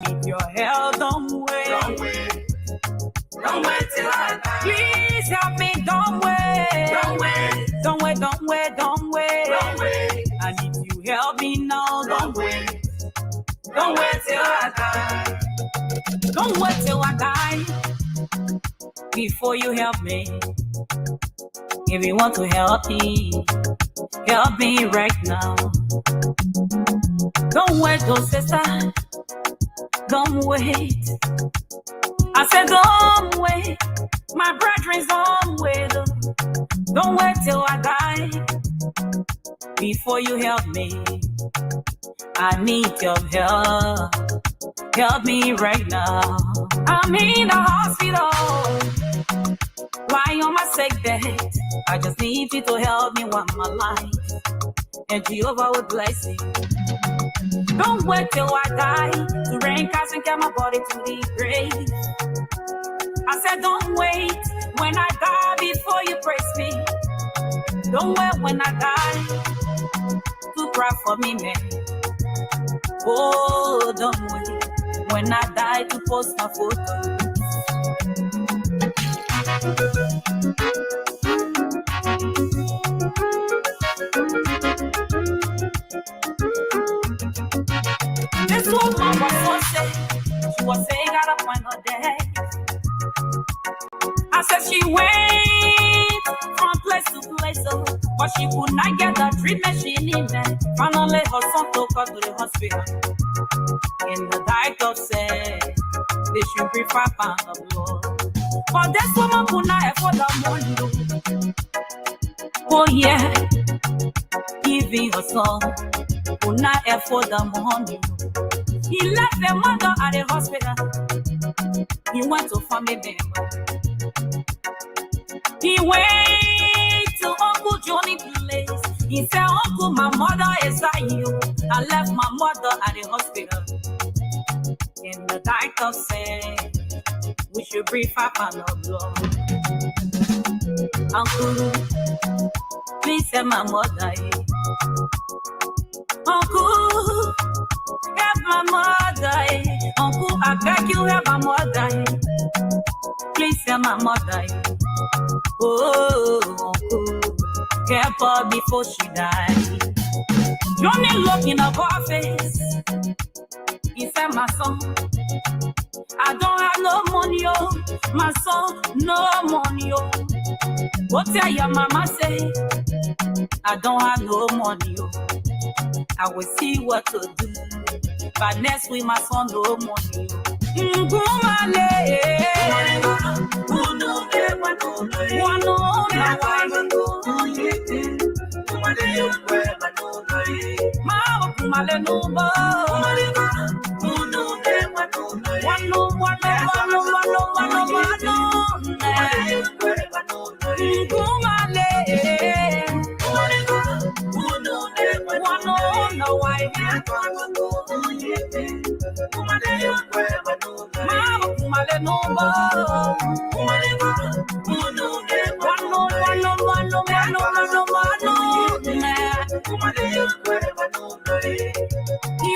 Need your help, don't wait. Don't wait. Don't wait till I die. Please help me, don't wait. Don't wait. Don't wait, don't wait, don't wait. Don't wait. I need you help me now, Don't wait. Don't wait till I die. Don't wait till I die before you help me. If you want to help me right now. Don't wait, oh sister, don't wait. I said don't wait, my brethren, don't wait. Don't wait till I die before you help me. I need your help. Help me right now. I'm in the hospital, lying on my sick bed. I just need you to help me one my life, and Jehovah will bless you. Don't wait till I die to rain cast and get my body to the grave. I said don't wait when I die before you praise me. Don't wait when I die to cry for me, man. Oh, don't wait when I die to post my photo. This woman was so sick. She was saying got up on her day. I said she went from place to place, but she could not get the treatment she needed. Finally, her son took her to the hospital. And the doctor said they should bring 5 pounds of blood. But this woman could not afford the money. Oh yeah, giving her son could not afford the money. He left the mother at the hospital. He went to family member. He went to Uncle Johnny's place. He said, Uncle, my mother is at you. I left my mother at the hospital. And the doctor said, we should bring 5 pounds of blood. Uncle, please help my mother. Uncle, help my mother. Uncle, I beg you, help my mother. Please help my mother. Oh, uncle, help her before she dies. Johnny looked in her face. He said, my son, I don't have no money, oh. My son, no money, oh. What tell your mama say? I don't have no money, oh. I will see what to do. But next week, my son, no money, oh. He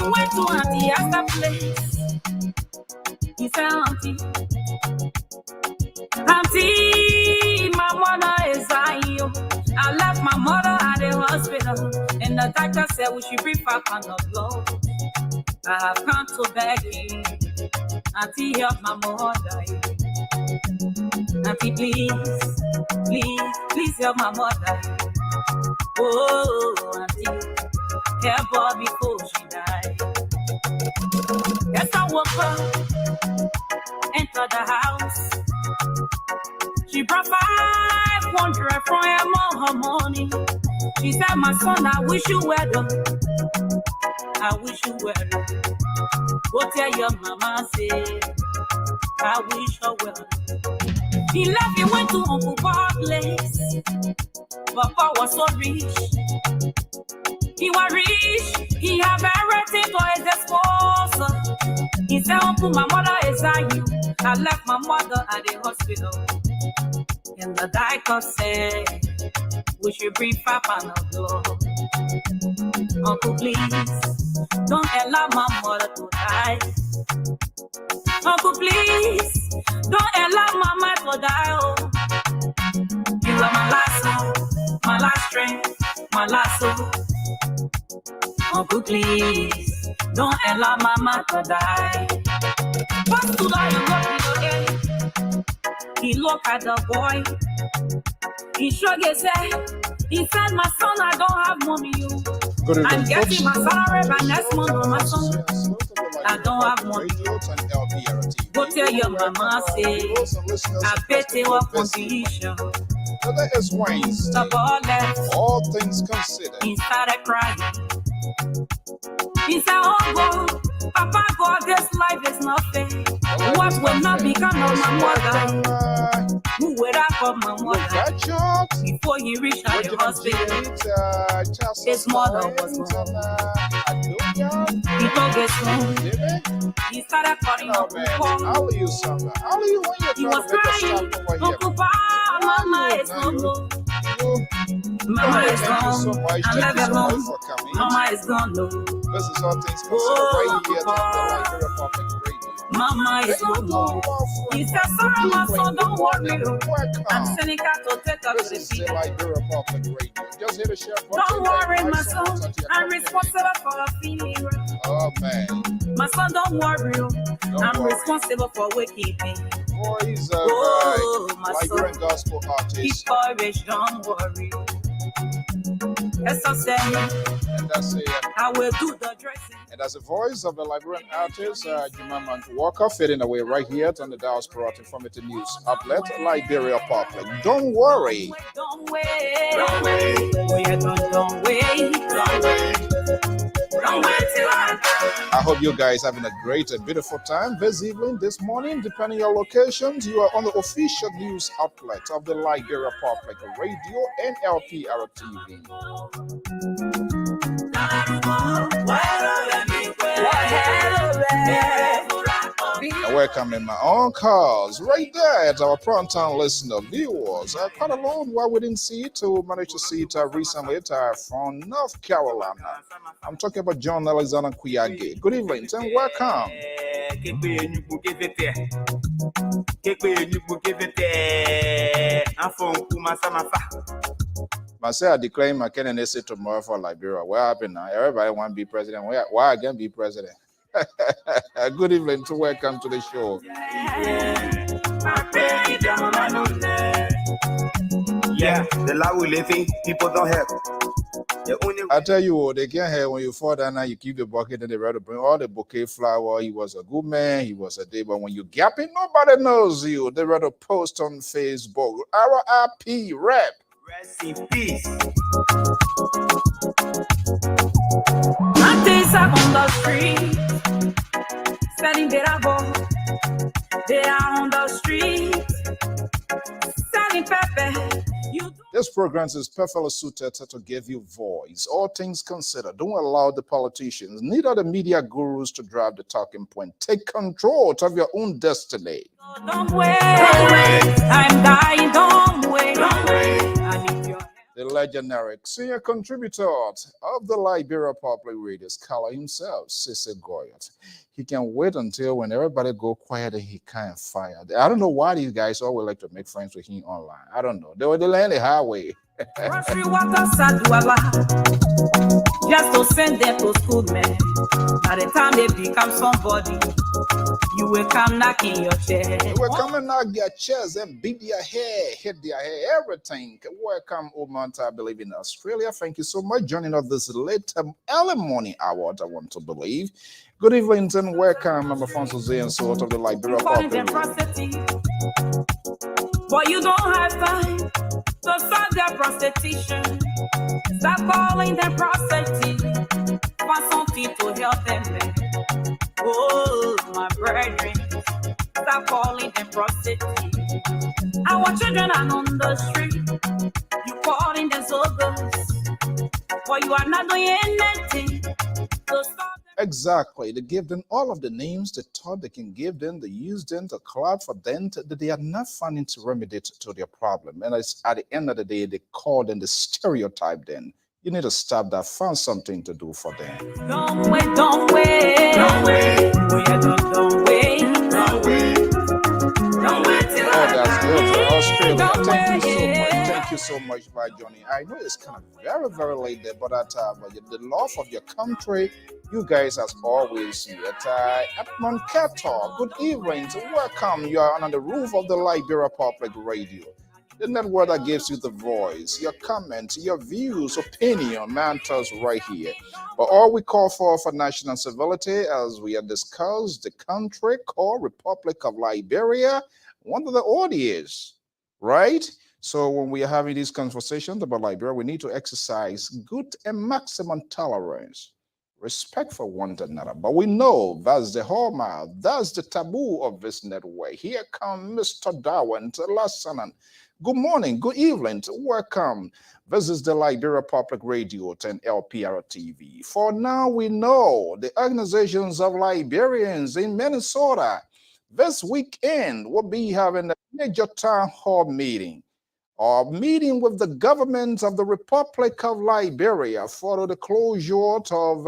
went to Auntie Asta's place. He said, Auntie, my mother is dying. I left my mother at the hospital, and the doctor said we should bring 5 pounds of blood. I have come to beg you, Auntie, help my mother. Auntie, please help my mother. Oh, Auntie, help her before she died. Yes, I woke up, entered the house. She brought 500 from her money. She said, my son, I wish you were done. I wish you were done. Go tell your mama, say, I wish her well. He left, he went to Uncle Bob's place. Papa was so rich. He was rich. He had everything for his disposal. He said, Uncle, my mother is at you. I left my mother at the hospital. And the doctor said we should bring Papa no door. Uncle, please, don't allow my mother to die. Uncle, please, don't allow my mother to die. Oh, you are my last hope, my last strength, my last hope. Uncle, please, don't allow my mother to die. What's to die? He looked at the boy. He shrugged his head. He said, my son, I don't have money. I'm getting my salary by next month, my son. I don't have money. Go tell your mama, say, I bet you up condition. That is Wednesday. All things considered. He started crying. He said, oh God, Papa God, this life is not fair. What will not become of my mother? Who would I call my mother? Before he reached out the hospital, his mother was gone. He took his phone. He started calling Uncle Paul. He was crying. Uncle Paul, Mama is gone. Mama is gone. I'm left alone. Mama is gone. This is all things considered right here on the Liberia Public Radio. Mama is gone. He said, sorry, my son, don't worry. I'm sending her to take us to the This is the Liberia Public Radio. Just hit the share button. Don't worry, my son. I'm responsible for a feeling. Oh, man. My son, don't worry. I'm responsible for waking me. Boys, my Liberian son. gospel artist. Keep courage, don't worry. Yes, I said, And that's it. I will do the dressing. And that's the voice of the Liberian artist, Jemima Walker, fading away right here on the Diaspora Informative News outlet, Liberia Public. Don't worry. Don't wait. Don't wait. Don't wait. Don't wait. Don't wait till I hope you guys having a great and beautiful time this evening, this morning, depending on your locations. You are on the official news outlet of the Liberia Public Radio and LPR-TV. And welcome in my own cars right there at our Proton listener viewers. Quite alone why we didn't see it, we managed to see it recently from North Carolina. I'm talking about John Alexander Kuyage. Good evening and welcome. Myself declaring my candidacy tomorrow for Liberia. What happened now? Everybody want to be president. Why again be president? Good evening to welcome to the show. Yeah, the life we living, people don't help. I tell you, they can't help when you fall down and you keep the bucket and they rather bring all the bouquet flower. He was a good man, he was a day, but when you gap it, nobody knows you. They rather post on Facebook. RIP rap. Rest in peace. Aunties are on the street, selling their ball. They are on the street, selling pepper. This program is perfectly suited to give you voice. All things considered, don't allow the politicians, neither the media gurus to drive the talking point. Take control of your own destiny. Don't wait, I'm dying, don't wait, don't wait. The legendary senior contributor of the Liberia Public Radio scholar himself, Sissy Goyot. He can wait until when everybody go quiet and he can't fire. I don't know why these guys always like to make friends with him online. I don't know. They learn the highway. Just to send them to school, man. By the time they become somebody, you will come knocking your chair. They will come and knock their chairs and beat their hair, hit their hair, everything. Welcome, Omanta, I believe, in Australia. Thank you so much joining us this late early morning hour, I want to believe. Good evening and welcome. I'm Afonso Zay and so of the Liberia Public. But you don't have time to stop their prostitution. Stop calling them prostitutes. Want something to help them. Oh, my brethren, stop calling them prostitutes. Our children are on the street. You calling them so good. But you are not doing anything to stop them. Exactly. They give them all of the names they thought they can give them. They use them to cloud for them. They are not finding to remedy to their problem. And it's at the end of the day, they call them the stereotype then. You need to stop that. Find something to do for them. Don't wait, don't wait. Don't wait. Don't wait. Don't wait. Don't wait till Oh, that's good. Australia. Don't Thank you so wait. much. Thank you so much, by Johnny. I know it's kind of very, very late there, but the love of your country, you guys, as always, here at Mankato. Good evening. Welcome. You are under the roof of the Liberia Public Radio, the network that gives you the voice, your comments, your views, opinion, matters right here. But all we call for national civility, as we have discussed, the country called Republic of Liberia, one of the audience, right? So when we are having these conversations about Liberia, we need to exercise good and maximum tolerance, respect for one another. But we know that's the hallmark, that's the taboo of this network. Here comes Mr. Darwin Lasanan. Good morning, good evening, welcome. This is the Liberia Public Radio and LPR-TV. For now, we know the organizations of Liberians in Minnesota this weekend will be having a major town hall meeting or meeting with the government of the Republic of Liberia for the closure of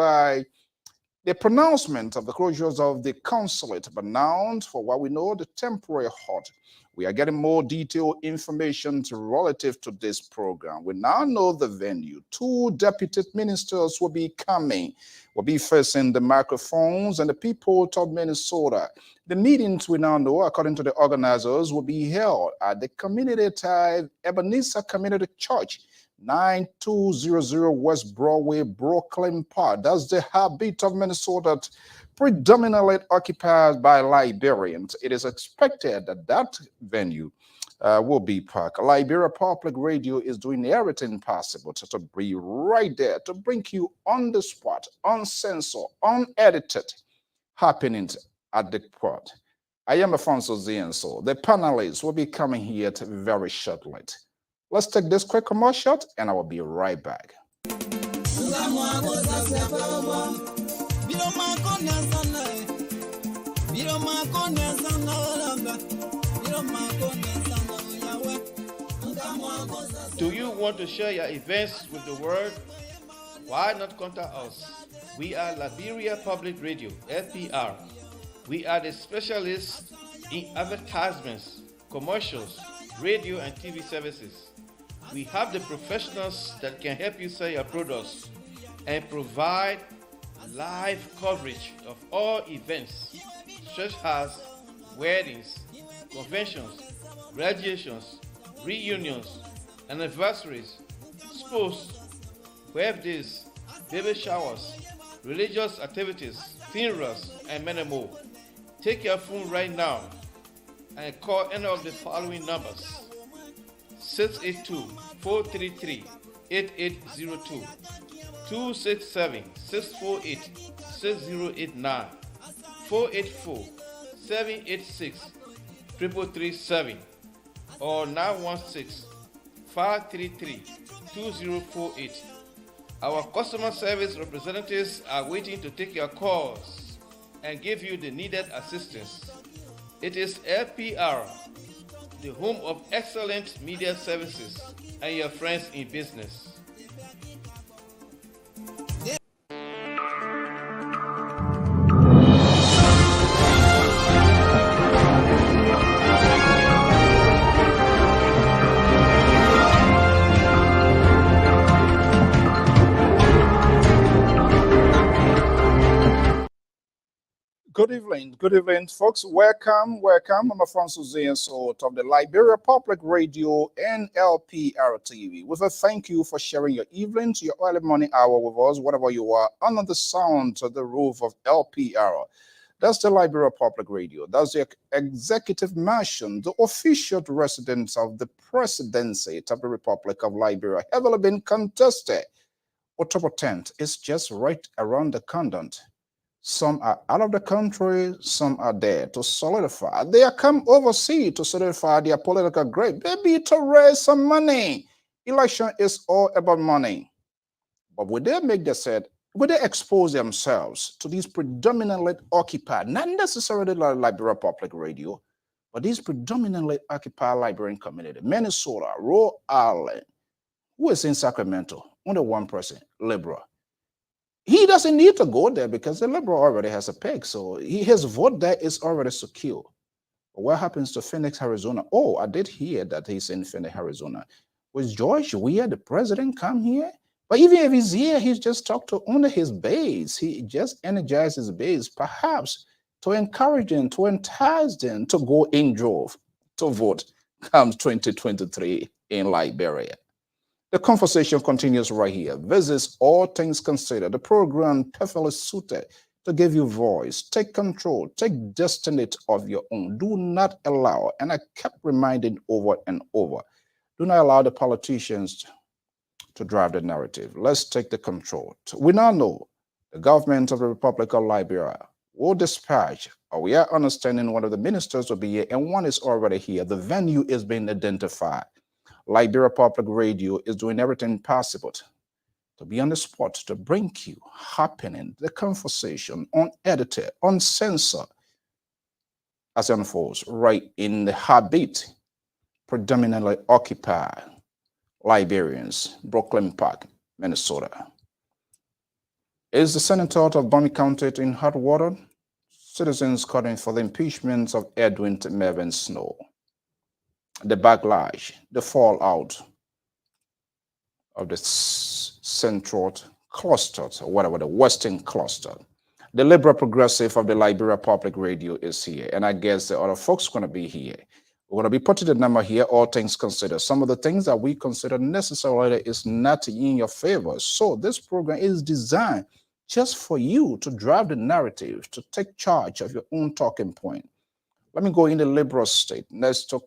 the pronouncement of the closures of the consulate announced for what we know the temporary halt. We are getting more detailed information relative to this program. We now know the venue. 2 deputy ministers will be coming, will be facing the microphones and the people of Minnesota. The meetings we now know, according to the organizers, will be held at the community type Ebenezer Community Church, 9200 West Broadway, Brooklyn Park. That's the heartbeat of Minnesota, predominantly occupied by Liberians. It is expected that that venue will be packed. Liberia Public Radio is doing everything possible to be right there, to bring you on the spot, uncensored, unedited happenings at the port. I am Afonso Zienso. The panelists will be coming here very shortly. Let's take this quick commercial and I will be right back. Do you want to share your events with the world? Why not contact us? We are Liberia Public Radio, LPR. We are the specialists in advertisements, commercials, radio and TV services. We have the professionals that can help you sell your products and provide live coverage of all events, such as weddings, conventions, graduations, reunions, anniversaries, sports, birthdays, baby showers, religious activities, funerals, and many more. Take your phone right now and call any of the following numbers: 682-433-8802, 267-648-6089, 484-786-3337, or 916-533-2048. Our customer service representatives are waiting to take your calls and give you the needed assistance. It is LPR, the home of excellent media services and your friends in business. Good evening, folks. Welcome. I'm Afonso Zienso of the Liberia Public Radio and LPR-TV. With a thank you for sharing your evenings, your early morning hour with us, whatever you are, under the sound of the roof of LPR. That's the Liberia Public Radio. That's the executive mansion, the official residence of the presidency of the Republic of Liberia, heavily been contested. October 10th is just right around the corner. Some are out of the country, some are there to solidify. They are come overseas to solidify their political grade, maybe to raise some money. Election is all about money. But would they make the said Would they expose themselves to these predominantly occupied, not necessarily like Liberia Public Radio, but these predominantly occupied Liberian community, Minnesota, Rhode Island, who is in Sacramento, only one person, liberal. He doesn't need to go there because the liberal already has a peg, so his vote there is already secure. But what happens to Phoenix, Arizona? Oh, I did hear that he's in Phoenix, Arizona. Was George Weah, the president, come here? But even if he's here, he's just talked to only his base. He just energized his base, perhaps to encourage them, to entice them to go in drove to vote comes 2023 in Liberia. The conversation continues right here. This is All Things Considered, the program perfectly suited to give you voice, take control, take destiny of your own. Do not allow, and I kept reminding over and over, do not allow the politicians to drive the narrative. Let's take the control. We now know the government of the Republic of Liberia will dispatch, or we are understanding one of the ministers will be here, and one is already here. The venue is being identified. Liberia Public Radio is doing everything possible to be on the spot, to bring you happening, the conversation, unedited, uncensored, as it unfolds right in the habit predominantly occupied Liberians, Brooklyn Park, Minnesota. Is the Senator of Bonny County in hot water? Citizens calling for the impeachment of Edwin Mervyn Snow. The backlash, the fallout of the central cluster, or whatever, the western cluster. The liberal progressive of the Liberia Public Radio is here, and I guess the other folks are going to be here. We're going to be putting the number here, all things considered. Some of the things that we consider necessarily is not in your favor. So this program is designed just for you to drive the narrative, to take charge of your own talking point. Let me go in the liberal state. Next to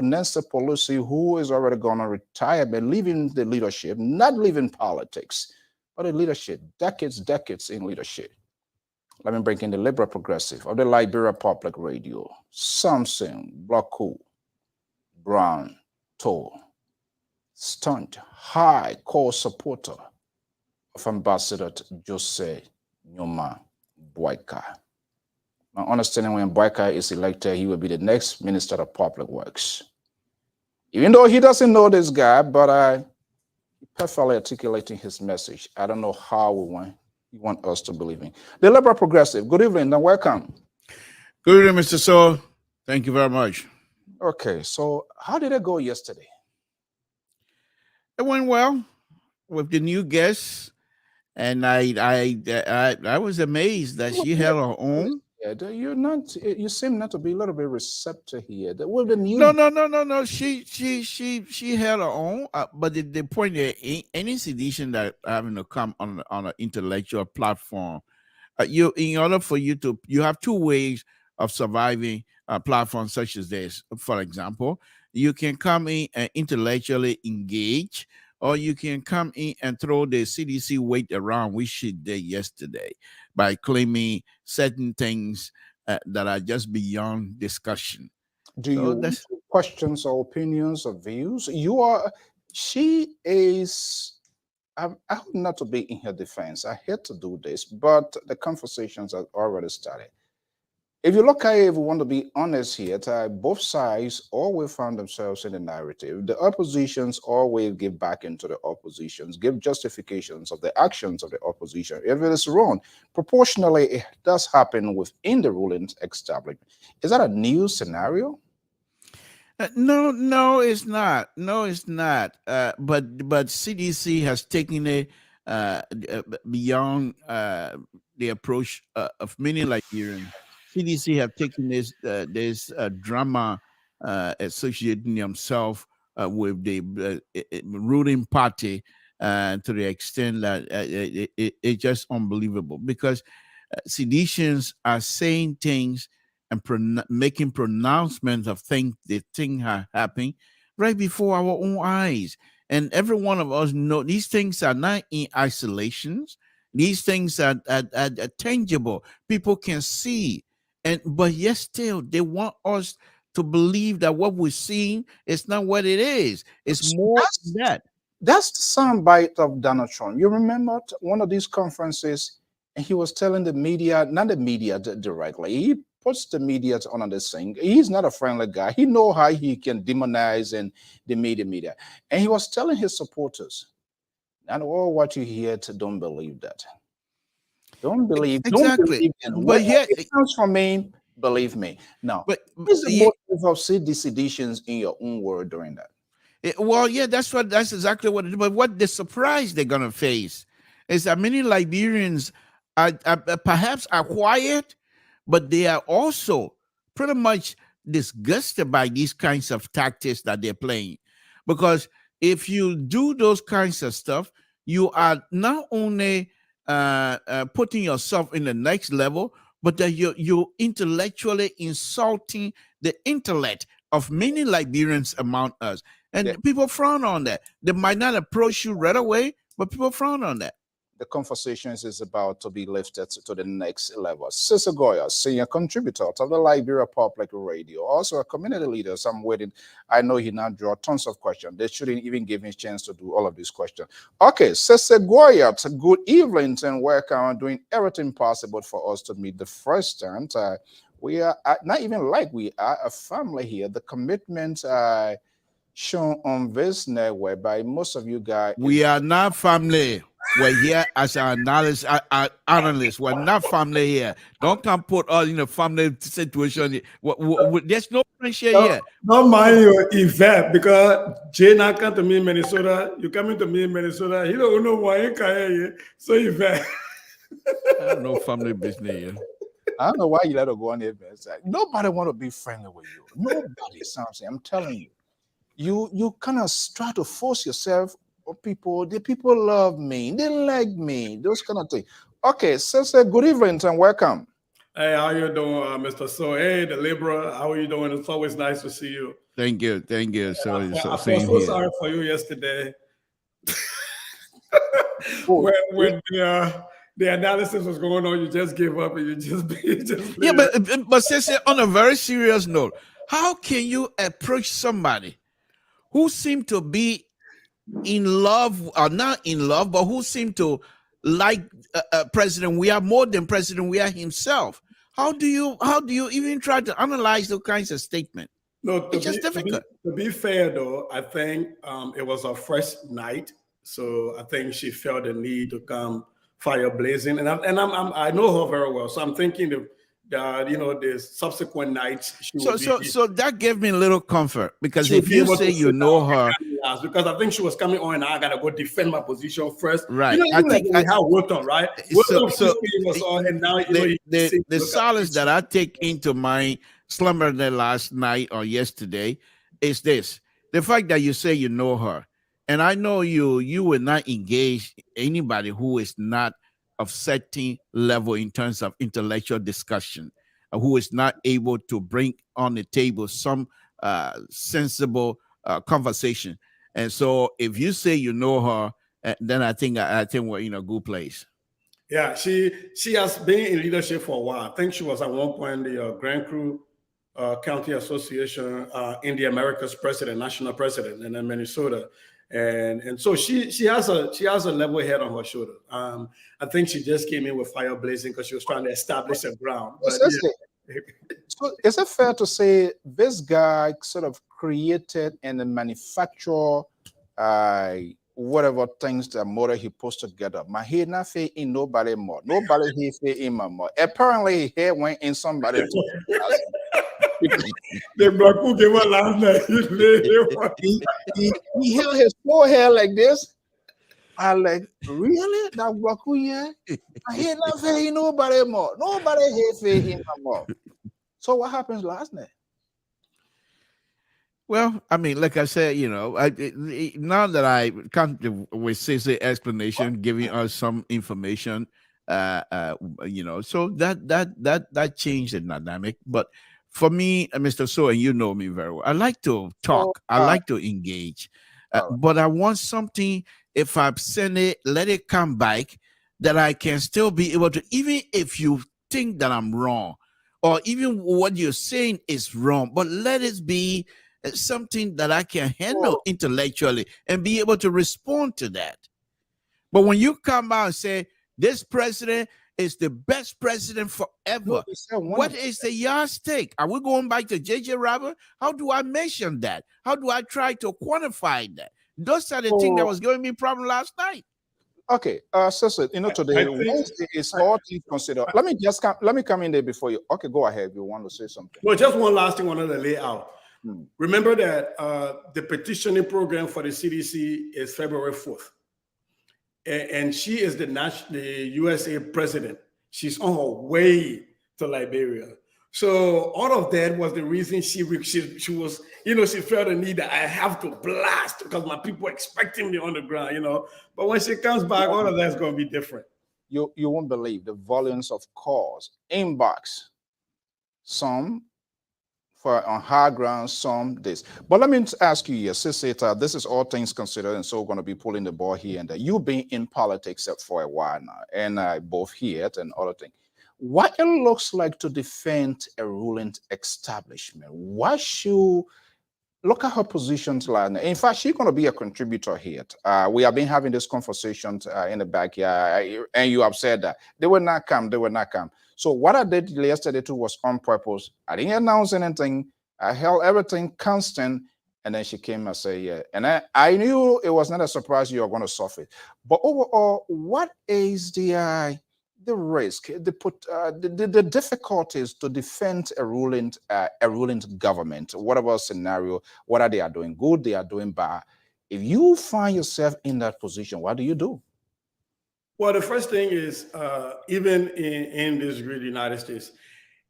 Nancy Pelosi, who is already going to retire, but leaving the leadership, not leaving politics, but the leadership, decades in leadership. Let me bring in the liberal progressive of the Liberia Public Radio, Samson Blocko, Brown, Toe, stunt, high core supporter of Ambassador Jose Nyoma Boyka. My understanding, when Boyka is elected, he will be the next Minister of Public Works. Even though he doesn't know this guy, but perfectly articulating his message. I don't know how you want us to believe in. The Liberal Progressive, good evening and welcome. Good evening, Mr. Saul. Thank you very much. Okay, so how did it go yesterday? It went well with the new guests, and I was amazed that she held her own. You seem not to be a little bit receptive here. With the new No. She held her own. But the point there, any sedition that having to come on an intellectual platform, in order for you have two ways of surviving a platform such as this. For example, you can come in and intellectually engage, or you can come in and throw the CDC weight around, which she did yesterday, by claiming certain things that are just beyond discussion. Do you have questions or opinions or views? I hope not to be in her defense. I hate to do this, but the conversations have already started. If you look at it, if we want to be honest here, both sides always found themselves in the narrative. The oppositions always give back into the oppositions, give justifications of the actions of the opposition. If it is wrong, proportionally, it does happen within the ruling establishment. Is that a new scenario? No, it's not. No, it's not. But CDC has taken it beyond the approach of many Liberians. CDC have taken this drama associating themselves with the ruling party to the extent that it's just unbelievable, because seditionists are saying things and making pronouncements of things they think are happening right before our own eyes. And every one of us know these things are not in isolations. These things are tangible. People can see. But yet still, they want us to believe that what we're seeing is not what it is. It's more than that. That's the soundbite of Donald Trump. You remember one of these conferences, and he was telling the media, not the media directly. He puts the media on this thing. He's not a friendly guy. He know how he can demonize and the media. And he was telling his supporters, not all what you hear, don't believe that. Don't believe. Exactly. Don't believe. But here it comes from me. Believe me. Now, but what's the motive of seditions in your own word during that? Well, yeah, that's exactly what it is. But what the surprise they're gonna face is that many Liberians are perhaps are quiet, but they are also pretty much disgusted by these kinds of tactics that they're playing. Because if you do those kinds of stuff, you are not only putting yourself in the next level, but that you're intellectually insulting the intellect of many Liberians among us. And people frown on that. They might not approach you right away, but people frown on that. The conversations is about to be lifted to the next level. Sister Goya, senior contributor to the Liberia Public Radio, also a community leader. So I'm waiting. I know he now draw tons of questions. They shouldn't even give him a chance to do all of these questions. Okay, Sister Goya, good evening and welcome. Doing everything possible for us to meet the first time. We are not even like we are a family here. The commitment shown on this network by most of you guys. We are not family. We're here as our analysts. We're not family here. Don't come put us in a family situation. There's no friendship here. Don't mind your event because Jay not come to me in Minnesota. You coming to me in Minnesota. He don't know why you can't here. So event. I have no family business here. I don't know why you let her go on the event. Nobody want to be friendly with you. Nobody, something. I'm telling you. You kind of try to force yourself. The people love me, they like me, those kind of things. Okay, Sister, good evening and welcome. Hey, how you doing, Mr. So? Hey, the Libra, how are you doing? It's always nice to see you. Thank you. So I felt so sorry for you yesterday. when the analysis was going on, you just gave up and you just yeah. But Sister, on a very serious note, how can you approach somebody who seem to be in love or not in love, but who seem to like President Weah more than President Weah himself? How do you even try to analyze those kinds of statements? No, it's just difficult. To be fair, though, I think it was her first night, so I think she felt the need to come fire blazing, and I know her very well, so I'm thinking of the subsequent nights. So that gave me a little comfort because if you say you know her, because I think she was coming on, and I gotta go defend my position first. Right. I think how Wilton, right? Was on, and now the solace that I take into my slumber the last night or yesterday is this: the fact that you say you know her, and I know you will not engage anybody who is not of certain level in terms of intellectual discussion, who is not able to bring on the table some sensible conversation. And so if you say you know her, then I think we're in a good place. Yeah, she has been in leadership for a while. I think she was at one point the Grand Crew County Association in the Americas president, national president, and then Minnesota. And so she has a level head on her shoulder. I think she just came in with fire blazing because she was trying to establish a ground. But, So is it fair to say this guy sort of created and manufactured whatever things the model he put together? My head not fit in nobody more. Nobody he fit in my more. Apparently he went in somebody. The black who gave her last night. He held his forehead like this. I like, really? That Waku, yeah? I hear not pay nobody more. Nobody here pay him more. So what happens last night? Well, I mean, like I said, now that I come with Cece's explanation, giving us some information, so that changed the dynamic. But for me, Mr. So, and you know me very well, I like to talk. I like to engage. But I want something, if I send it, let it come back, that I can still be able to, even if you think that I'm wrong, or even what you're saying is wrong, but let it be It's something that I can handle intellectually and be able to respond to that. But when you come out and say this president is the best president forever, what is the yardstick? Are we going back to J.J. Robert? How do I mention that? How do I try to quantify that? Those are the things that was giving me problem last night. Okay, Sister, today Wednesday is all things considered. Let me come in there before you. Okay, go ahead. You want to say something? Well, just one last thing I wanted to lay out. Remember that the petitioning program for the CDC is February 4th. And she is the USA president. She's on her way to Liberia. So all of that was the reason she was, she felt the need that I have to blast because my people expecting me on the ground, But when she comes back, all of that's going to be different. You won't believe the volumes of calls, inbox, some on high ground, some this. But let me ask you here, Sister, this is all things considered, and so we're going to be pulling the ball here and there. You've been in politics for a while now, and both here and other things. What it looks like to defend a ruling establishment? Why should look at her position like that? In fact, she's going to be a contributor here. We have been having this conversation in the backyard, and you have said that they will not come. They will not come. So what I did yesterday too was on purpose. I didn't announce anything. I held everything constant, and then she came and said, "Yeah." And I knew it was not a surprise you were going to suffer. But overall, what is the risk, the difficulties to defend a ruling government, whatever scenario, whether they are doing good, they are doing bad? If you find yourself in that position, what do you do? Well, the first thing is, even in this great United States,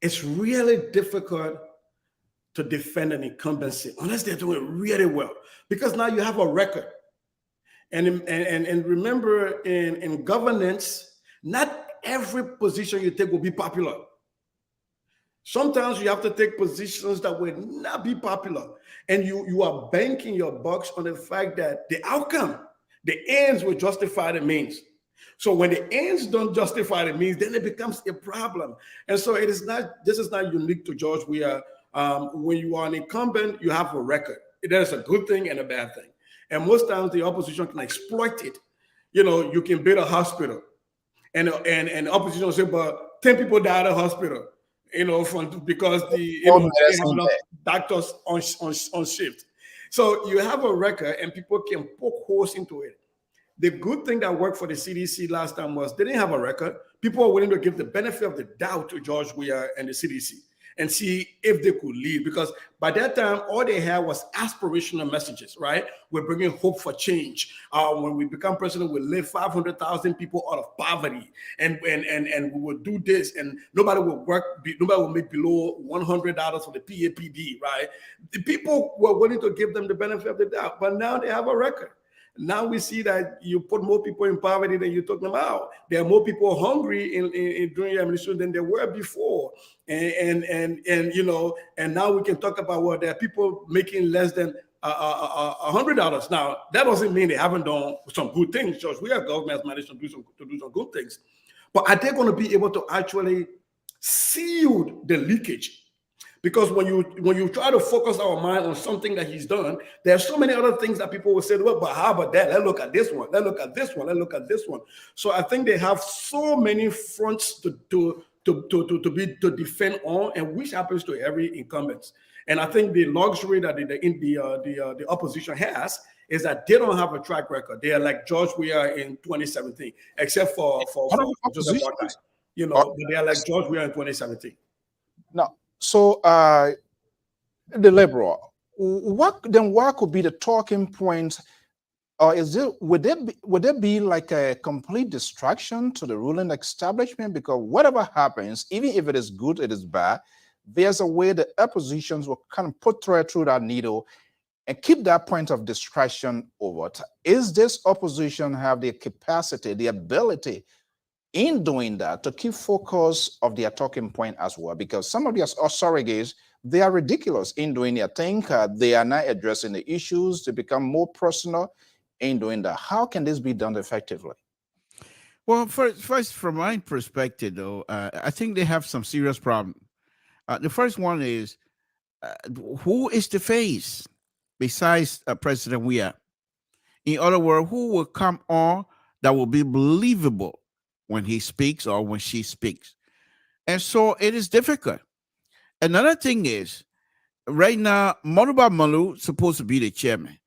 it's really difficult to defend an incumbency unless they're doing really well, because now you have a record. And remember, in governance, not every position you take will be popular. Sometimes you have to take positions that will not be popular, and you are banking your bucks on the fact that the outcome, the ends will justify the means. So when the ends don't justify the means, then it becomes a problem. And so this is not unique to George. When you are an incumbent, you have a record. There's a good thing and a bad thing. And most times the opposition can exploit it. You can build a hospital, and the opposition will say, but 10 people died at the hospital, because they have enough doctors on shift. So you have a record and people can poke holes into it. The good thing that worked for the CDC last time was they didn't have a record. People were willing to give the benefit of the doubt to George Weah and the CDC and see if they could lead. Because by that time, all they had was aspirational messages, right? We're bringing hope for change. When we become president, we'll lift 500,000 people out of poverty, and we will do this, and nobody will make below $100 for the PAPD, right? The people were willing to give them the benefit of the doubt, but now they have a record. Now we see that you put more people in poverty than you took them out. There are more people hungry during your administration than there were before, and now we can talk about there are people making less than $100. Now that doesn't mean they haven't done some good things. George, we have governments managed to do some good things, but are they going to be able to actually seal the leakage? Because when you try to focus our mind on something that he's done, there are so many other things that people will say, well, but how about that? Let's look at this one. Let's look at this one. Let's look at this one. So I think they have so many fronts to defend on, and which happens to every incumbent. And I think the luxury that the opposition has is that they don't have a track record. They are like George Weah in 2017, except for Joseph Boakai. They are like George Weah in 2017. No. So the liberal, what could be the talking point, or would there be like a complete distraction to the ruling establishment? Because whatever happens, even if it is good, it is bad, there's a way the oppositions will kind of put through that needle and keep that point of distraction over. Is this opposition have the capacity, the ability in doing that to keep focus of their talking point as well? Because some of their surrogates, they are ridiculous in doing their thing. They are not addressing the issues. They become more personal in doing that. How can this be done effectively? Well, first from my perspective, though, I think they have some serious problems. The first one is who is the face besides President Weah? In other words, who will come on that will be believable when he speaks or when she speaks? And so it is difficult. Another thing is, right now, Monuba Malu is supposed to be the chairman.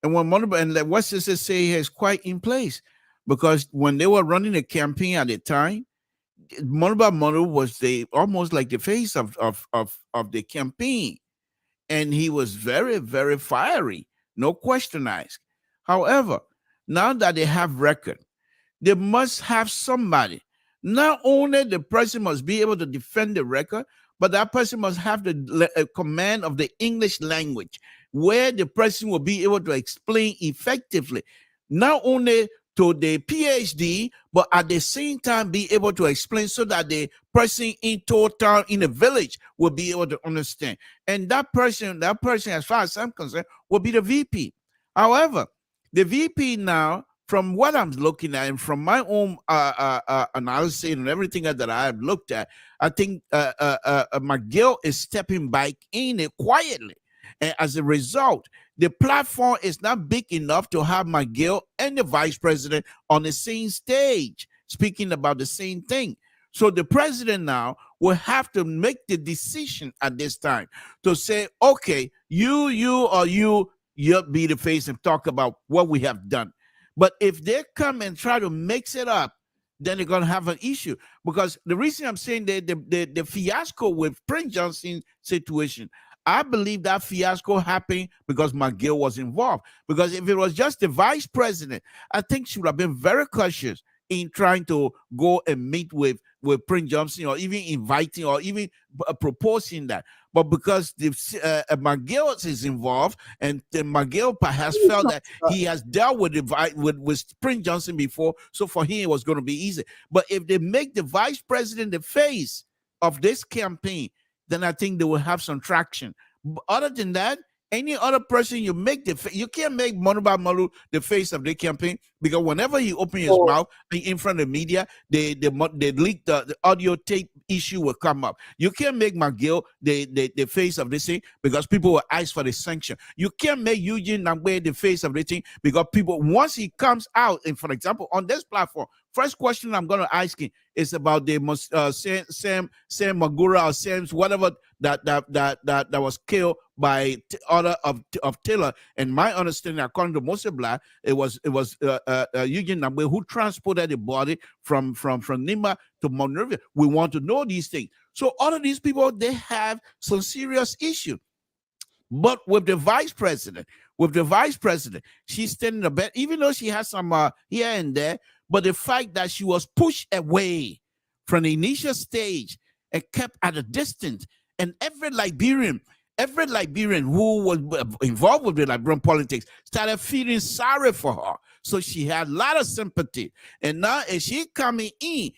And when Monuba and what Sister say is quite in place, because when they were running the campaign at the time, Monuba Malu was almost like the face of the campaign. And he was very, very fiery, no question asked. However, now that they have record, they must have somebody. Not only the person must be able to defend the record, but that person must have the command of the English language, where the person will be able to explain effectively, not only to the PhD, but at the same time be able to explain so that the person in total in the village will be able to understand. And that person, as far as I'm concerned, will be the VP. However, the VP now, from what I'm looking at and from my own analysis and everything that I've looked at, I think McGill is stepping back in it quietly. And as a result, the platform is not big enough to have McGill and the vice president on the same stage speaking about the same thing. So the president now will have to make the decision at this time to say, okay, you be the face and talk about what we have done. But if they come and try to mix it up, then they're going to have an issue. Because the reason I'm saying the fiasco with Prince Johnson situation, I believe that fiasco happened because McGill was involved. Because if it was just the vice president, I think she would have been very cautious in trying to go and meet with Prince Johnson, or even inviting or even proposing that. But because McGill is involved, and McGill perhaps felt that he has dealt with Prince Johnson before, so for him it was going to be easy. But if they make the vice president the face of this campaign, then I think they will have some traction. But other than that, any other person you make you can't make Monuba Malu the face of the campaign, because whenever he opens his mouth in front of the media, they leak the audio tape issue will come up. You can't make McGill the face of this thing because people will ask for the sanction. You can't make Eugene Nangbe the face of the thing because people, once he comes out, and for example, on this platform, first question I'm going to ask him is about the Sam Magura or Sam's whatever that was killed by order of Taylor. And my understanding, according to Mose Black, it was Eugene Nangbe who transported the body from Nima to Monrovia. We want to know these things. So all of these people, they have some serious issue. But with the vice president, she's standing a bit, even though she has some here and there. But the fact that she was pushed away from the initial stage and kept at a distance, and every Liberian who was involved with the Liberian politics started feeling sorry for her. So she had a lot of sympathy. And now as she coming in,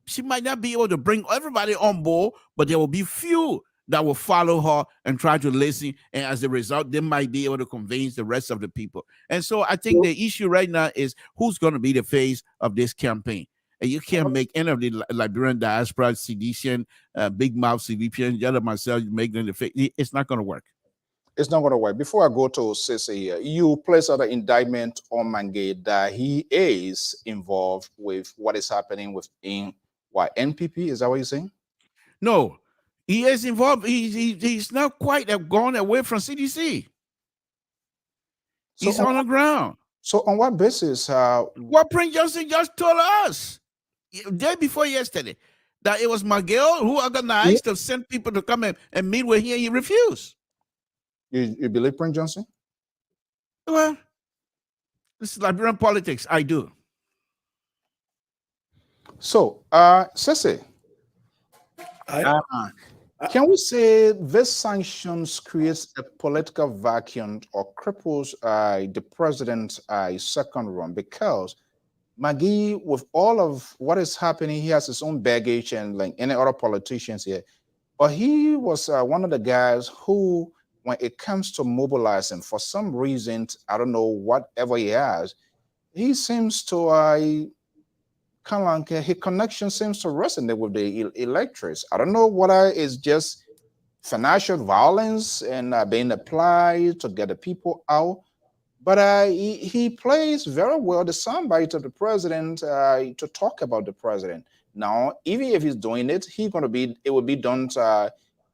she might not be able to bring everybody on board, but there will be few that will follow her and try to listen. And as a result, they might be able to convince the rest of the people. And so I think the issue right now is who's going to be the face of this campaign. And you can't make any of the Liberian diaspora, seditious, big mouth CDPN, Jada myself, make them the face. It's not going to work. It's not going to work. Before I go to Sese here, you place other indictment on Mange that he is involved with what is happening within NPP. Is that what you're saying? No, he is involved. He's not quite gone away from CDC. He's on the ground. So on what basis? What Prince Johnson just told us day before yesterday, that it was McGill who organized to send people to come and meet with him. He refused. You believe Prince Johnson? Well, this is Liberian politics. I do. So, Sese, can we say this sanctions creates a political vacuum or cripples the president's second run? Because Maggie, with all of what is happening, he has his own baggage and like any other politicians here. But he was one of the guys who, when it comes to mobilizing, for some reason, I don't know, whatever he has, he seems to kind of like his connection seems to resonate with the electors. I don't know whether it's just financial violence and being applied to get the people out. But he plays very well the soundbite of the president to talk about the president. Now, even if he's doing it, it will be done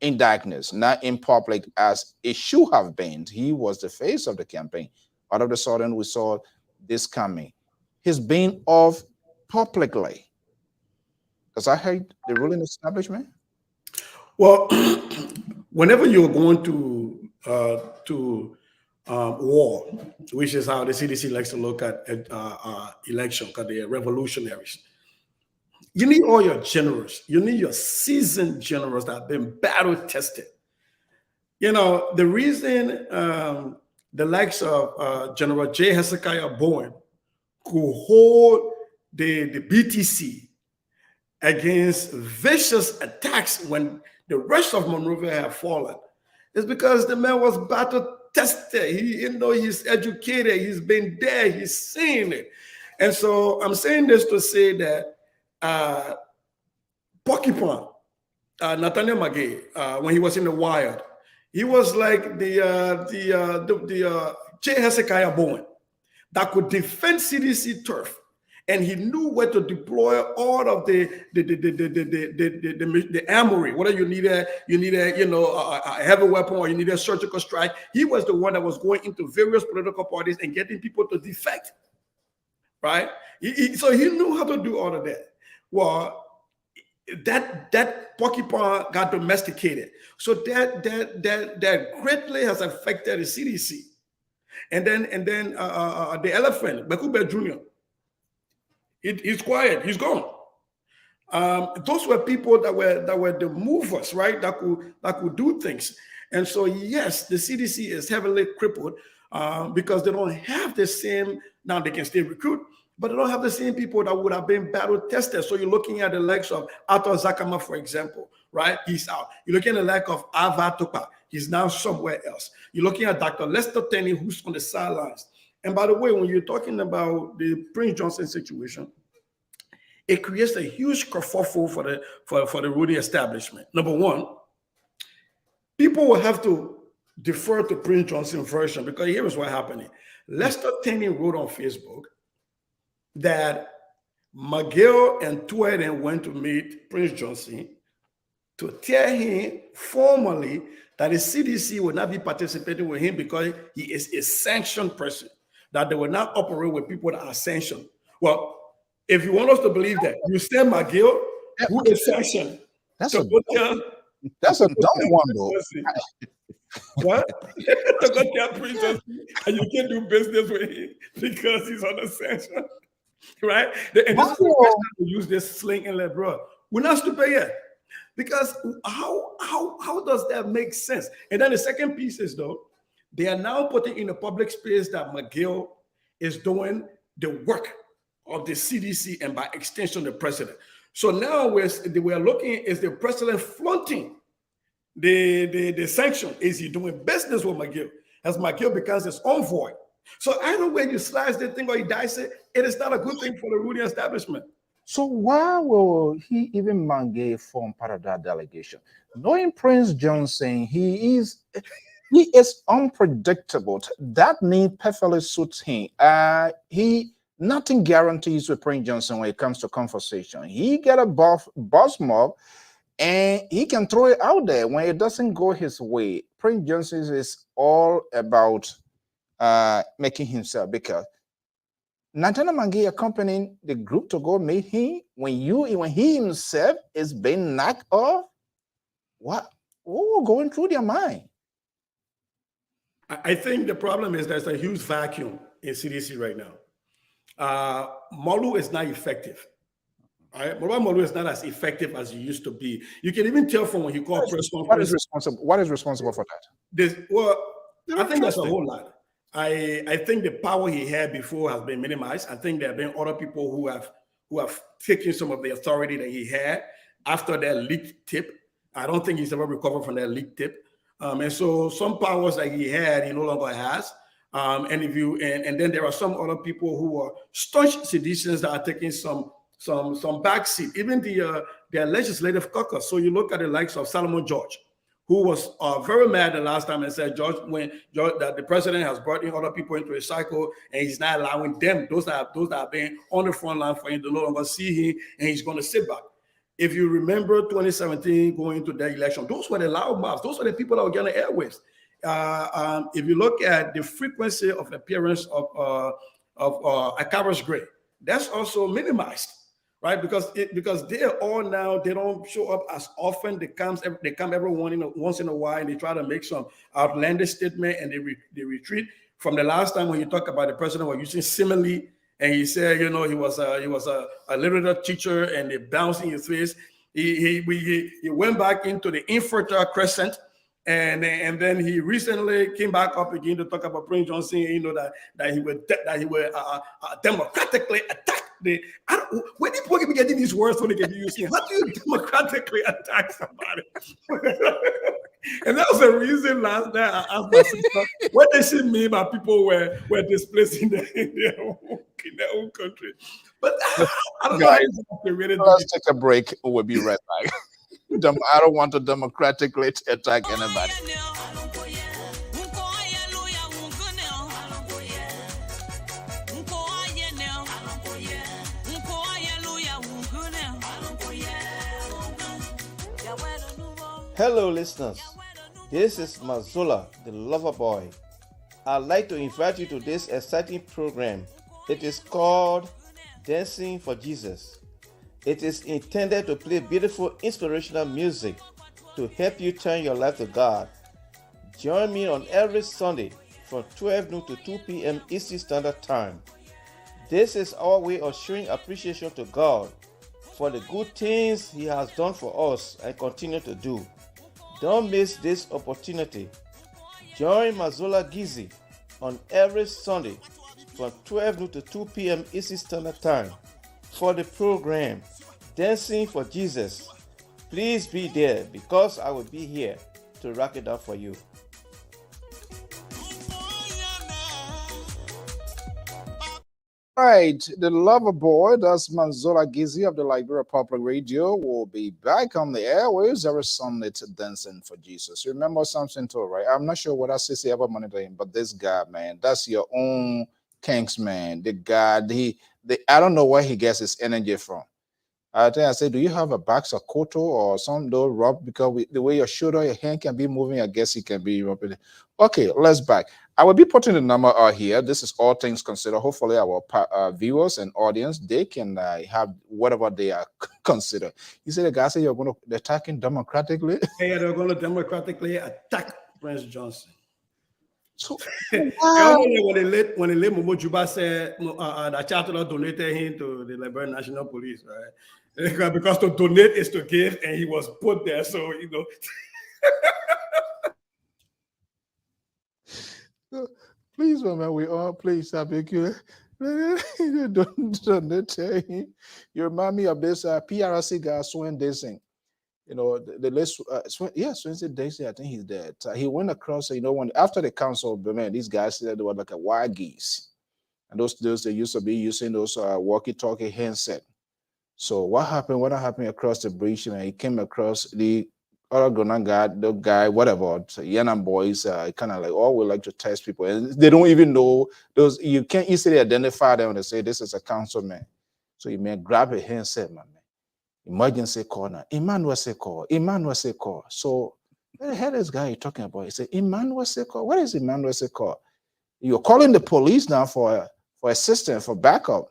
in darkness, not in public as it should have been. He was the face of the campaign. All of a sudden, we saw this coming. He's been off publicly. Does that hate the ruling establishment? Well, whenever you're going to war, which is how the CDC likes to look at election, because they are revolutionaries. You need all your generals. You need your seasoned generals that have been battle tested. You know, the reason the likes of General J. Hezekiah Bowen could hold the BTC against vicious attacks when the rest of Monrovia had fallen is because the man was battle tested. He's educated, he's been there, he's seen it. And so I'm saying this to say that Porcupine, Nathaniel McGay, when he was in the wild, he was like the J. Hezekiah Bowen that could defend CDC turf. And he knew where to deploy all of the armory. Whether you need a heavy weapon or you need a surgical strike, he was the one that was going into various political parties and getting people to defect. Right? So he knew how to do all of that. Well, that porcupine got domesticated. So that greatly has affected the CDC. And then the elephant, Bekube Jr. He's quiet. He's gone. Those were people that were the movers, right? That could do things. And so, yes, the CDC is heavily crippled because they don't have the same. Now they can still recruit, but they don't have the same people that would have been battle tested. So you're looking at the likes of Arthur Zakama, for example, right? He's out. You're looking at the like of Ava Topa. He's now somewhere else. You're looking at Dr. Lester Tenney, who's on the sidelines. And by the way, when you're talking about the Prince Johnson situation, it creates a huge kerfuffle for the Rudy establishment. Number one, people will have to defer to Prince Johnson version because here is what happened. Lester Tenney wrote on Facebook that McGill and Tweeden went to meet Prince Johnson to tell him formally that the CDC would not be participating with him because he is a sanctioned person, that they will not operate with people that are sanctioned. Well, if you want us to believe that, you send McGill, who is sanctioned. That's a dumb one, though. What? To go tell Prince Johnson, and you can't do business with him because he's on a sanction, right? And this is the first time we use this sling and let, bro. We're not stupid yet. Because how does that make sense? And then the second piece is, though, they are now putting in a public space that McGill is doing the work of the CDC and by extension the president. So now we're looking, is the president flaunting the sanction? Is he doing business with McGill? As McGill becomes his envoy. So either way you slice the thing or you dice it, it is not a good thing for the Rudy establishment. So why will he even McGill form part of that delegation? Knowing Prince Johnson, he is unpredictable. That name perfectly suits him. Nothing guarantees with Prince Johnson when it comes to conversation. He get a boss mob and he can throw it out there when it doesn't go his way. Prince Johnson is all about making himself, because Nathaniel McGay accompanying the group to go meet him when he himself is being knocked off. What was going through their mind? I think the problem is there's a huge vacuum in CDC right now. Molu is not effective. Right? Molu is not as effective as he used to be. You can even tell from when he called press conference. What is responsible for that? I think that's a whole lot. I think the power he had before has been minimized. I think there have been other people who have taken some of the authority that he had after that leaked tip. I don't think he's ever recovered from that leaked tip. And so some powers that he had, he no longer has. And then there are some other people who are staunch seditionists that are taking some backseat, even their legislative caucus. So you look at the likes of Solomon George, who was very mad the last time and said, George, that the president has brought in other people into a cycle and he's not allowing them, those that have been on the front line for him to no longer see him, and he's going to sit back. If you remember 2017 going into that election, those were the loud mouths. Those were the people that were getting the airwaves. If you look at the frequency of appearance of Akaris Gray, that's also minimized, right? Because they are all now, they don't show up as often. They come every once in a while, and they try to make some outlandish statement, and they retreat. From the last time when you talk about the president was using simile, and he said, he was a literature teacher, and they bounced in his face. He went back into the infertile crescent. And then he recently came back up again to talk about Prince Johnson, that he would democratically attack where do people keep getting these words when they can be using? How do you democratically attack somebody? And that was the reason last night I asked my sister, what does she mean by people were displaced in their own country? But I don't know. Let's take a break. We'll be right back. I don't want to democratically attack anybody. Hello, listeners. This is Mazola, the lover boy. I'd like to invite you to this exciting program. It is called Dancing for Jesus. It is intended to play beautiful, inspirational music to help you turn your life to God. Join me on every Sunday from 12 noon to 2 p.m. Eastern Standard Time. This is our way of showing appreciation to God for the good things He has done for us and continue to do. Don't miss this opportunity. Join Mazola Gizi on every Sunday from 12 noon to 2 p.m. Eastern Standard Time for the program Dancing for Jesus. Please be there because I will be here to rock it up for you. Right, the lover boy, that's Manzola Gizi of the Liberia Public Radio, will be back on the airwaves every Sunday to Dancing for Jesus. Remember something too, right? I'm not sure what CC ever monitored him, but this guy, man, that's your own Kings, man. The guy, I don't know where he gets his energy from. I said, do you have a box of koto or some though rub? Because the way your shoulder, your hand can be moving, I guess he can be rubbing it. Okay, let's back. I will be putting the number out here. This is all things considered. Hopefully, our viewers and audience, they can have whatever they are considered. You say the guy said you're going to attack him democratically? Yeah, they're going to democratically attack Prince Johnson. So, wow. When the late Momo Juba said that Chancellor donated him to the Liberian National Police, right? Because to donate is to give, and he was put there, so Please, man, we all please, I beg you. Don't donate him. You remind me of this PRC guy, Swen Dacing. The list, Swenson Daisy, I think he's dead. He went across, when after the council, man, these guys said they were like a wild geese. And those they used to be using those walkie-talkie handset. So what happened across the bridge, he came across the other the guy, whatever, Yanam boys, kind of like, we like to test people. And they don't even know those, you can't easily identify them when they say this is a councilman. So you may grab a handset, man. Emergency corner. Emmanuel Secor. So what the hell is this guy talking about? He said, Emmanuel Secor. What is Emmanuel Secor? You're calling the police now for assistance, for backup.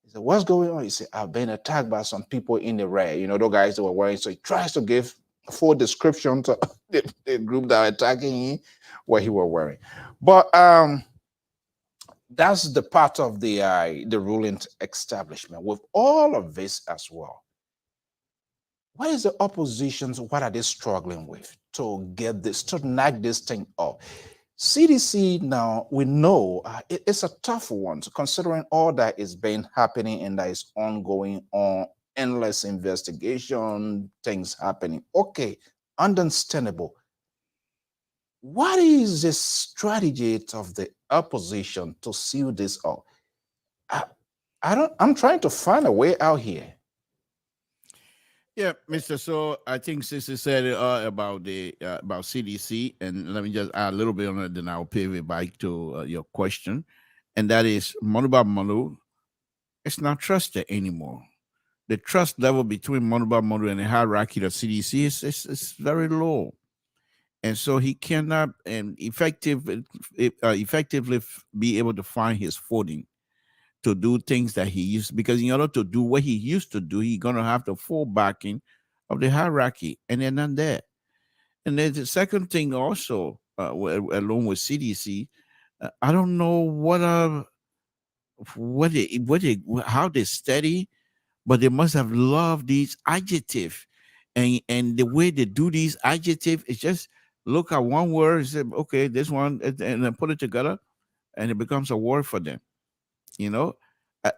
He said, what's going on? He said, I've been attacked by some people in the red. Those guys that were wearing. So he tries to give a full description to the group that are attacking him, what he was wearing. But that's the part of the ruling establishment. With all of this as well, what is the opposition's, what are they struggling with to get this, to knock this thing up? CDC now, we know it's a tough one, considering all that is been happening and that is ongoing on endless investigation, things happening. Okay, understandable. What is the strategy of the opposition to seal this up? I'm trying to find a way out here. Yeah, Mr. So I think Sissy said it about the about CDC, and let me just add a little bit on it, then I'll pivot back to your question, and that is Monuba Malu. It's not trusted anymore. The trust level between Monuba Malu and the hierarchy of CDC is very low, and so he cannot effectively be able to find his footing to do things that he used, because in order to do what he used to do, he's gonna have the full backing of the hierarchy, and they're not there. And then the second thing also, along with CDC, I don't know how they study, but they must have loved these adjectives, and the way they do these adjectives is just look at one word and say, okay, this one, and then put it together, and it becomes a word for them. You know,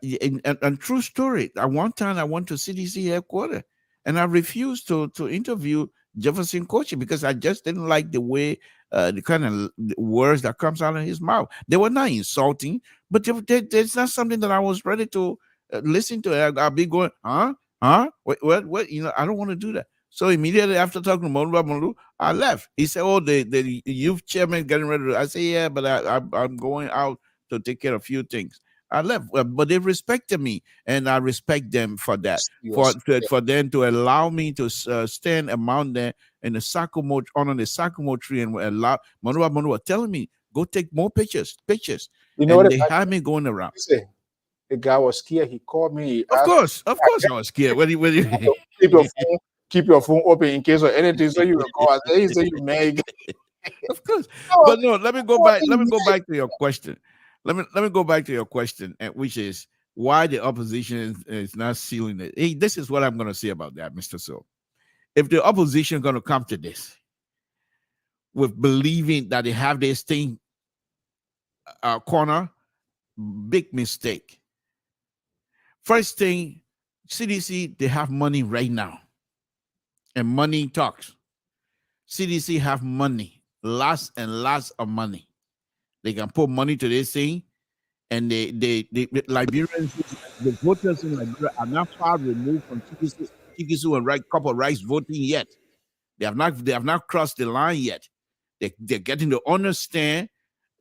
and true story. At one time, I went to CDC headquarters, and I refused to interview Jefferson Kochi because I just didn't like the way the kind of words that comes out of his mouth. They were not insulting, but there's not something that I was ready to listen to. I'll be going, huh, what? You know, I don't want to do that. So immediately after talking to Malu, I left. He said, "Oh, the youth chairman getting ready to." I said, "Yeah, but I'm going out to take care of a few things." I left, but they respected me, and I respect them for that. For them to allow me to stand among them in the sycamore, under the sycamore tree, and allow Manua telling me, "Go take more pictures." You know and what? they had me going around. The guy was scared. He called me. He of course, I was scared. What do you keep your phone open in case of anything, so you record. He said you mad. Of course, but no. Let me go back. Let me go back to your question. Let me go back to your question, which is why the opposition is not sealing it. Hey, this is what I'm going to say about that, Mr. So. If the opposition going to come to this with believing that they have this thing corner, big mistake. First thing, CDC, they have money right now, and money talks. CDC have money, lots and lots of money. They can put money to this thing, and the Liberians, the voters in Liberia are not far removed from Chikisu and Copper Rice voting yet. They have not crossed the line yet. They're getting to understand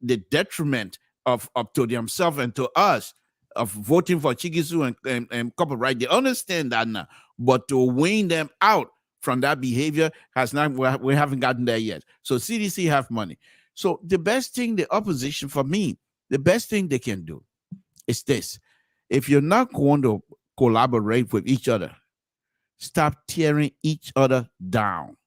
the detriment of to themselves and to us of voting for Chikisu and Copper Rice. They understand that now, but to wean them out from that behavior has not. We haven't gotten there yet. So CDC have money. So the best thing the opposition, for me, the best thing they can do is this. If you're not going to collaborate with each other, stop tearing each other down.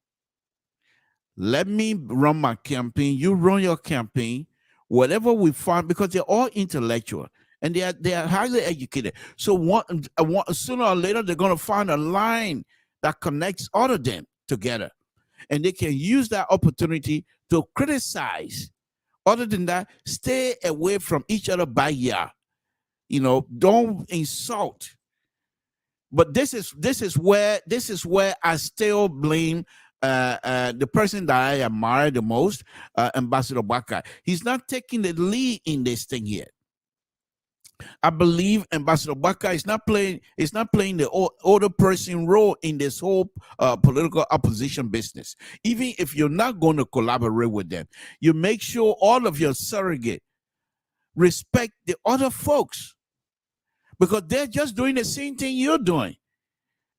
Let me run my campaign. You run your campaign. Whatever we find, because they're all intellectual and they are highly educated. So sooner or later, they're going to find a line that connects all of them together. And they can use that opportunity to criticize. Other than that, stay away from each other by year. You know, don't insult. But this is where I still blame the person that I admire the most, Ambassador Baka. He's not taking the lead in this thing yet. I believe Ambassador Baka is not playing the older person role in this whole political opposition business. Even if you're not going to collaborate with them, you make sure all of your surrogate respect the other folks, because they're just doing the same thing you're doing,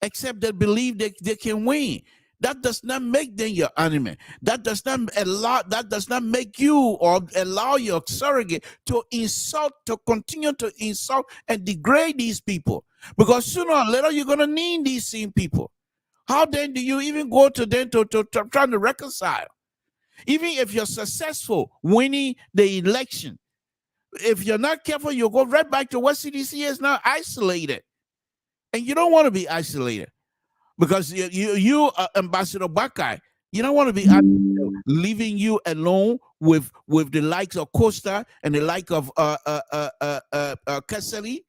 except they believe they can win. That does not make them your enemy. That does not make you or allow your surrogate to continue to insult and degrade these people. Because sooner or later, you're going to need these same people. How then do you even go to them to try to reconcile? Even if you're successful winning the election, if you're not careful, you'll go right back to what CDC is now, isolated. And you don't want to be isolated. Because you Ambassador Bakai, you don't want to be leaving you alone with the likes of Costa and the like of Caselli.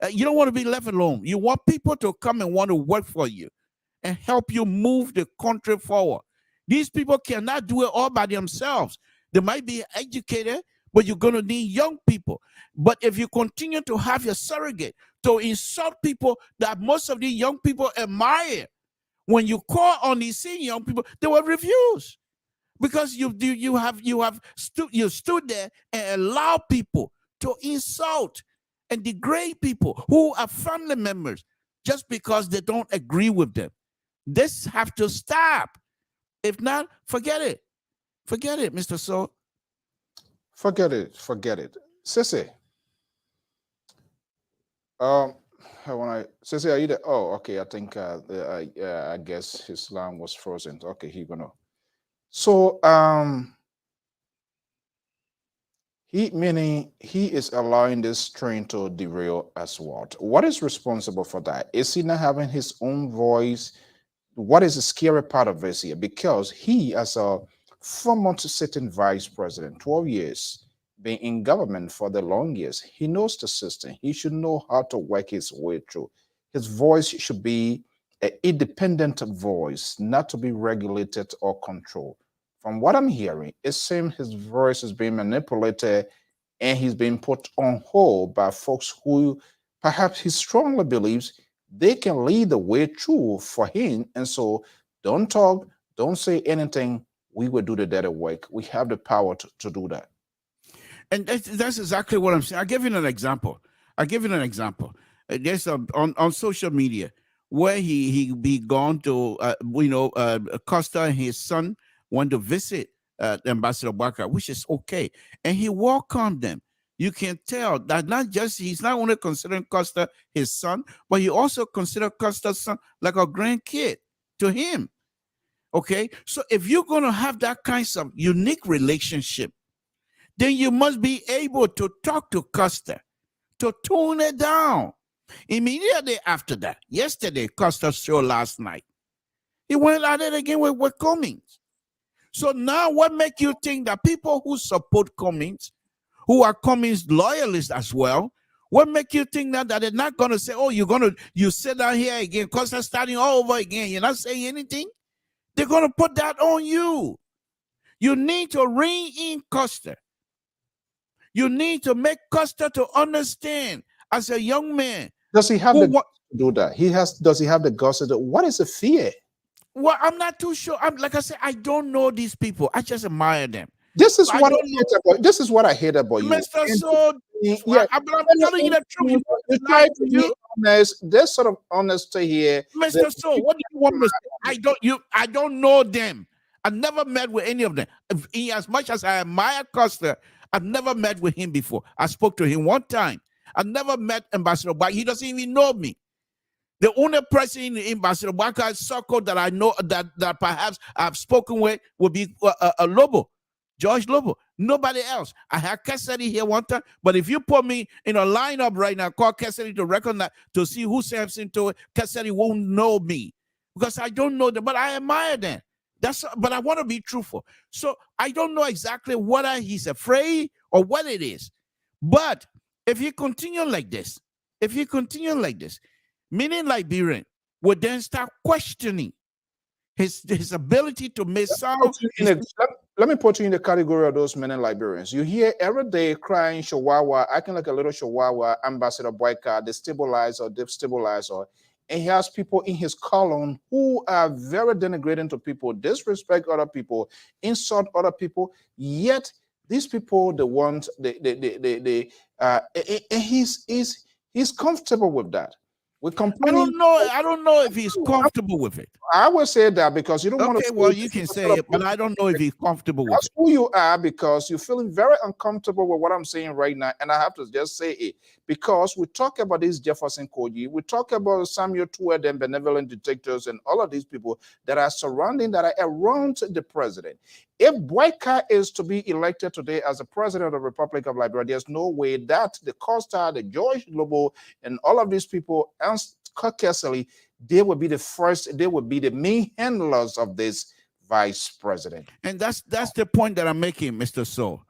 You don't want to be left alone. You want people to come and want to work for you and help you move the country forward. These people cannot do it all by themselves. They might be educated, but you're going to need young people. But if you continue to have your surrogate to insult people that most of the young people admire, When you call on these senior young people, they will refuse because you stood there and allow people to insult and degrade people who are family members just because they don't agree with them. This have to stop. If not, forget it. Forget it, Mr. So. Forget it. Forget it. Sissy. Sissy, are you there? Oh, okay. I think I guess his line was frozen. Okay, he gonna. So meaning he is allowing this train to derail as what? What is responsible for that? Is he not having his own voice? What is the scary part of this here? Because he, as a former sitting vice president, 12 years, been in government for the long years, he knows the system. He should know how to work his way through. His voice should be an independent voice, not to be regulated or controlled. From what I'm hearing, it seems his voice is being manipulated and he's being put on hold by folks who perhaps he strongly believes they can lead the way through for him. And so don't talk, don't say anything. We will do the dirty work. We have the power to do that. And that's exactly what I'm saying. I'll give you an example. There's on social media where he gone to, Costa and his son went to visit Ambassador Barker, which is okay. And he welcomed them. You can tell that he's not only considering Costa his son, but he also considered Costa's son like a grandkid to him. Okay, so if you're going to have that kind of unique relationship, then you must be able to talk to Costa, to tone it down. Immediately after that, yesterday, Costa's show last night, he went at it again with Cummings. So now what makes you think that people who support Cummings, who are Cummings loyalists as well, what make you think that they're not going to say, oh, you sit down here again, Costa starting all over again, you're not saying anything? They're going to put that on you. You need to rein in Costa. You need to make Costa to understand as a young man. Does he have the guts to do that? Does he have the guts to do? What is the fear? Well, I'm not too sure. Like I said, I don't know these people. I just admire them. This is what I hate about you, Mr. So. Yeah, I'm telling you the truth. You try to be honest. There's sort of honesty here, Mr. So. What do you want me to say? I don't know them. I've never met with any of them. As much as I admire Costa, I've never met with him before. I spoke to him one time. I've never met Ambassador Barker. He doesn't even know me. The only person in Ambassador Barker's circle that I know that perhaps I've spoken with would be Lobo, George Lobo. Nobody else. I had Cassidy here one time, but if you put me in a lineup right now, call Cassidy to recognize, to see who steps into it, Cassidy won't know me because I don't know them, but I admire them. But I want to be truthful. So I don't know exactly whether he's afraid or what it is. But if he continue like this, many Liberians would then start questioning his ability to make sound. Let me put you in the category of those many Liberians. You hear every day crying Chihuahua, acting like a little Chihuahua, Ambassador Boyka, destabilizer. And he has people in his column who are very denigrating to people, disrespect other people, insult other people. Yet these people, he's comfortable with that. I don't know if he's comfortable with it. I will say that because you don't want to. Okay, well, you can say it, but I don't know if he's comfortable with it. That's who you are because you're feeling very uncomfortable with what I'm saying right now. And I have to just say it because we talk about these Jefferson Koji, we talk about Samuel Tued and benevolent detectives and all of these people that are around the president. If Boyka is to be elected today as the president of the Republic of Liberia, there's no way that the Costa, the George Lobo, and all of these people, and Cassidy, they would be the main handlers of this vice president. And that's the point that I'm making, Mr. So.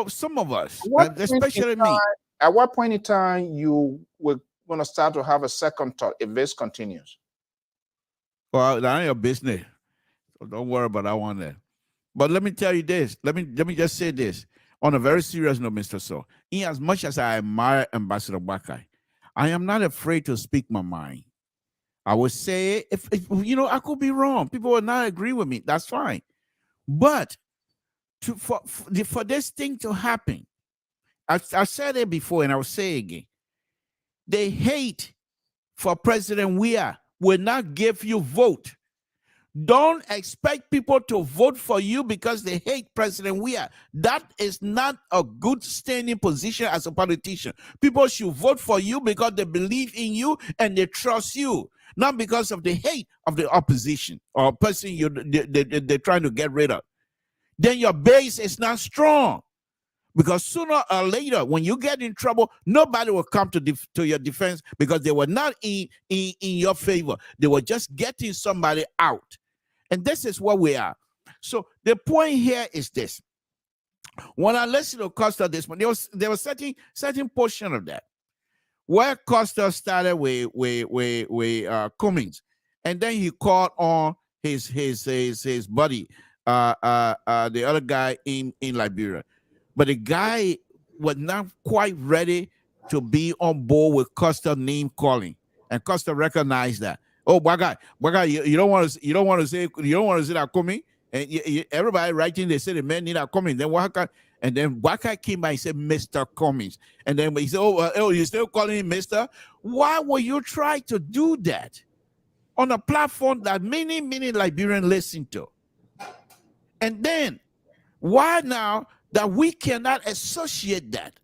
Some of us, especially me. At what point in time you were going to start to have a second thought if this continues? Well, that ain't your business. So don't worry about that one there. But let me tell you this. Let me just say this on a very serious note, Mr. So. In as much as I admire Ambassador Bakai, I am not afraid to speak my mind. I would say, if I could be wrong. People will not agree with me. That's fine. But for this thing to happen, I said it before and I will say it again. The hate for President Weah will not give you vote. Don't expect people to vote for you because they hate President Weah. That is not a good standing position as a politician. People should vote for you because they believe in you and they trust you, not because of the hate of the opposition or person they're trying to get rid of. Then your base is not strong. Because sooner or later, when you get in trouble, nobody will come to your defense because they were not in your favor. They were just getting somebody out. And this is what we are. So the point here is this. When I listened to Costa this morning, there was certain portion of that where Costa started with Cummings, and then he called on his buddy, the other guy in Liberia. But the guy was not quite ready to be on board with Costa name calling, and Costa recognized that. Oh, Baga, you don't want to say that coming, and everybody writing they say the man need that coming. Then Waka, and then Waka came by and said Mr. Cummings, and then he said, oh, you still calling him Mr. Why would you try to do that on a platform that many Liberians listen to? And then why now that we cannot associate that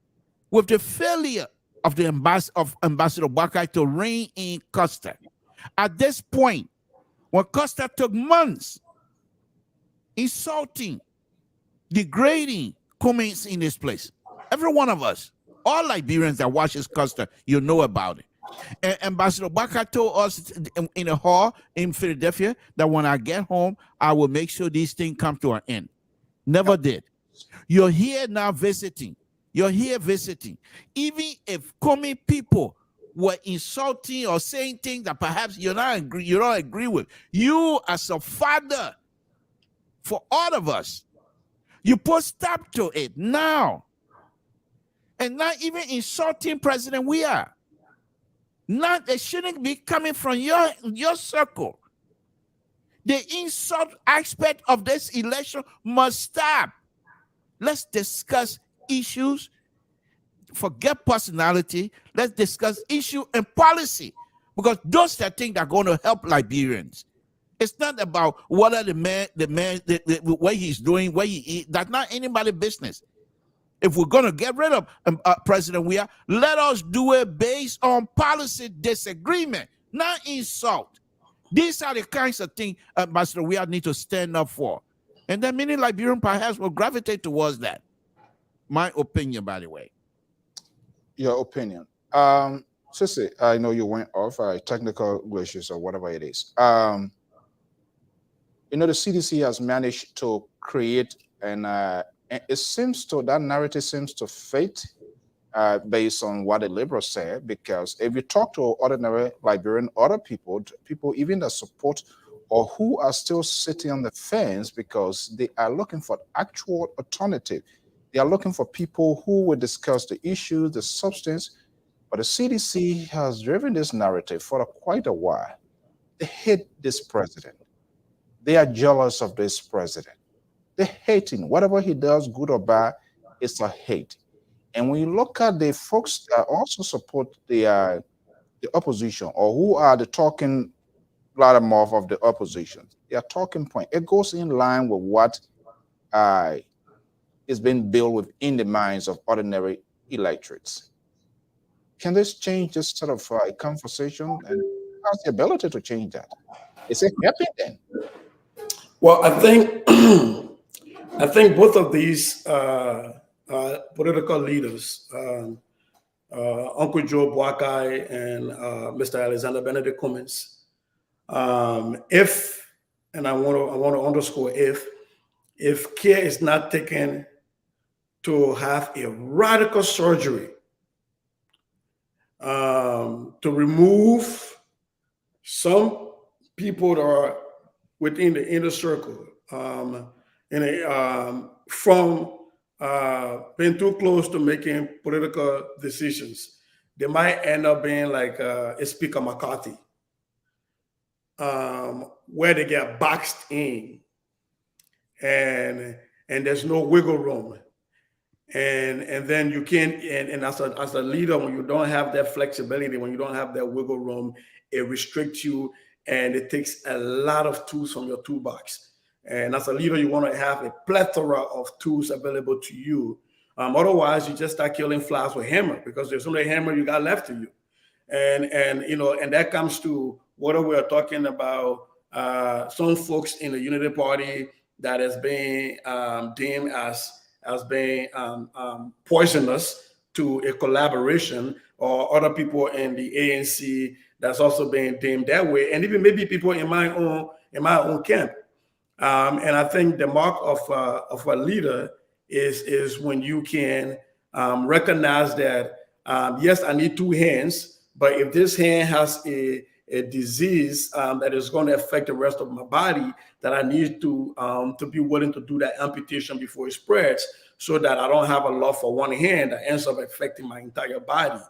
with the failure of the Ambassador Bakai to rein in Costa? At this point, when Costa took months insulting, degrading Cummings in this place, every one of us, all Liberians that watches Costa, you know about it. And Ambassador Bakai told us in a hall in Philadelphia that when I get home, I will make sure these things come to an end. Never did. You're here now visiting. You're here visiting. Even if Cummings people were insulting or saying things that perhaps you don't agree with, you as a father for all of us, you put stop to it now. And not even insulting President Weah. It shouldn't be coming from your circle. The insult aspect of this election must stop. Let's discuss issues. Forget personality. Let's discuss issue and policy, because those are things that are going to help Liberians. It's not about whether the man, what he's doing, what he eat. That's not anybody's business. If we're going to get rid of President Weah, let us do it based on policy disagreement, not insult. These are the kinds of things Ambassador Weah need to stand up for. And then many Liberians perhaps will gravitate towards that. My opinion, by the way. Your opinion. Sissy, I know you went off technical glitches or whatever it is. The CDC has managed to create and it seems to, that narrative seems to fit based on what the liberals say, because if you talk to ordinary Liberian, other people even that support or who are still sitting on the fence because they are looking for actual alternative. They are looking for people who will discuss the issues, the substance, but the CDC has driven this narrative for quite a while. They hate this president. They are jealous of this president. They hate him. Whatever he does, good or bad, it's a hate. And when you look at the folks that also support the opposition, or who are the talking loudmouth of the opposition, their talking point, it goes in line with what is being built within the minds of ordinary electorates. Can this change this sort of conversation? And has the ability to change that? Is it happening then? Well, I think I think both of these political leaders, Uncle Joe Boakai and Mr. Alexander Benedict Cummings, if, and I want to underscore if care is not taken to have a radical surgery to remove some people that are within the inner circle from being too close to making political decisions, they might end up being like Speaker McCarthy, where they get boxed in, and there's no wiggle room, and then you can't, and as a leader, when you don't have that flexibility, when you don't have that wiggle room, it restricts you, and it takes a lot of tools from your toolbox. And as a leader, you want to have a plethora of tools available to you. Otherwise, you just start killing flies with hammer, because there's only hammer you got left to you. And you know, and that comes to what we're talking about. Some folks in the Unity Party that has been deemed as being poisonous to a collaboration, or other people in the ANC that's also being deemed that way, and even maybe people in my own camp. And I think the mark of a leader is when you can recognize that, yes, I need two hands, but if this hand has a disease that is going to affect the rest of my body, that I need to be willing to do that amputation before it spreads, so that I don't have a love for one hand that ends up affecting my entire body.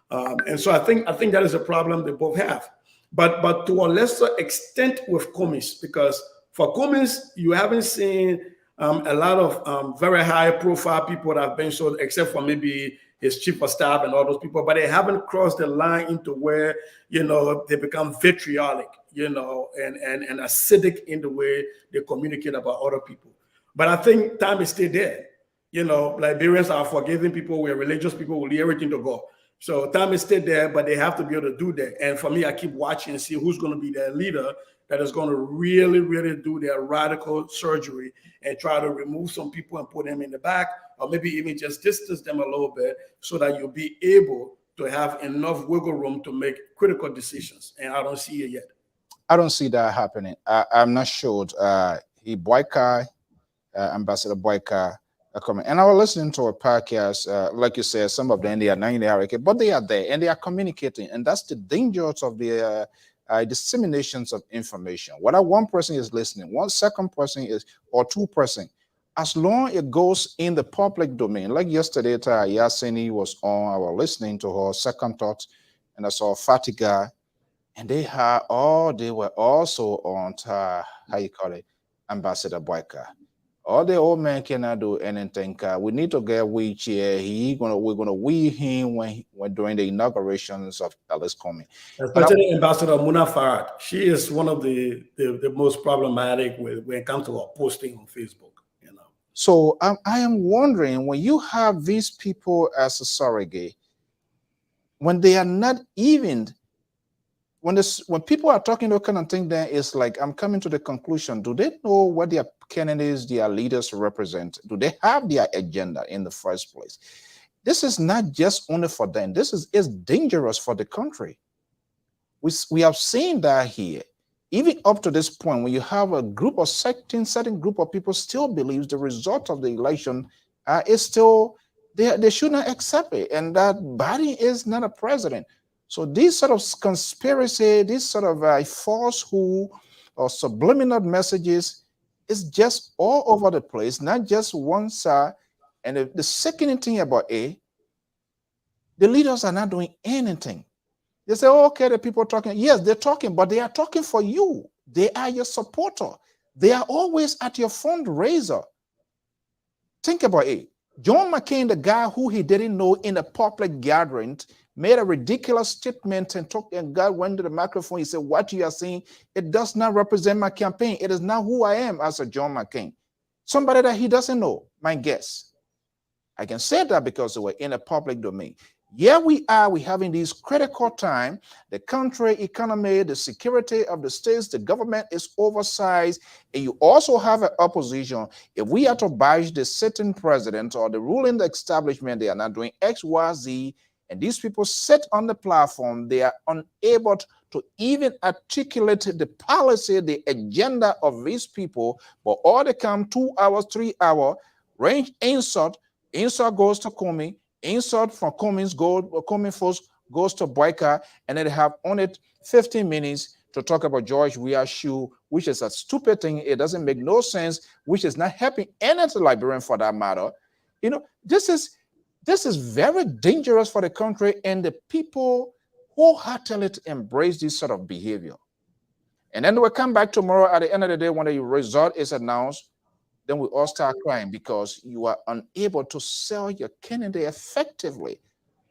And so I think that is a problem they both have, but to a lesser extent with Cummings, because for Cummings, you haven't seen a lot of very high profile people that have been so, except for maybe his chief of staff and all those people, but they haven't crossed the line into where, you know, they become vitriolic, you know, and acidic in the way they communicate about other people. But I think time is still there. You know, Liberians are forgiving people, we're religious people, we leave everything to God. So time is still there, but they have to be able to do that. And for me, I keep watching and see who's going to be their leader that is going to really, really do their radical surgery and try to remove some people and put them in the back, or maybe even just distance them a little bit, so that you'll be able to have enough wiggle room to make critical decisions. And I don't see it yet. I don't see that happening. I'm not sure. Ambassador Boyka, comment. And I was listening to a podcast, like you said, some of them, they are not in the hierarchy, but they are there and they are communicating. And that's the dangers of the disseminations of information. Whether one person is listening, one second person is, or two person, as long as it goes in the public domain. Like yesterday, Yasini was on, I was listening to her second thoughts, and I saw Fatiga, and they were also on, how you call it, Ambassador Boyka. All the old man cannot do anything. We need to get wheelchair. We're gonna wheel him when during the inaugurations of Alice Comey. Especially Ambassador Muna Farad. She is one of the most problematic when it comes to her posting on Facebook. You know. So I am wondering, when you have these people as a surrogate, when they are not even, when people are talking that kind of thing, then it's like, I'm coming to the conclusion, do they know what their candidates, their leaders represent? Do they have their agenda in the first place? This is not just only for them. This is dangerous for the country. We have seen that here. Even up to this point, when you have a group of certain group of people still believes the result of the election is still, they should not accept it. And that Biden is not a president. So these sort of conspiracy, these sort of falsehood or subliminal messages is just all over the place, not just one side. And the second thing about the leaders are not doing anything. They say, oh, okay, the people are talking. Yes, they're talking, but they are talking for you. They are your supporter. They are always at your fundraiser. Think about it. John McCain, the guy who he didn't know in a public gathering, made a ridiculous statement and God went to the microphone. He said, what you are saying, it does not represent my campaign. It is not who I am as a John McCain. Somebody that he doesn't know, my guess. I can say that because we're in a public domain. Yeah, we're having these critical time. The country, economy, the security of the states, the government is oversized. And you also have an opposition. If we are to bash the sitting president or the ruling establishment, they are not doing X, Y, Z. And these people sit on the platform, they are unable to even articulate the policy, the agenda of these people, but all they come 2 hours, 3 hours, range insult goes to Comey, insult from Comey folks goes to Boyka, and then they have on it 15 minutes to talk about George Weah's shoe, which is a stupid thing. It doesn't make no sense, which is not helping any Liberian for that matter. You know, this is very dangerous for the country, and the people wholeheartedly embrace this sort of behavior. And then we'll come back tomorrow at the end of the day when the result is announced. Then we all start crying because you are unable to sell your candidate effectively.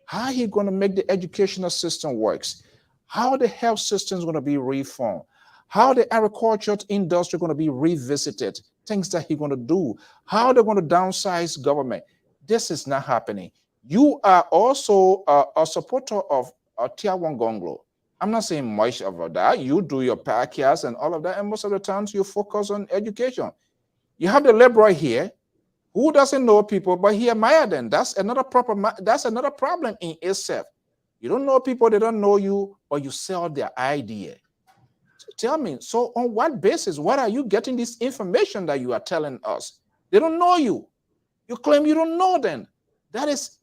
How are you going to make the educational system works? How the health system is going to be reformed? How the agriculture industry going to be revisited? Things that he's going to do. How they're going to downsize government. This is not happening. You are also a supporter of Tier 1 Gonglo. I'm not saying much of that. You do your podcast and all of that, and most of the times you focus on education. You have the liberal here who doesn't know people, but he admire them. That's another problem in itself. You don't know people, they don't know you, but you sell their idea. So tell me, so on what basis, what are you getting this information that you are telling us? They don't know you. You claim you don't know them. That is,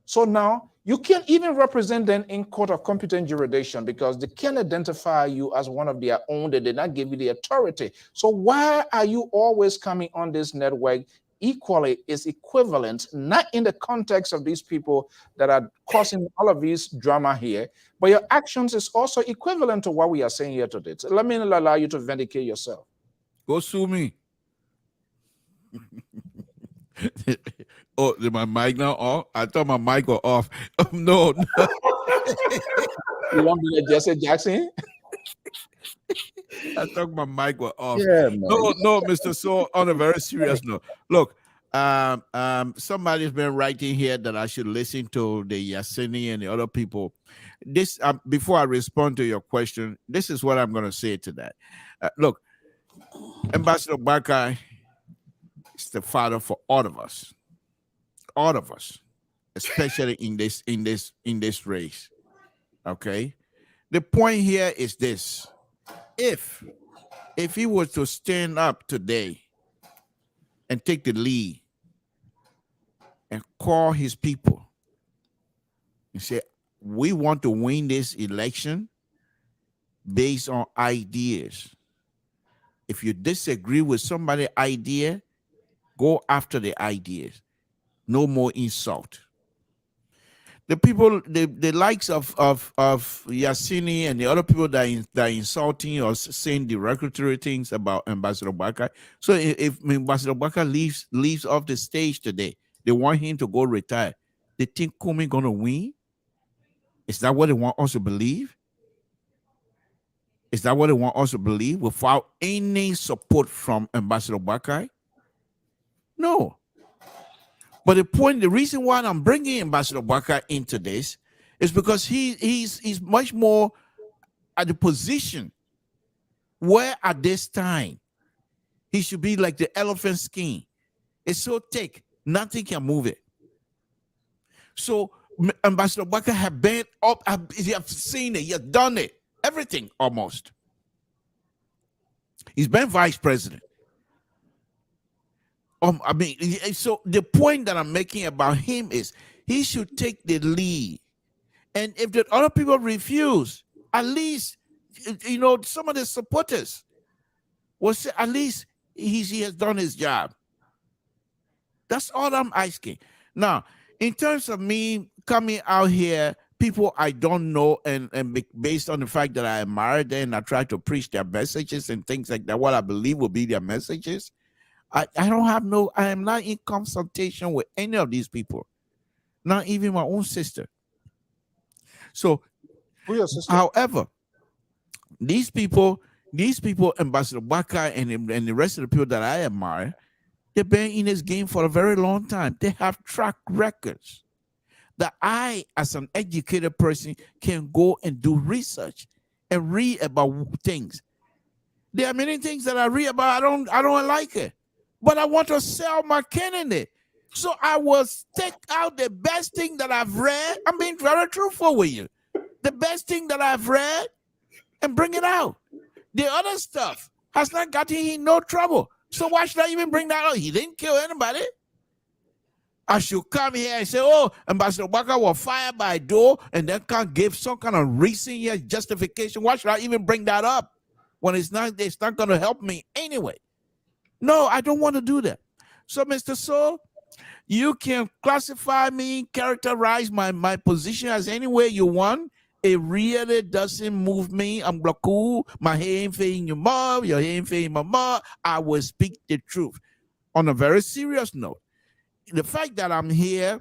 so now you can't even represent them in court of competent jurisdiction because they can't identify you as one of their own. They did not give you the authority. So why are you always coming on this network? Equally is equivalent, not in the context of these people that are causing all of this drama here, but your actions is also equivalent to what we are saying here today. So let me allow you to vindicate yourself. Go sue me. Oh, is my mic now off? I thought my mic was off. No. You want me to Jesse Jackson? I thought my mic was off. Yeah, man. No, Mr. So on a very serious note. Look, somebody's been writing here that I should listen to the Yasini and the other people. This before I respond to your question, this is what I'm going to say to that. Look, Ambassador Bakai is the father for all of us, especially in this race. Okay, the point here is this: if he was to stand up today and take the lead and call his people and say, we want to win this election based on ideas. If you disagree with somebody's idea, go after the ideas. No more insult. The people, the likes of Yasini and the other people that are insulting or saying derogatory things about Ambassador Bakai. So if Ambassador Bakai leaves off the stage today, they want him to go retire. They think Kumi gonna win? Is that what they want us to believe? Is that what they want us to believe without any support from Ambassador Bakai? No. But the reason why I'm bringing Ambassador Bakai into this is because he's much more at the position where at this time he should be like the elephant skin. It's so thick, nothing can move it. So Ambassador Bakai have been up, you have seen it, you have done it, everything almost. He's been vice president. So the point that I'm making about him is he should take the lead. And if the other people refuse, at least, some of the supporters will say, at least he has done his job. That's all I'm asking. Now, in terms of me coming out here, people I don't know, and based on the fact that I admire them and I try to preach their messages and things like that, what I believe will be their messages, I am not in consultation with any of these people, not even my own sister. So, however, these people, Ambassador Bakai and the rest of the people that I admire, they've been in this game for a very long time. They have track records that I, as an educated person, can go and do research and read about things. There are many things that I read about, I don't like it. But I want to sell my candidate. So I will take out the best thing that I've read. I'm being very truthful with you. The best thing that I've read and bring it out. The other stuff has not gotten him no trouble. So why should I even bring that out? He didn't kill anybody. I should come here and say, oh, Ambassador Bakai was fired by door and then can't give some kind of reason here, justification. Why should I even bring that up when it's not going to help me anyway? No, I don't want to do that. So, Mr. So, you can classify me, characterize my position as any way you want, It really doesn't move me. I'm like, cool. My hair ain't fading your mom. Your hair ain't fading my mom. I will speak the truth. On a very serious note, the fact that I'm here,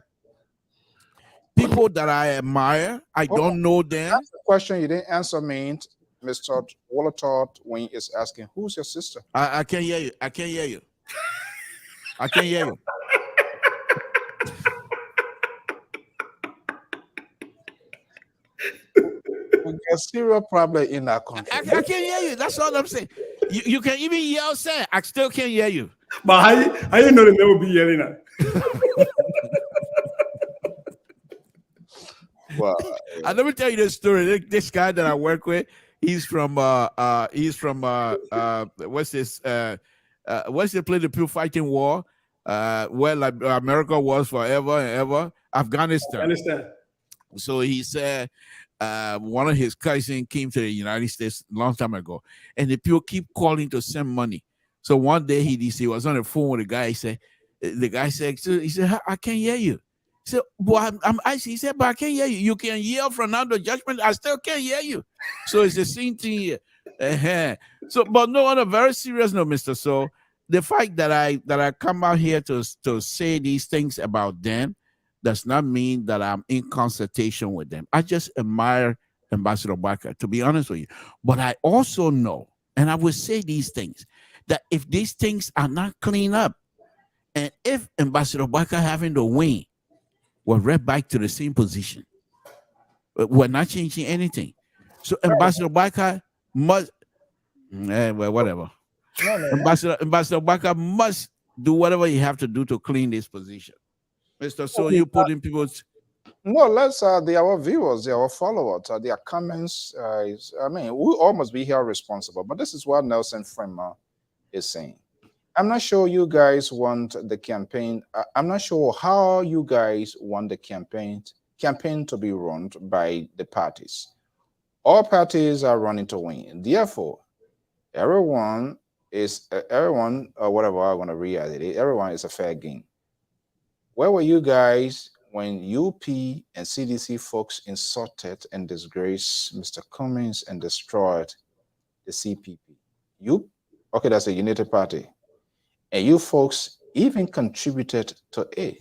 people that I admire, I Hold on. don't know them. That's the question you didn't answer me, Mr. Wollertot, when he is asking, who's your sister? I can't hear you. I can't hear you. I can't hear you. We got serious problem in our country. I can't hear you. That's all I'm saying. You can even yell, say, I still can't hear you. But how you know they never be yelling at? Well, Let me tell you this story. This guy that I work with, he's from what's this what's the place, the Pure Fighting War, where like America was forever and ever, Afghanistan. Understand? So he said one of his cousins came to the United States a long time ago, and the people keep calling to send money. So one day he was on the phone with the guy. The guy said, I can't hear you. He said, well, I'm icy. He said, but I can't hear you. You can yell from now to judgment. I still can't hear you. So it's the same thing here. So, but no, on a very serious note, Mr. So the fact that I come out here to say these things about them does not mean that I'm in consultation with them. I just admire Ambassador Barker, to be honest with you. But I also know, and I will say these things, that if these things are not cleaned up, and if Ambassador Barker having to win, we're right back to the same position. We're not changing anything. So Ambassador Barker must, well, whatever. Ambassador Barker must do whatever you have to do to clean this position. Mr. So you put in people's... No, let's they are our viewers, they are our followers, their comments. I mean, we all must be here responsible. But this is what Nelson Fremer is saying. I'm not sure you guys want the campaign. I'm not sure how you guys want the campaign to be run by the parties. All parties are running to win. Therefore, everyone, whatever I want to read it, everyone is a fair game. Where were you guys when UP and CDC folks insulted and disgraced Mr. Cummings and destroyed the CPP? Okay, that's a unity party. And you folks even contributed to it.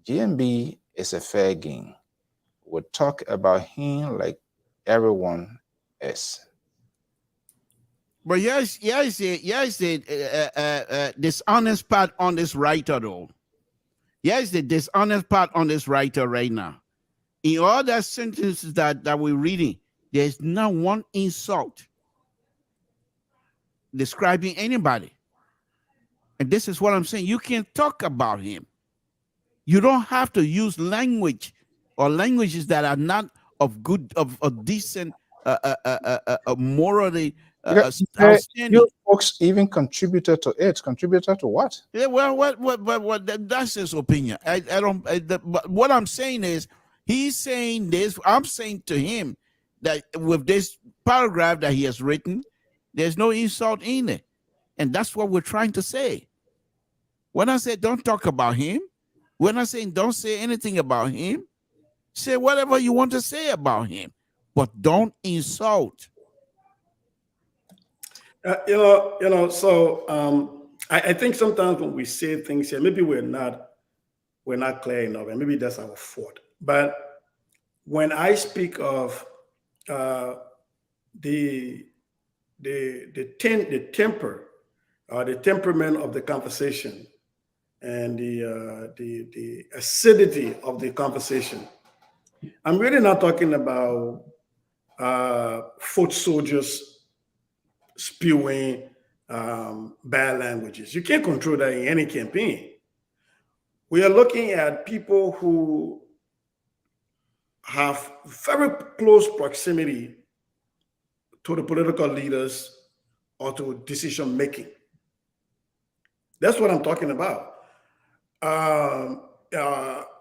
GMB is a fair game. We'll talk about him like everyone else. But yes, the dishonest part on this writer, though. Yes, the dishonest part on this writer right now. In all the sentences that we're reading, there's not one insult describing anybody. And this is what I'm saying. You can talk about him. You don't have to use language or languages that are not of good, of decent, morally outstanding. You folks even contributed to it. Contributed to what? Yeah, well, that's his opinion. But what I'm saying is, he's saying this. I'm saying to him that with this paragraph that he has written, there's no insult in it, and that's what we're trying to say. When I say don't talk about him, when I say don't say anything about him, say whatever you want to say about him, but don't insult. So I think sometimes when we say things here, maybe we're not clear enough, and maybe that's our fault. But when I speak of the temperament of the conversation and the acidity of the conversation, I'm really not talking about foot soldiers spewing bad languages. You can't control that in any campaign. We are looking at people who have very close proximity to the political leaders or to decision making. That's what I'm talking about.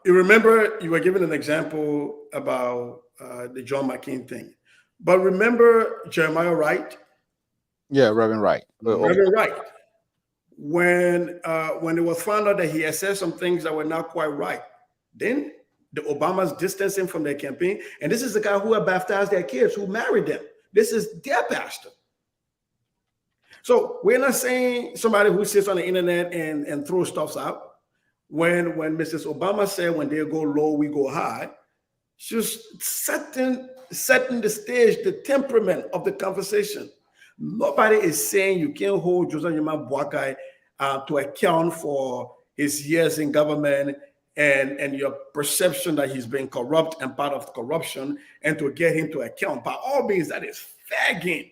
You remember you were given an example about the John McCain thing, but remember Jeremiah Wright? Yeah, Reverend Wright. Reverend Wright. When it was found out that he had said some things that were not quite right, then The Obamas distanced him from their campaign. And this is the guy who had baptized their kids, who married them. This is their pastor. So we're not saying somebody who sits on the internet and throws stuff out. When Mrs. Obama said, when they go low, we go high, just setting the stage, the temperament of the conversation. Nobody is saying you can't hold Joseph Yuma Boakai to account for his years in government and your perception that he's been corrupt and part of corruption, and to get him to account. By all means, that is fair game,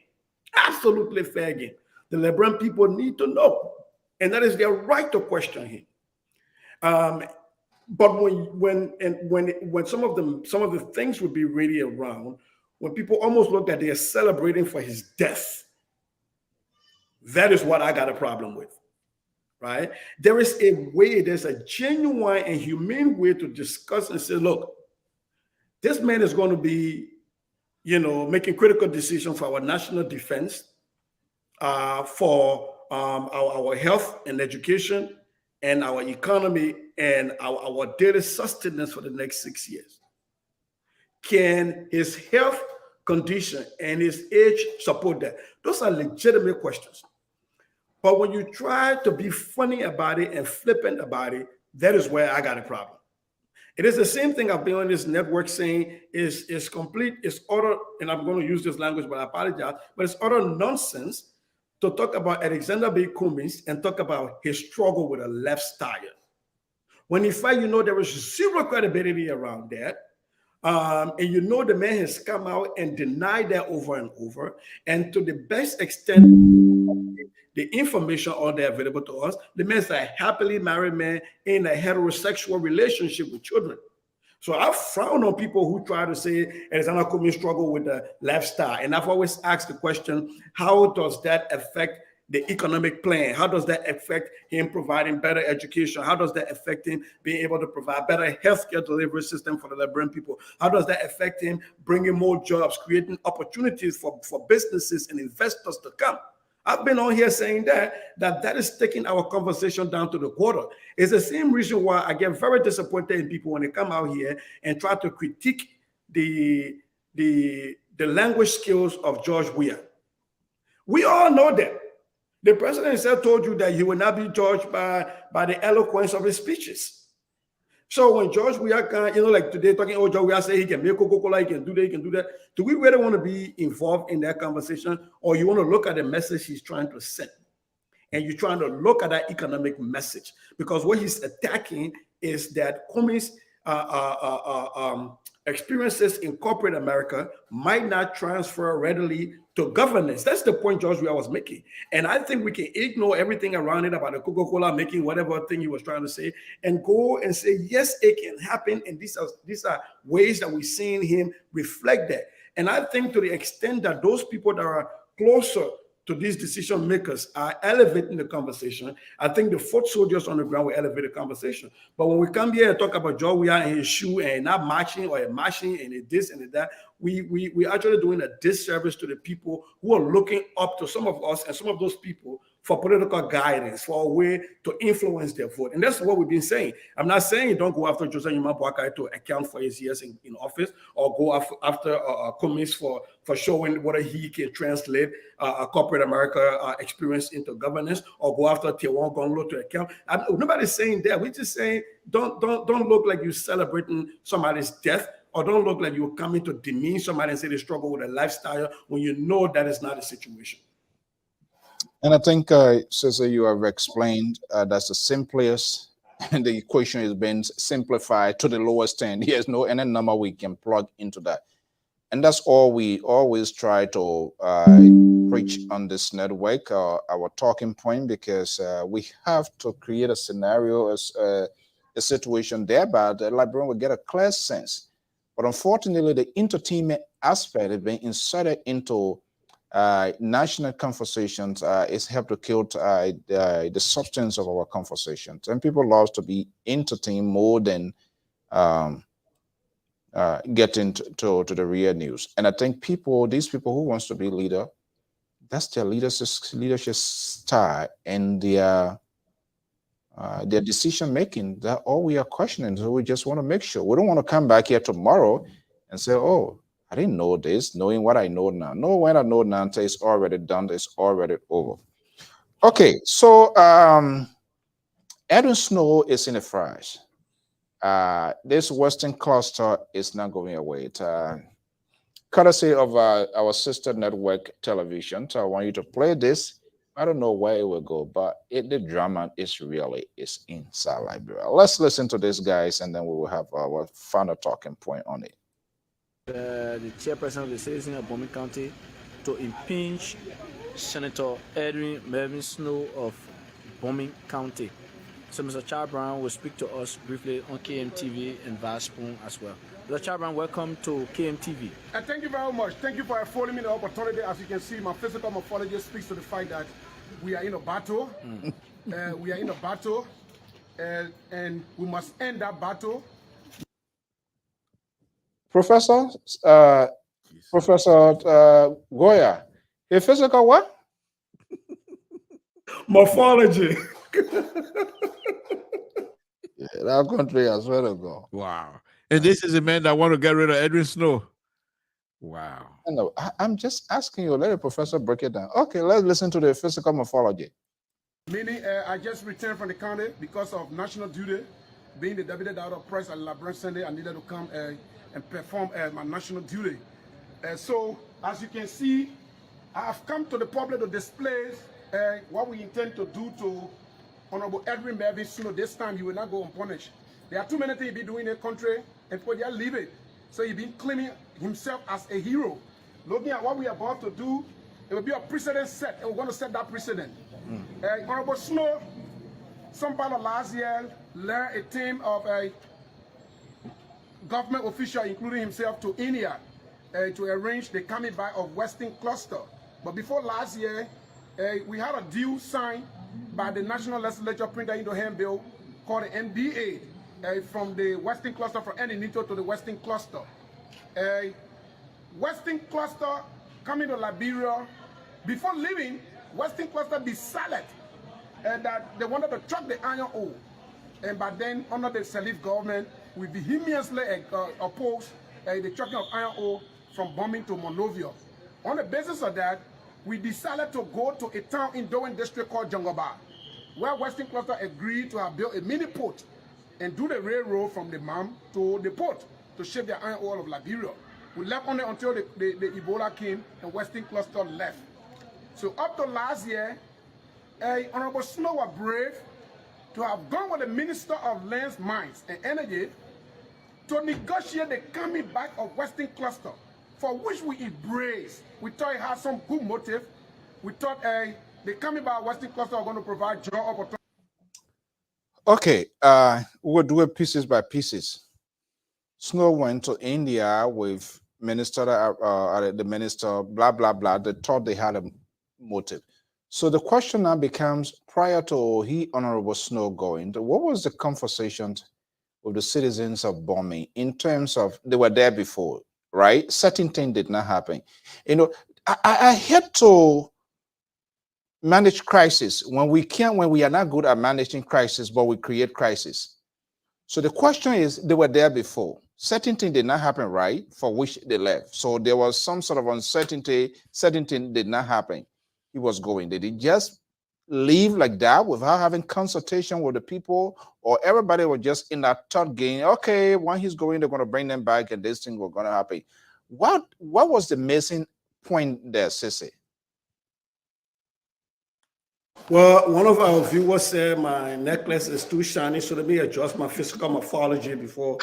absolutely fair game. The LeBron people need to know, and that is their right to question him. But when some of the things would be really around, when people almost look that they are celebrating for his death, that is what I got a problem with, right? There is a way, there's a genuine and humane way to discuss and say, look, this man is going to be, making critical decisions for our national defense, for our health and education, and our economy, and our daily sustenance for the next 6 years. Can his health condition and his age support that? Those are legitimate questions. But when you try to be funny about it and flippant about it, that is where I got a problem. It is the same thing I've been on this network saying is complete, it's utter, and I'm going to use this language, but I apologize, but it's utter nonsense to talk about Alexander B. Cummings and talk about his struggle with a left tire. When in fact, there is zero credibility around that. And the man has come out and denied that over and over. And to the best extent, the information all there available to us, the man is a happily married man in a heterosexual relationship with children. So I frown on people who try to say Alexander Cummings struggle with the lifestyle. And I've always asked the question, how does that affect the economic plan? How does that affect him providing better education? How does that affect him being able to provide better healthcare delivery system for the Liberian people? How does that affect him bringing more jobs, creating opportunities for businesses and investors to come? I've been on here saying that is taking our conversation down to the quarter. It's the same reason why I get very disappointed in people when they come out here and try to critique the language skills of George Weah. We all know that. The president himself told you that he will not be judged by the eloquence of his speeches. So when George Weah can, like today talking, George Weah say he can make Coca-Cola, he can do that. Do we really want to be involved in that conversation, or you want to look at the message he's trying to send? And you're trying to look at that economic message, because what he's attacking is that Cummings experiences in corporate America might not transfer readily to governance. That's the point George Weah was making. And I think we can ignore everything around it about the Coca-Cola making whatever thing he was trying to say and go and say, yes, it can happen. And these are ways that we're seeing him reflect that. And I think to the extent that those people that are closer to these decision makers are elevating the conversation, I think the foot soldiers on the ground will elevate the conversation. But when we come here and talk about George Weah and his shoe and not marching or marching and this and that, we actually doing a disservice to the people who are looking up to some of us and some of those people for political guidance, for a way to influence their vote. And that's what we've been saying. I'm not saying don't go after Joseph Yuma Boakai to account for his years in office, or go after Cummings for showing whether he can translate a corporate America experience into governance, or go after Tiawan Gonglo to account. Nobody's saying that. We're just saying don't look like you're celebrating somebody's death, or don't look like you're coming to demean somebody and say they struggle with a lifestyle when you know that is not a situation. And I think, Cesar, you have explained that's the simplest, and the equation is being simplified to the lowest end. There's no any number we can plug into that. And that's all we always try to preach on this network, our talking point, because we have to create a scenario, a situation thereby the Liberian will get a clear sense. But unfortunately, the entertainment aspect has been inserted into national conversations is helped to kill the substance of our conversations, and people love to be entertained more than getting to the real news. And I think these people who wants to be leader, that's their leadership style and their their decision making. That all we are questioning. So we just want to make sure. We don't want to come back here tomorrow and say, "Oh, I didn't know this," knowing what I know now. No, when I know now, it's already done. It's already over. Okay, so Edwin Snow is in the fries. This Western cluster is not going away. Courtesy of our sister network television. So I want you to play this. I don't know where it will go, but the drama is inside Liberia. Let's listen to this, guys, and then we will have our final talking point on it. The chairperson of the citizen of Bombay County to impeach Senator Edwin Melvin Snow of Bombay County. So Mr. Charles Brown will speak to us briefly on KMTV and Vaspoon as well. Mr. Charles Brown, welcome to KMTV. Thank you very much. Thank you for affording me the opportunity. As you can see, my physical morphology speaks to the fact that we are in a battle. We are in a battle, and we must end that battle. Professor Goya, your physical what? Morphology. Yeah, that country has where to go. Wow. And this is a man that want to get rid of Edwin Snow. Wow. I know. I'm just asking you. Let the professor break it down. Okay, let's listen to the physical morphology. Meaning, I just returned from the county because of national duty. Being the deputy director of press at La Branch Sunday, I needed to come and perform my national duty. So, as you can see, I have come to the public to display what we intend to do to Honorable Edwin Melvin Snow. This time, he will not go unpunished. There are too many things he be doing in the country, and people just leave it. So he been claiming himself as a hero. Looking at what we are about to do, it will be a precedent set, and we're going to set that precedent. Honorable Snow, sometime last year, led a team of government officials, including himself, to India to arrange the coming back of Western Cluster. But before last year, we had a deal signed by the National Legislature printed into handbill called the NDA from the Western Cluster, from Eninito to the Western Cluster. Western Cluster coming to Liberia. Before leaving, Western Cluster decided that they wanted to truck the iron ore. And by then, under the Salif government, we vehemently opposed the trucking of iron ore from Bombing to Monrovia. On the basis of that, we decided to go to a town in Dowen district called Jongoba, where Western Cluster agreed to have built a mini port and do the railroad from the MAM to the port to ship the iron ore of Liberia. We left on it until the Ebola came and Western Cluster left. So up to last year, Honorable Snow was brave to have gone with the Minister of Lands, Mines and Energy to negotiate the coming back of Western Cluster, for which we embraced. We thought it had some good motive. We thought the coming back of Western Cluster are going to provide job opportunities. Okay, we'll do it pieces by pieces. Snow went to India with the minister, blah, blah, blah. They thought they had a motive. So the question now becomes, prior to Honorable Snow going, what was the conversation with the citizens of Bombay in terms of, they were there before, right? Certain things did not happen. You know, I had to manage crisis when we are not good at managing crisis, but we create crisis. So the question is, they were there before. Certain things did not happen, right, for which they left. So there was some sort of uncertainty. Certain things did not happen. He was going. Did he just leave like that without having consultation with the people, or everybody was just in that thought game? Okay, when he's going, they're going to bring them back, and this thing was going to happen. What was the missing point there, Sissy? Well, one of our viewers said my necklace is too shiny, so let me adjust my physical morphology before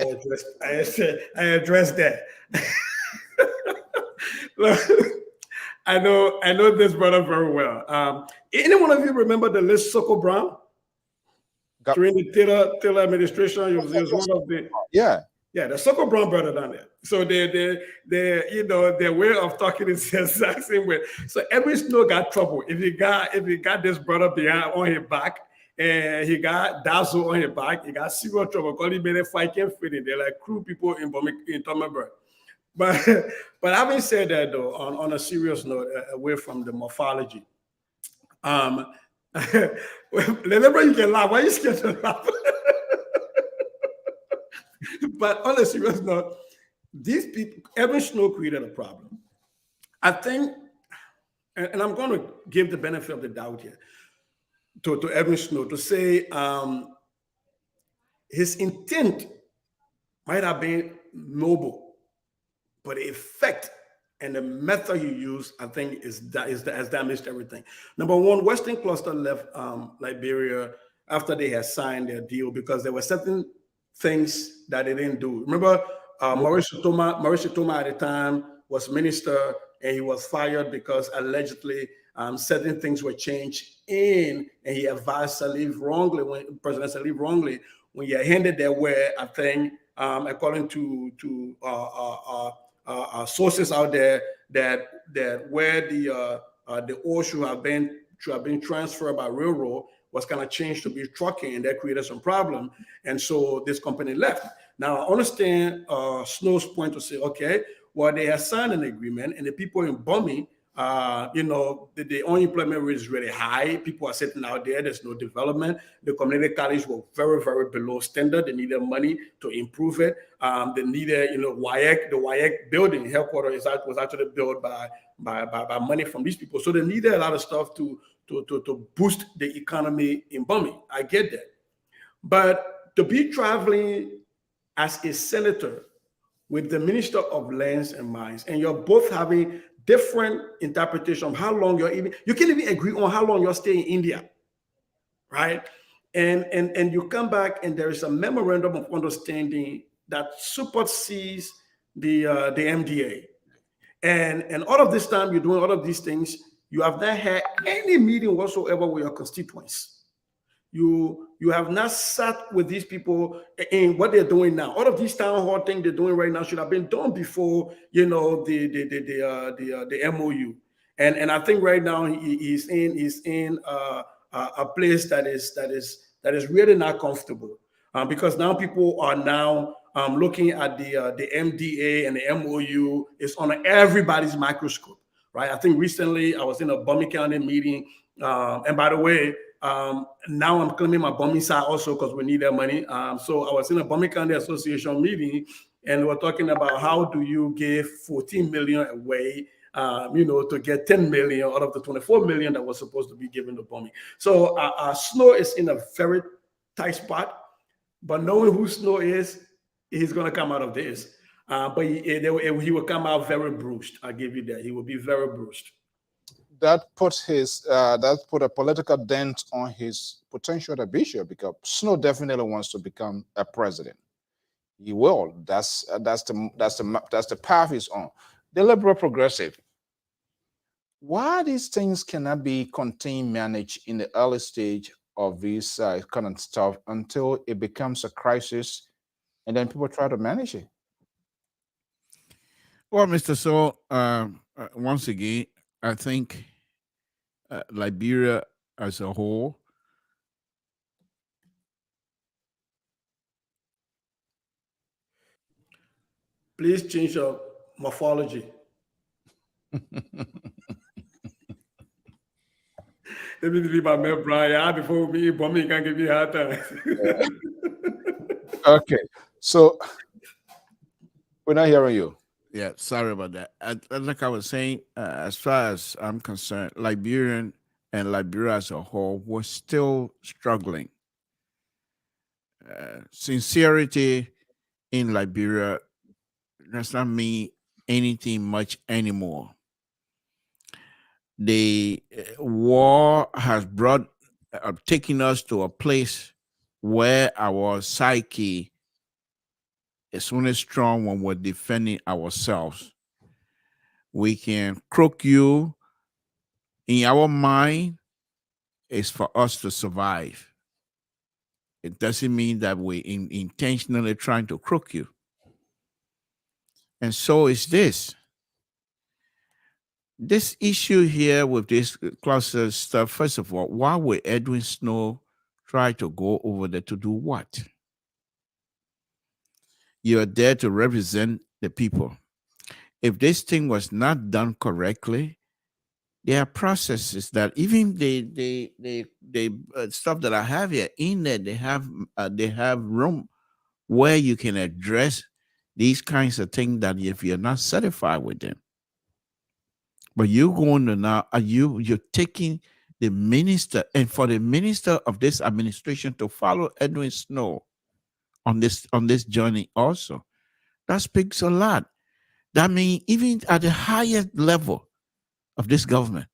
I address that. Look, I know this brother very well. Any one of you remember the late Soko Brown? During the Taylor administration, he was one of the the Soko Brown brother down there. So their way of talking is the exact same way. So every Snow got trouble. If he got this brother behind on his back, and he got Dazzle on his back, he got serious trouble because he made a fight can't fit in. They're like crew people in Tomenberg. But having said that, though, on a serious note, away from the morphology, Remember, you can laugh. Why are you scared to laugh? But on a serious note, these people, Evan Snow created a problem. I think, and I'm going to give the benefit of the doubt here to Evan Snow to say his intent might have been noble, but the effect and the method you use, I think, has damaged everything. Number one, Western Cluster left Liberia after they had signed their deal because there were certain things that they didn't do. Remember, Maurice Toma at the time was minister, and he was fired because allegedly certain things were changed and he advised Salif wrongly when President Salif wrongly when he handed their way. I think, according to sources out there, that where the ore should have been transferred by railroad was kind of changed to be trucking, and that created some problem. And so this company left. Now, I understand Snow's point to say, okay, well, they have signed an agreement, and the people in Bumi, the unemployment rate is really high. People are sitting out there. There's no development. The community college were very, very below standard. They needed money to improve it. They needed, WIAC, the WIAC building headquarters was actually built by money from these people. So they needed a lot of stuff to boost the economy in Bumi. I get that. But to be traveling as a senator with the Minister of Lands and Mines, and you're both having different interpretation of how long you can't even agree on how long you're staying in India, right? And you come back and there is a memorandum of understanding that supersedes the MDA. And all of this time you're doing all of these things, you have not had any meeting whatsoever with your constituents. You have not sat with these people in what they're doing now. All of these town hall things they're doing right now should have been done before, the MOU. And I think right now he's in a place that is really not comfortable, because now people are now looking at the MDA and the MOU is on everybody's microscope, right? I think recently I was in a Bumi County meeting, and by the way, now I'm claiming my Bumi side also because we need that money. So I was in a Bumi County Association meeting, and we're talking about how do you give 14 million away, to get 10 million out of the 24 million that was supposed to be given to Bumi. So Snow is in a very tight spot, but knowing who Snow is, he's going to come out of this. But he will come out very bruised. I'll give you that. He will be very bruised. That put a political dent on his potential to be bishop, because Snow definitely wants to become a president. He will. That's the path he's on. The liberal progressive. Why these things cannot be contained, managed in the early stage of this kind of stuff until it becomes a crisis, and then people try to manage it? Well, Mr. So, once again, I think Liberia as a whole Please change your morphology. Let me be my man, Brian. Before we Bumi can give you a hard time. Okay, so we're not hearing you. Yeah, sorry about that. Like I was saying, as far as I'm concerned, Liberian and Liberia as a whole was still struggling. Sincerity in Liberia does not mean anything much anymore. The war has taken us to a place where our psyche is only strong when we're defending ourselves. We can croak you in our mind. It's for us to survive. It doesn't mean that we're intentionally trying to croak you. And so is this. This issue here with this cluster stuff, first of all, why would Edwin Snow try to go over there to do what? You're there to represent the people. If this thing was not done correctly, there are processes that even the stuff that I have here in there, they have room where you can address these kinds of things that if you're not satisfied with them. But you're going to now, you're taking the minister, and for the minister of this administration to follow Edwin Snow on this journey also, that speaks a lot. That means even at the highest level of this government,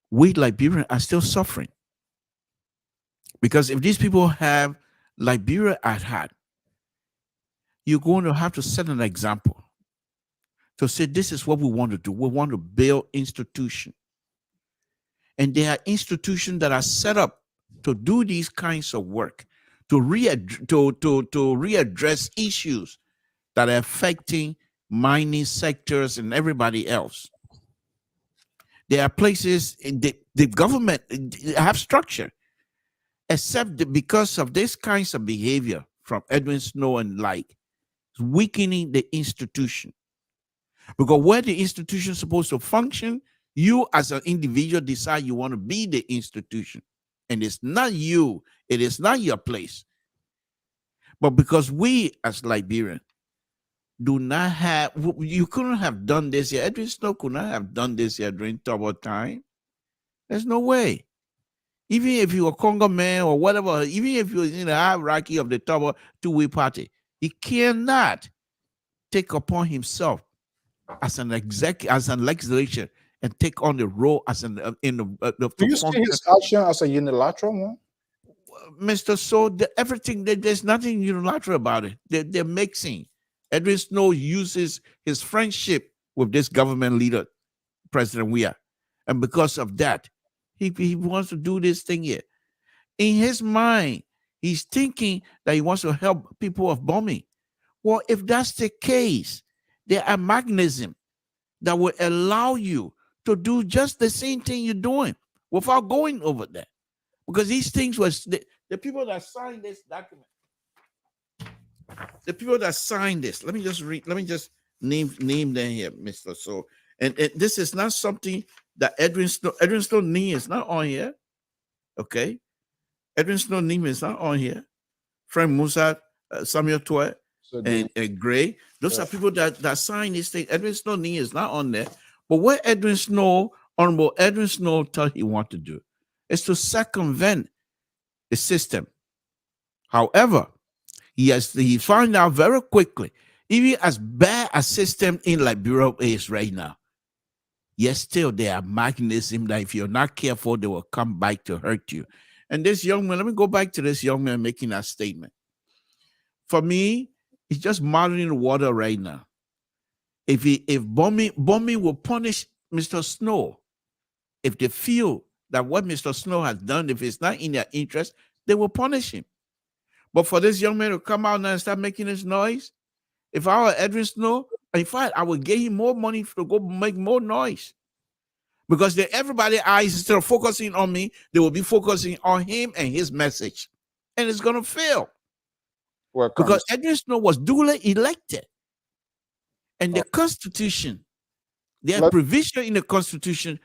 we Liberians are still suffering. Because if these people have Liberia at heart, you're going to have to set an example to say this is what we want to do. We want to build institutions. And there are institutions that are set up to do these kinds of work, to readdress issues that are affecting mining sectors and everybody else. There are places in the government have structure, except that because of this kinds of behavior from Edwin Snow and like, weakening the institution. Because where the institution is supposed to function, you as an individual decide you want to be the institution. And it's not you, it is not your place. But because we as Liberians do not have, you couldn't have done this here. Edwin Snow could not have done this here during Turbo time. There's no way. Even if you were Congo man or whatever, even if you're in the hierarchy of the Turbo two-way party, he cannot take upon himself as an legislature and take on the role as an in the Do you see his action as a unilateral one? Mr. So everything there's nothing unilateral about it. They're mixing. Edwin Snow uses his friendship with this government leader, President Weah, and because of that, he wants to do this thing here. In his mind, he's thinking that he wants to help people of bombing. Well, if that's the case, there are mechanisms that will allow you to do just the same thing you're doing without going over there. Because these things was the people that signed this document. The people that signed this, let me just name them here, Mr. So. And this is not something that Edwin Snow name is not on here. Okay. Edwin Snow name is not on here. Frank Musa, Samuel Toy, and Gray. Those are people that signed this thing. Edwin Snow name is not on there. But what Honorable Edwin Snow thought he wanted to do is to circumvent the system. However, he found out very quickly, even as bad a system in Liberia is right now, yes, still there are mechanisms that if you're not careful, they will come back to hurt you. And this young man, let me go back to this young man making that statement. For me, he's just muddying the water right now. If bombing will punish Mr. Snow, if they feel that what Mr. Snow has done, if it's not in their interest, they will punish him. But for this young man to come out now and start making this noise, if I were Edwin Snow, in fact, I would give him more money to go make more noise. Because everybody's eyes, instead of focusing on me, they will be focusing on him and his message. And it's going to fail. Because Edwin Snow was duly elected. And the Constitution, there are provision in the Constitution,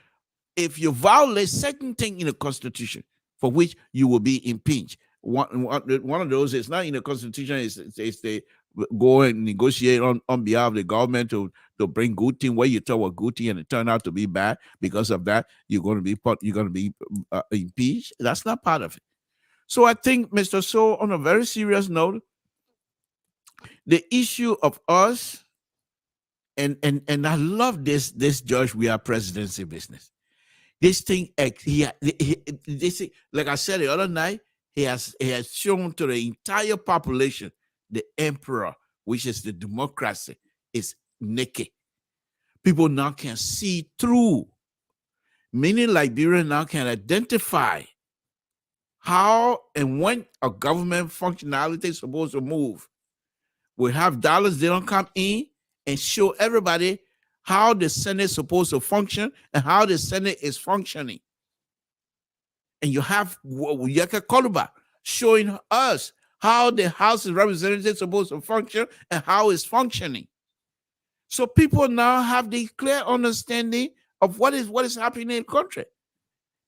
if you violate certain thing in the Constitution, for which you will be impeached. One of those is not in the Constitution, is they go and negotiate on behalf of the government to bring good thing where you thought was good thing and it turned out to be bad. Because of that, you're going to be impeached. That's not part of it. So I think, Mr. So, on a very serious note, the issue of us, and I love this Judge, we are presidency business. This thing, this, like I said the other night, he has shown to the entire population the emperor, which is the democracy, is naked. People now can see through. Many Liberians now can identify how and when a government functionality is supposed to move. We have dollars, they don't come in, and show everybody how the Senate is supposed to function and how the Senate is functioning. And you have Yaka Koluba showing us how the House of Representatives is supposed to function and how it's functioning. So people now have the clear understanding of what is happening in the country.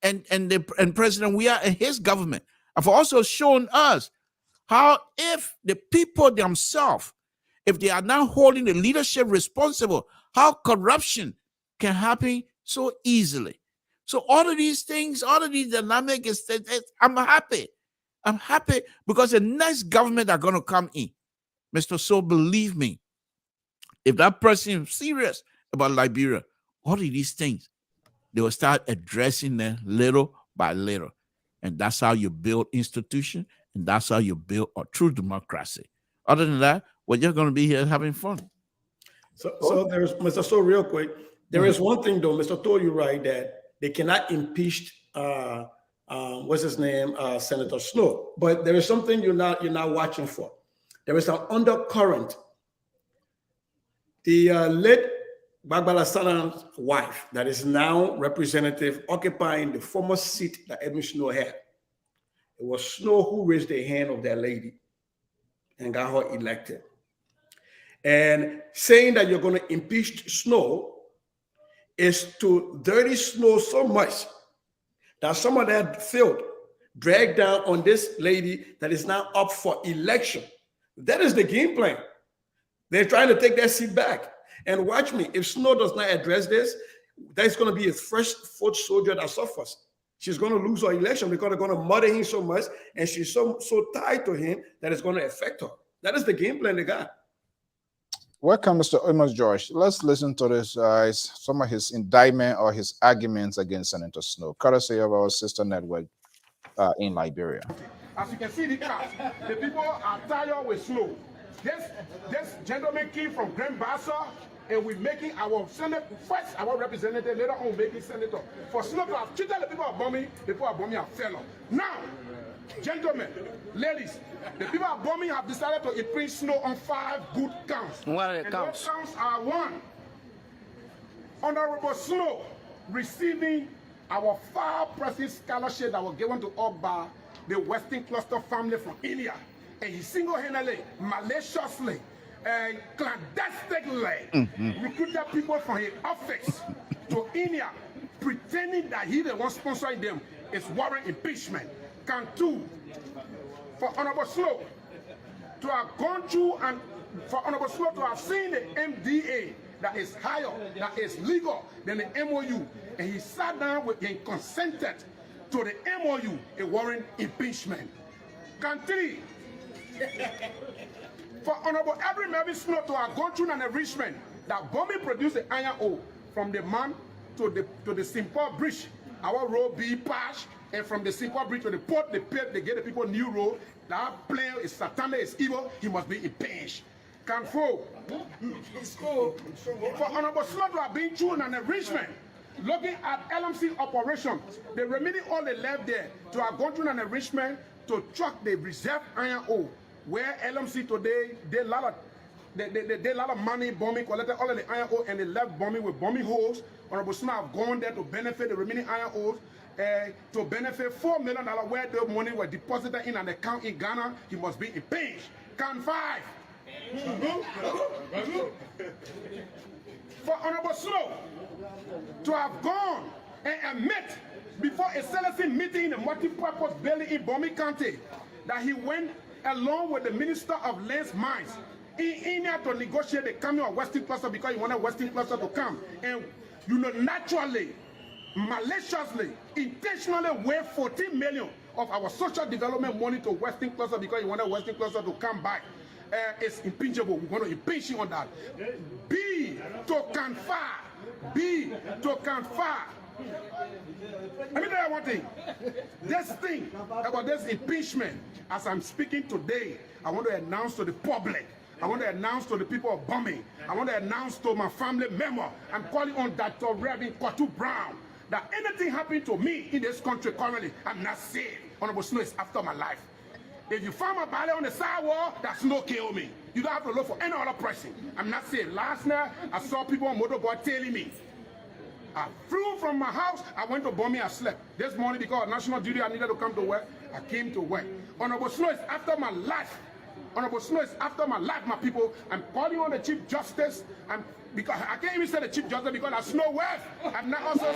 And President, we are in his government, have also shown us how if the people themselves, if they are not holding the leadership responsible, how corruption can happen so easily. So all of these things, all of these dynamics, I'm happy. I'm happy because the next government are going to come in. Mr. So believe me, if that person is serious about Liberia, all of these things, they will start addressing them little by little. And that's how you build institution, and that's how you build a true democracy. Other than that, we're just going to be here having fun. So there's, Mr. So real quick, there is one thing though, Mr. told you right, that they cannot impeach what's his name, Senator Snow. But there is something you're not watching for. There is an undercurrent. The late Bagbala Sana's wife, that is now representative, occupying the former seat that Edwin Snow had. It was Snow who raised the hand of that lady and got her elected. And saying that you're going to impeach Snow is to dirty Snow so much that some of that filth dragged down on this lady that is now up for election. That is the game plan. They're trying to take that seat back. And watch me, if Snow does not address this, that's going to be a fresh foot soldier that suffers. She's going to lose her election because they're going to murder him so much, and she's so tied to him that it's going to affect her. That is the game plan they got. Welcome, Mr. Amos George. Let's listen to this, some of his indictment or his arguments against Senator Snow, courtesy of our sister network in Liberia. As you can see, the people are tired with Snow. This gentleman came from Grand Bassa, and we're making our Senate first, our representative, later on making senator. For Snow to have treated the people of Bombay are fellow. Now, gentlemen, ladies, the people of Bombay have decided to impeach Snow on 5 good counts. What are the counts? Those counts are: 1, Honorable Snow receiving our 5% scholarship that was given to us by the Western Cluster family from India. And he single-handedly, maliciously, and clandestinely recruited people from his office to India, pretending that he the one sponsoring them. Is warrant impeachment. Count 2, for Honorable Snow to have gone through and for Honorable Snow to have seen the MDA that is higher, that is legal than the MOU, and he sat down with and consented to the MOU, a warrant impeachment. Count 3, for Honorable Edwin Melvin Snow to have gone through an enrichment that Bombay produced the iron ore from the man to the Simple Bridge, our road be patched, and from the Simple Bridge to the port, they get the people new road. That player is satanic, is evil, he must be impeached. Count 4, for Honorable Snow to have been through an enrichment, looking at LMC operations, the remedy all they left there to have gone through an enrichment to truck the reserve iron ore, where LMC today they a lot of money bombing, collected all of the iron ore, and they left bombing with bombing holes. Honorable Snow have gone there to benefit the remaining iron ores, to benefit $4 million where the money was deposited in an account in Ghana. He must be impeached. Count 5. For Honorable Snow to have gone and admit before a citizen meeting in a multi-purpose building in Bombay County that he went along with the Minister of Lands Mines in India to negotiate the coming of Western Cluster because he wanted Western Cluster to come. And naturally, maliciously, intentionally wave 14 million of our social development money to Western Cluster because he wanted Western Cluster to come back. It's impeachable. We want to impeach him on that. B, to confer. B, to confer. Let me tell you one thing. This thing about this impeachment, as I'm speaking today, I want to announce to the public, I want to announce to the people of Bombay, I want to announce to my family member, I'm calling on Dr. Reverend Kotu Brown, that anything happened to me in this country currently, I'm not safe. Honorable Snow is after my life. If you find my body on the sidewalk, that Snow kill me. You don't have to look for any other person. I'm not safe. Last night, I saw people on motorbike telling me. I flew from my house, I went to Bombay, I slept. This morning, because of national duty, I needed to come to work, I came to work. Honorable Snow is after my life. Honorable Snow is after my life, my people. I'm calling on the Chief Justice. I'm because I can't even say the Chief Justice because I Snow West. I'm not also.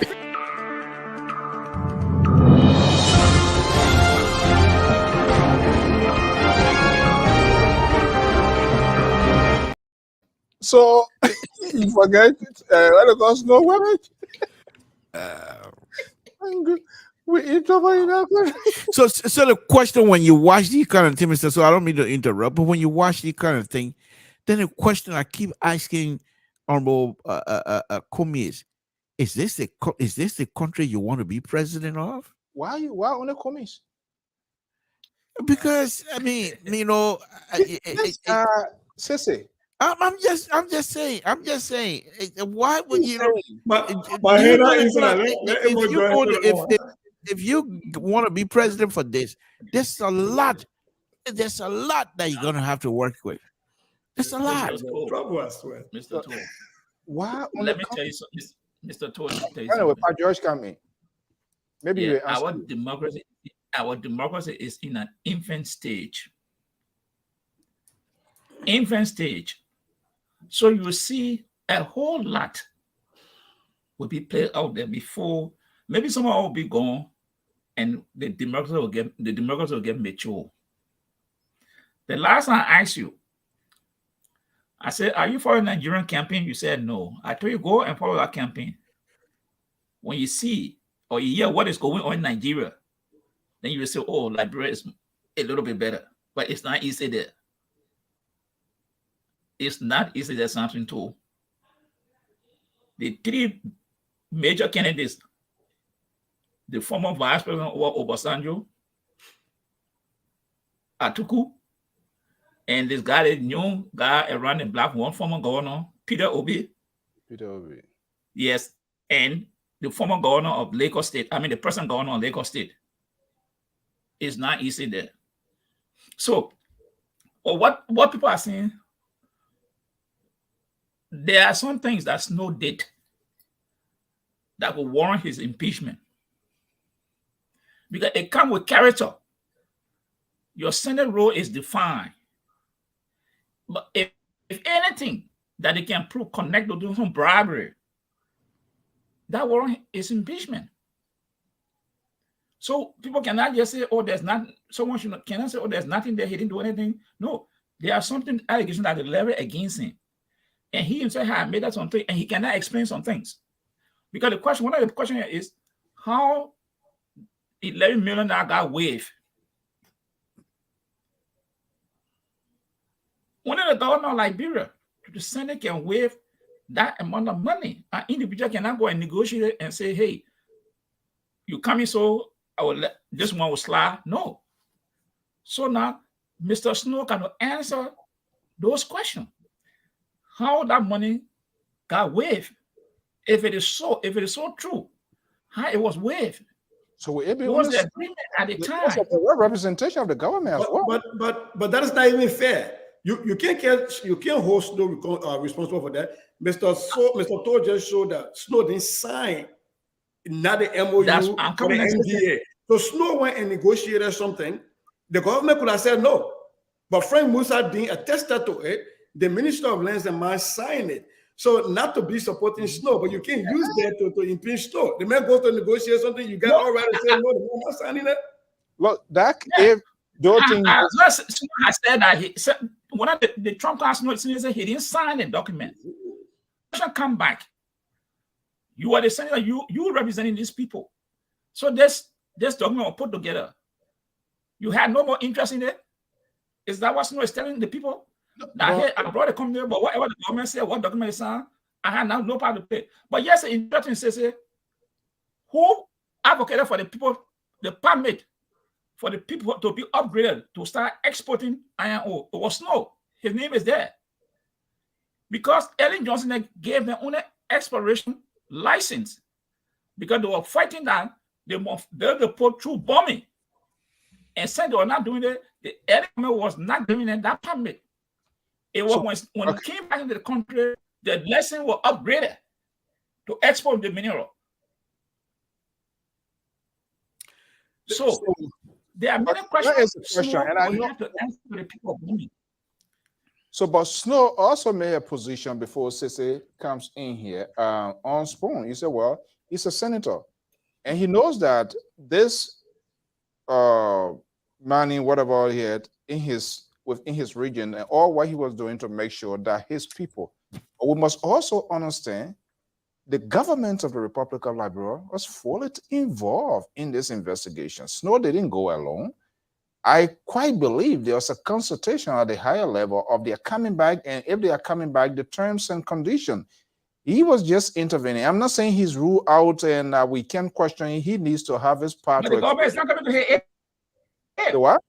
So you forget when it comes to no women. We introvert in our country. So the question when you watch these kind of things, so I don't mean to interrupt, but when you watch these kind of thing, then the question I keep asking Honorable Comey is this the country you want to be president of? Why on the commies? Because I mean, you know, Sissy. I'm just saying. Why would you know? But do here you that know is that if if you want to be president for this, there's a lot that you're gonna have to work with. There's a lot. trouble, I swear. Mr. Toll. Why? Let me tell you something, Mr. Toll. Let me tell you Anyway, something. Pat George coming. Maybe Yeah, you answer. our democracy is in an infant stage. Infant stage. So you see a whole lot will be played out there before maybe someone will be gone and the democracy will get mature. The last time I asked you, I said, are you for a Nigerian campaign? You said no. I told you go and follow that campaign. When you see or you hear what is going on in Nigeria, then you will say, oh, Liberia is a little bit better. But it's not easy there. It's not easy there, something too. The three major candidates, the former Vice President Obasanjo, Atuku, and this guy, the new guy around the black, one former governor, Peter Obi. Yes, and the former governor of Lagos State, the present governor of Lagos State. It's not easy there. So, what people are saying, there are some things that Snow did that will warrant his impeachment. Because it comes with character. Your Senate role is defined. But if anything that they can prove connected to some bribery, that warrant is impeachment. So people cannot just say, oh, there's not, someone cannot say, oh, there's nothing there, he didn't do anything. No, there are something allegations that are leveled against him. And he himself had made that something, and he cannot explain some things. Because one of the questions here is how $11 million got waived. One of the governor of Liberia, the Senate can waive that amount of money. An individual cannot go and negotiate it and say, hey, you coming, so I will let this one will slide. No. So now Mr. Snow cannot answer those questions. How that money got waived? If it is so true, how it was waived? So we're It was the agreement at the time. The representation of the government as well. But that is not even fair. You can't hold Snow responsible for that. Mr. Toll just showed that Snow didn't sign not the MOU or the NDA. So Snow went and negotiated something. The government could have said no, but Frank Musa Dean attested to it. The Minister of Lands and Mines signed it. So not to be supporting Snow, but you can't use that to impeach Snow. The man goes to negotiate something, you got all right to say no, the man not signing it. Look, if those things I said that he said one of the Trump class notes said he didn't sign the document. Come back. You are the senator, you representing these people. So this document was put together. You had no more interest in it? Is that what Snow is telling the people? Now, I brought a company, but whatever the government said, what document is signed, I had now no part to play. But yes, interesting says who advocated for the people, the permit for the people to be upgraded to start exporting iron ore? It was Snow. His name is there. Because Ellen Johnson gave them only exploration license because they were fighting that they must build the port through bombing. And said they were not doing it. The government was not giving them that permit. It was when it came back into the country, the license was upgraded to export the mineral. So there are many questions. And I know have to answer to the people of bombing. So, but Snow also made a position before Sisi comes in here on Spoon. He said, well, he's a senator. And he knows that this money, whatever he had within his region, and all what he was doing to make sure that his people, we must also understand the government of the Republic of Liberia was fully involved in this investigation. Snow didn't go alone. I quite believe there was a consultation at the higher level of their coming back, and if they are coming back, the terms and conditions. He was just intervening. I'm not saying he's ruled out and we can't question him. He needs to have his part. But the government is not coming to hear it. The what?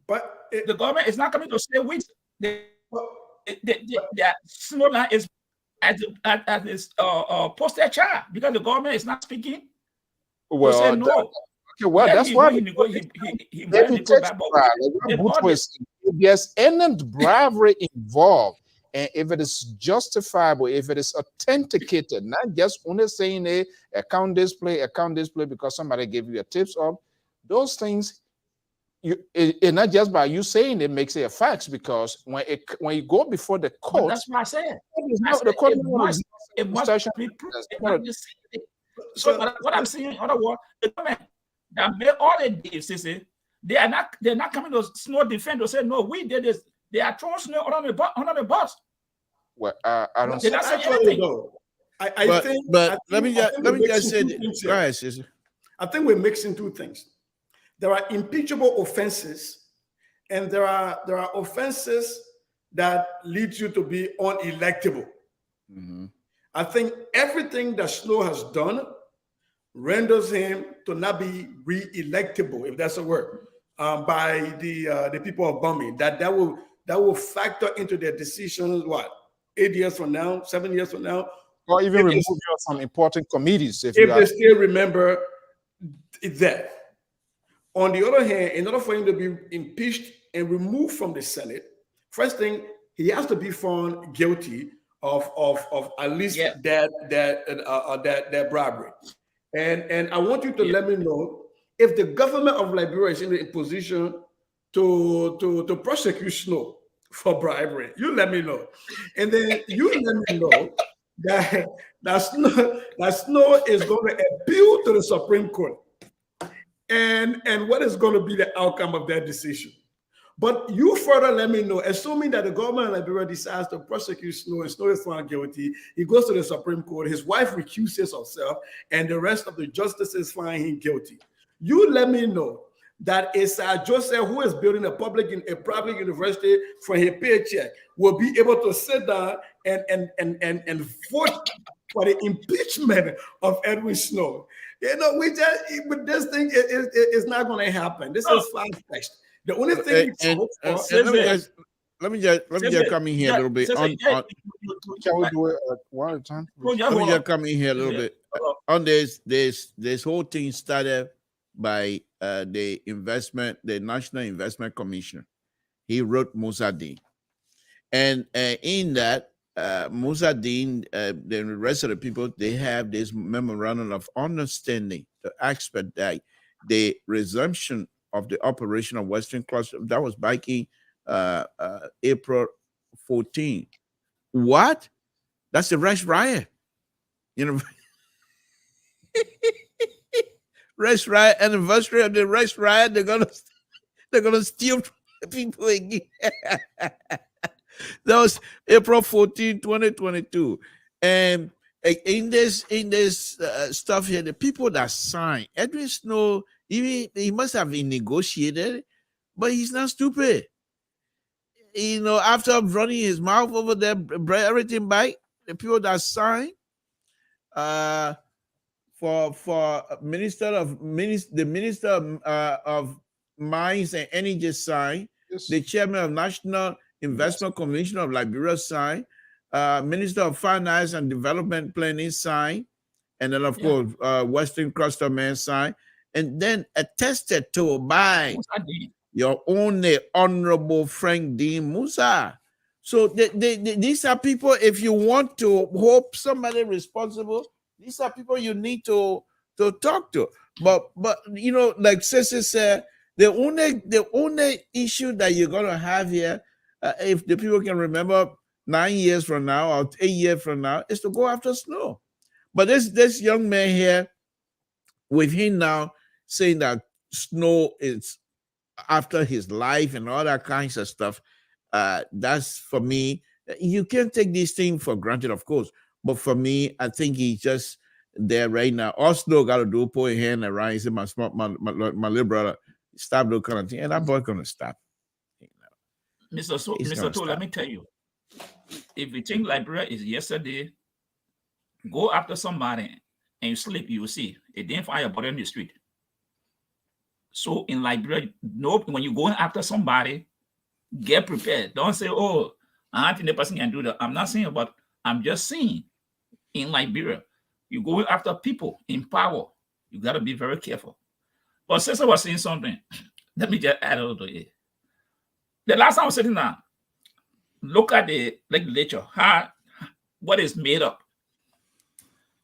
But The government is not coming to say which the Snowland is at this posted child because the government is not speaking. Well, say no. Okay, well, Yeah, that's why if there's any bribery involved, and if it is justifiable, if it is authenticated, not just only saying a account display because somebody gave you a tips of those things, it not just by you saying it makes it a fact, because when you go before the court, that's what I said. The court it must be proved. So what I'm saying, in other words, the government that made all the deals, they're not coming to Snow defend or say no, we did this. They are throwing Snow under the bus. Well, I don't. They're not saying anything. I think. Let me just say. Go ahead, sister. I think we're mixing two things. There are impeachable offenses, and there are offenses that lead you to be unelectable. Mm-hmm. I think everything that Snow has done renders him to not be re-electable, if that's a word, by the people of Bumi. That will factor into their decisions. What, 8 years from now, 7 years from now, or even remove you of some important committees if they still remember that. On the other hand, in order for him to be impeached and removed from the Senate, first thing, he has to be found guilty of at least that bribery. And I want you to let me know if the government of Liberia is in a position to prosecute Snow for bribery. You let me know, and then you let me know that Snow is going to appeal to the Supreme Court, and what is going to be the outcome of that decision. But you further let me know, assuming that the government of Liberia decides to prosecute Snow and Snow is found guilty, he goes to the Supreme Court, his wife recuses herself, and the rest of the justices find him guilty. You let me know that Issa Joseph, who is building a private university for his paycheck, will be able to sit down and vote for the impeachment of Edwin Snow. You know, but this thing is not going to happen. This is far-fetched. The only thing let me just come in here a little bit. Can we do it one at a time? Let me just come in here a little bit. On this whole thing started by the National Investment Commissioner. He wrote Musa Dean. And in that, Musa Dean, the rest of the people, they have this memorandum of understanding to expedite the resumption of the operation of Western Cluster. That was back in April 14. What? That's the Rex riot. You know, Rex riot, anniversary of the Rex riot. They're gonna steal people again. That was April 14, 2022. And in this stuff here, the people that signed, Edwin Snow, he must have been negotiated, but he's not stupid. You know, after running his mouth over there, everything back, the people that signed for the Minister of Mines and Energy signed, yes. The Chairman of National Investment Commission of Liberia signed, Minister of Finance and Development Planning signed, and then of course Western Cluster Man signed, and then attested to by your only Honorable Frank Dean Musa. So these are people, if you want to hope somebody responsible, these are people you need to talk to. But you know, like Sissy said, the only issue that you're gonna have here, if the people can remember 9 years from now or 8 years from now, is to go after Snow. But this young man here, with him now saying that Snow is after his life and all that kinds of stuff, that's for me. You can't take these things for granted, of course. But for me, I think he's just there right now. All Snow got to do, put his hand around, he said, my little brother, stop those kind of thing. And that boy's going to stop. Mr. To, let me tell you, if you think Liberia is yesterday, go after somebody and you sleep, you will see it didn't find your body in the street. So in Liberia, when you're going after somebody, get prepared. Don't say, oh, I don't think the person can do that. I'm not saying, but I'm just saying in Liberia, you go after people in power, you got to be very careful. But since I was saying something, let me just add a little bit. The last time I was sitting down, look at the legislature, what is made up.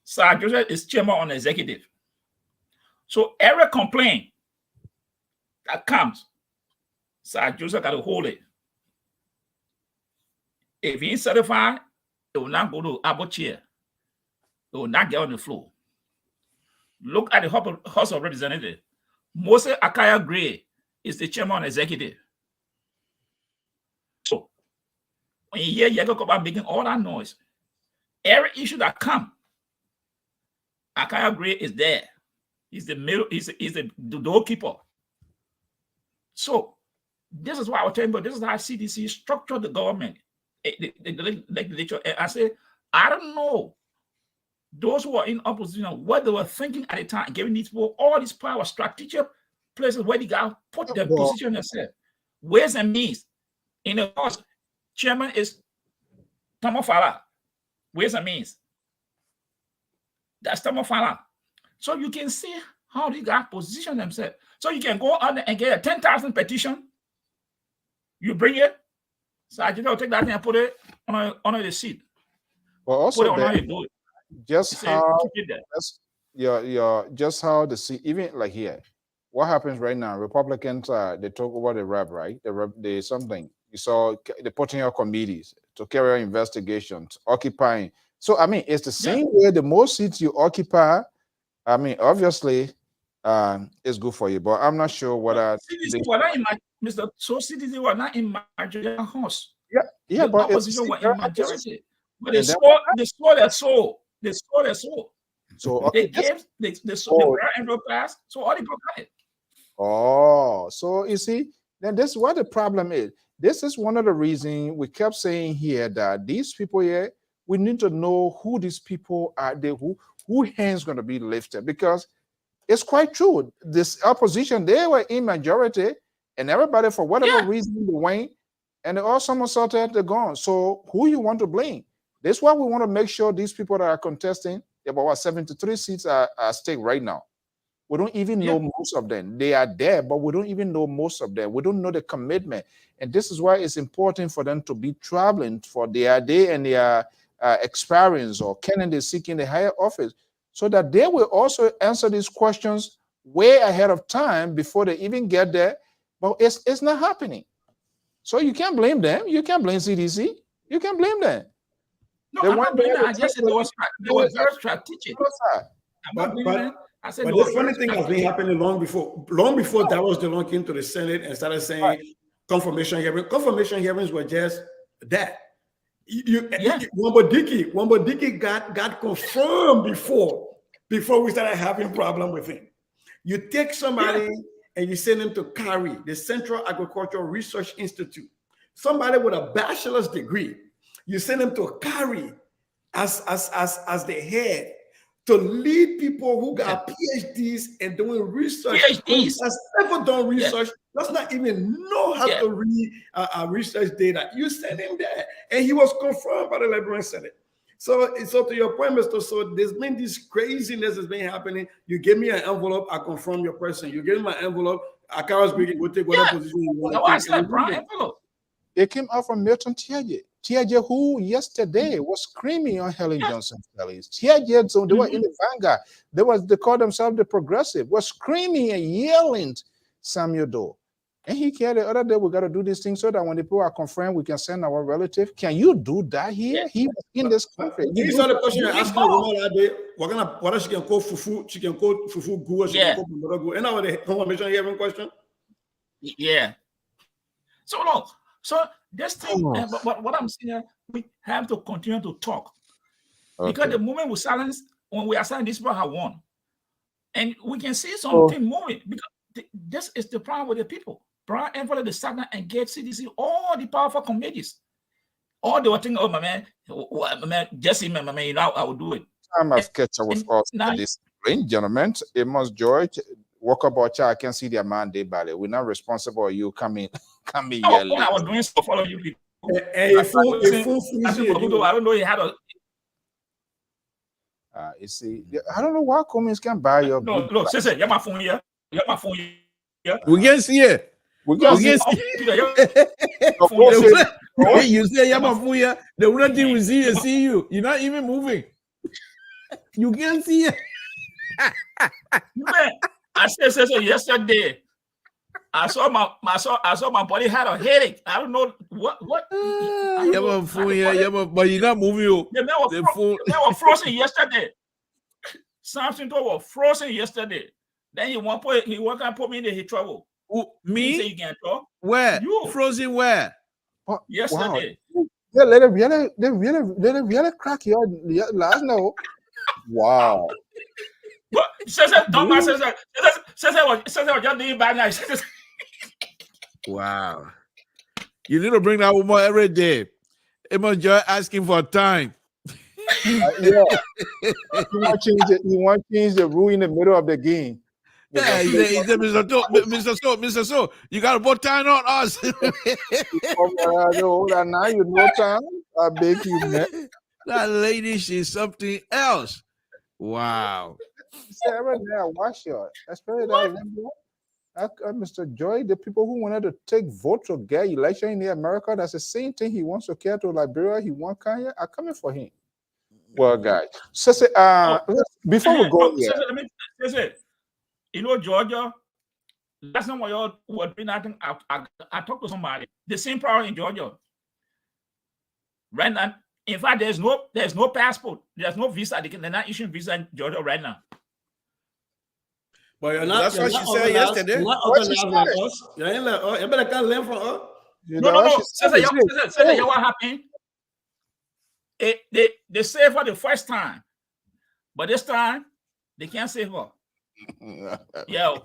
Sir Joseph is chairman on the executive. So every complaint that comes, Sir Joseph got to hold it. If he ain't certified, it will not go to Abba chair. It will not get on the floor. Look at the House of Representatives. Moses Akaya Gray is the chairman on the executive. So when you hear Yego Koba making all that noise, every issue that comes, Akaya Gray is there. He's the middle, he's the doorkeeper. So this is why I was telling you, this is how CDC structured the government, the legislature. I say, I don't know those who are in opposition, what they were thinking at the time, giving these people all these power, strategic places where they got put their position themselves. Ways and means. In the House, chairman is Tamofala. Ways and means. That's Tamofala. So you can see how they got positioned themselves. So you can go on and get a 10,000 petition. You bring it. So I just take that thing and put it on the seat. Well, also put it on the board. Just how the seat, even like here, what happens right now? Republicans they talk over the rep, right? They something. You saw they putting out committees to carry out investigations, occupying. So I mean, it's the same way. The more seats you occupy, I mean, obviously, it's good for you. But I'm not sure what CDC were not in Mr. So CDC were not in majority house. Yeah, the but opposition were in majority. But they sold their soul. They sold their soul. So they gave the envelope pass. So all the people got it. Oh, so you see, then this is what the problem is. This is one of the reasons we kept saying here that these people here, we need to know who these people are, who hands going to be lifted, because it's quite true. This opposition, they were in majority, and everybody, for whatever reason, they went, and they all somersaulted, they're gone. So who you want to blame? That's why we want to make sure these people that are contesting, about 73 seats are at stake right now. We don't even know most of them. They are there, but we don't even know most of them. We don't know the commitment. And this is why it's important for them to be traveling for their day and their experience or candidates seeking a higher office, so that they will also answer these questions way ahead of time before they even get there. But it's not happening. So you can't blame them. You can't blame CDC. You can't blame them. No, I'm not blaming them. I just said they were very strategic. But this funny thing has been happening long before Darius DeLong came to the Senate and started saying confirmation hearings. Confirmation hearings were just that. Wambodiki got confirmed before we started having problem with him. You take somebody and you send him to CARI, the Central Agricultural Research Institute. Somebody with a bachelor's degree. You send him to CARI as the head to lead people who got PhDs and doing research. PhDs Has never done research. Does not even know how to read research data. You send him there, and he was confirmed by the Liberian Senate. So to your point, Mr. So there's been this craziness that's been happening. You give me an envelope, I confirm your person. You give me my envelope, I can't speak. We'll take whatever position you want to take. Envelope. It came out from Milton Tiaje. Tiaje, who yesterday was screaming on Helen Johnson's rallies. Tiaje, so they were in the vanguard. They called themselves the progressive, was screaming and yelling Samuel Doe. And he cared the other day, we got to do this thing so that when the people are confirmed, we can send our relative. Can you do that here? He was in this country. These are the questions you're asking the woman that day. What she can call fufu, she can call fufu gu, she can call gu. And now the confirmation hearing question. Yeah. So look, so this thing, but what I'm saying, we have to continue to talk. Because the moment we silence, when we are silent, this people have won. And we can see something moving. Because this is the problem with the people. Brown envelope the stagnant and get CDC, all the powerful committees. All they were thinking, oh my man, Jesse, my man, you know, I will do it. Time I've catch up with us this range, gentlemen. Amos George, walk about I can see their man day ballet. We're not responsible. You come in I was doing stuff follow you people. I don't know he had a you see, I don't know why Cummings can buy your look, say, you have my phone here. You have my phone here. We can see it. We can see you say Yamafuya, the only thing we see is see you. You're not even moving. You can't see it. Man, I said yesterday. I saw my body had a headache. I don't know what. Yamafuya, but you're not moving. They were frozen yesterday. Something was frozen yesterday. Then he want to put me in the trouble. Me? He say you can't talk. Where? You frozen where? Yesterday. Wow. They really crack your last now. Wow. But says what you're doing bad now. Wow. You need to bring that woman every day. Emma Joy asking for time. Yeah. You want to change the rule in the middle of the game. Yeah, he said, Mr. So, you got to put time on us. Now you know time. I beg you, man. That lady, she's something else. Wow. Sarah, now watch your. Especially that Mr. Joy, the people who wanted to take vote to get election in America, that's the same thing he wants to care to Liberia. He wants Kenya are coming for him. Well, guys, so before we go here, let me say, you know, Georgia, that's not what y'all were doing. I think I talked to somebody. The same problem in Georgia. Right now, in fact, there's no passport, there's no visa. They're not issuing visa in Georgia right now. But you're not. That's what she said yesterday. You're not organized like us. You ain't like us. You better come learn from us. No. Say what happened? They saved her the first time, but this time they can't save her. Yo,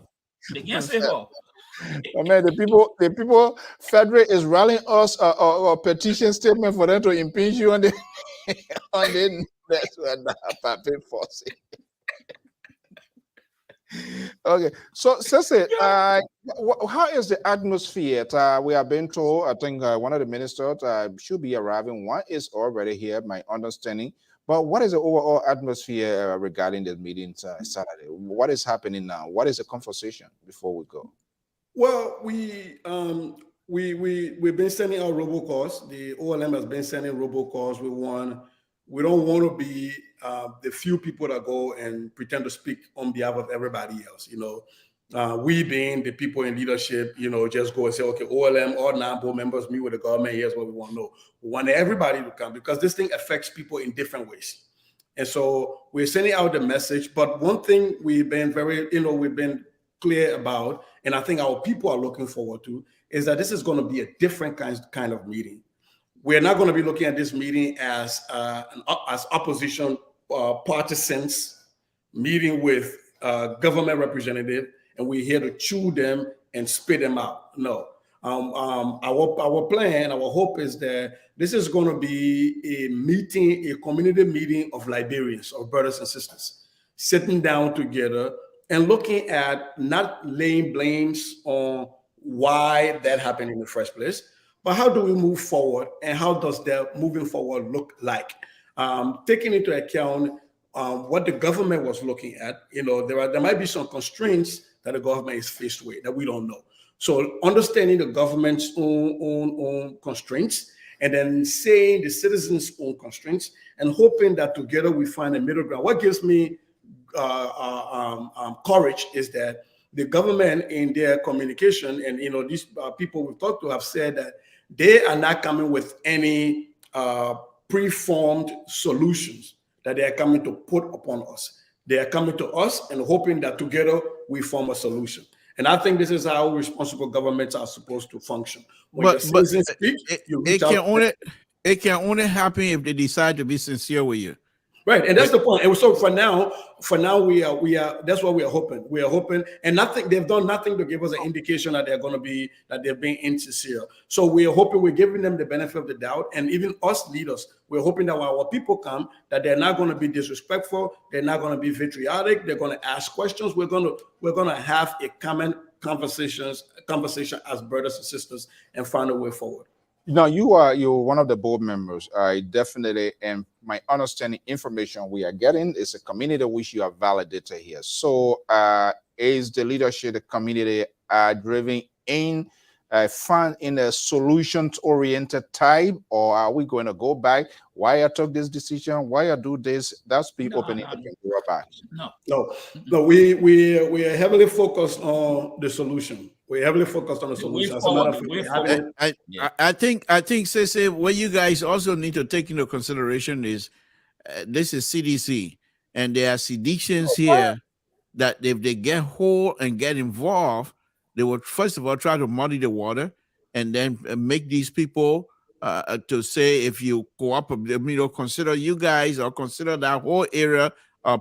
they can't save her. I mean, the people, Federal is rallying us a petition statement for them to impeach you on the that's what paper force. Okay, so Sese, how is the atmosphere? We have been told, I think one of the ministers should be arriving. One is already here, my understanding. But what is the overall atmosphere regarding the meeting Saturday? What is happening now? What is the conversation before we go? Well, we've been sending out robocalls. The OLM has been sending robocalls. We don't want to be the few people that go and pretend to speak on behalf of everybody else. You know, we being the people in leadership, you know, just go and say, okay, OLM, all non-board members meet with the government. Here's what we want to know. We want everybody to come because this thing affects people in different ways. And so we're sending out the message. But one thing we've been we've been clear about, and I think our people are looking forward to, is that this is going to be a different kind of meeting. We're not going to be looking at this meeting as opposition partisans meeting with government representative, and we're here to chew them and spit them out. No, our plan, our hope is that this is going to be a community meeting of Liberians, of brothers and sisters, sitting down together and looking at not laying blames on why that happened in the first place, but how do we move forward, and how does that moving forward look like? Taking into account what the government was looking at, you know, there might be some constraints that the government is faced with that we don't know. So understanding the government's own constraints, and then saying the citizens' own constraints, and hoping that together we find a middle ground. What gives me courage is that the government in their communication, and these people we've talked to have said that they are not coming with any preformed solutions that they are coming to put upon us. They are coming to us and hoping that together we form a solution. And I think this is how responsible governments are supposed to function. When But it can only happen if they decide to be sincere with you. Right, and that's the point. And so for now, we are. That's what we are hoping. We are hoping, and nothing. They've done nothing to give us an indication that they're being insincere. So we are hoping we're giving them the benefit of the doubt, and even us leaders, we're hoping that when our people come, that they're not going to be disrespectful. They're not going to be vitriolic. They're going to ask questions. We're going to have a common conversation as brothers and sisters and find a way forward. Now, you're one of the board members. I definitely, and my understanding information we are getting is a community which you have validated here. So is the leadership, the community driven in in a solutions-oriented type, or are we going to go back? Why I took this decision? Why I do this? That's people can go back. No. We are heavily focused on the solution. We're heavily focused on the solution. As a matter of fact, I think, Sese, what you guys also need to take into consideration is this is CDC, and there are seditions here that if they get hold and get involved, they will first of all try to muddy the water, and then make these people to say, if you cooperate, consider you guys or consider that whole area of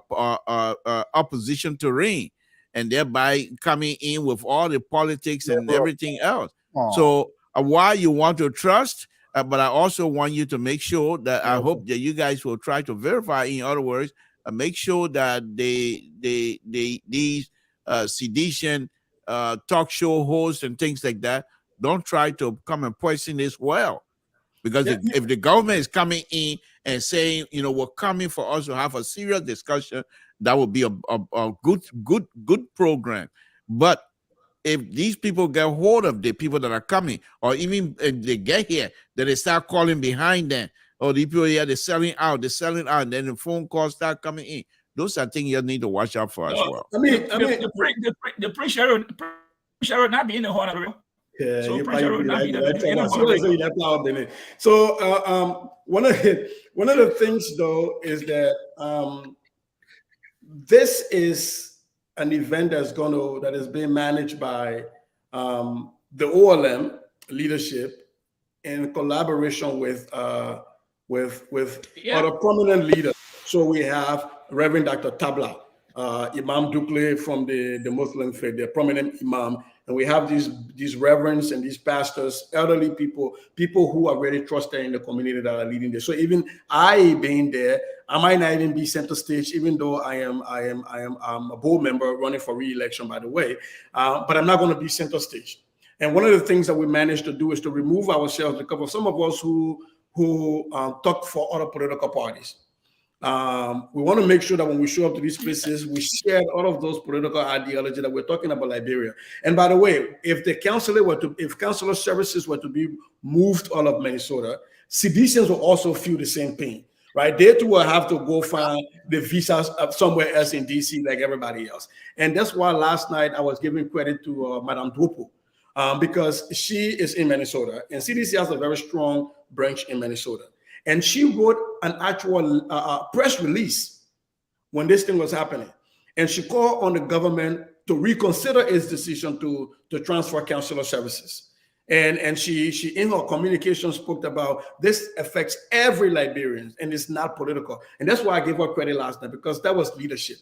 opposition terrain, and thereby coming in with all the politics and everything else. So while you want to trust, but I also want you to make sure that I hope that you guys will try to verify. In other words, make sure that these sedition talk show hosts and things like that don't try to come and poison this well. Because if the government is coming in and saying, we're coming for us to have a serious discussion, that would be a good program. But if these people get hold of the people that are coming, or even if they get here, then they start calling behind them, or the people here, they're selling out, and then the phone calls start coming in. Those are things you need to watch out for as well. The preacher will not be in the horn of the real. Yeah, so one of the things though is that this is an event that is being managed by the OLM leadership in collaboration with other prominent leaders. So we have Reverend Dr. Tabla, Imam Dukle from the Muslim faith, the prominent imam. And we have these reverends and these pastors, elderly people who are really trusted in the community that are leading this. So even I being there, I might not even be center stage, even though I'm a board member running for re-election, by the way. But I'm not going to be center stage. And one of the things that we managed to do is to remove ourselves, because of some of us who talk for other political parties. We want to make sure that when we show up to these places, we share all of those political ideology that we're talking about Liberia. And by the way, if consular services were to be moved all of Minnesota, citizens will also feel the same pain, right? They too will have to go find the visas somewhere else in DC like everybody else. And that's why last night I was giving credit to Madame Dwopo, because she is in Minnesota, and CDC has a very strong branch in Minnesota. And she wrote an actual press release when this thing was happening. And she called on the government to reconsider its decision to transfer consular services. And she in her communication spoke about this affects every Liberian and it's not political. And that's why I gave her credit last night, because that was leadership.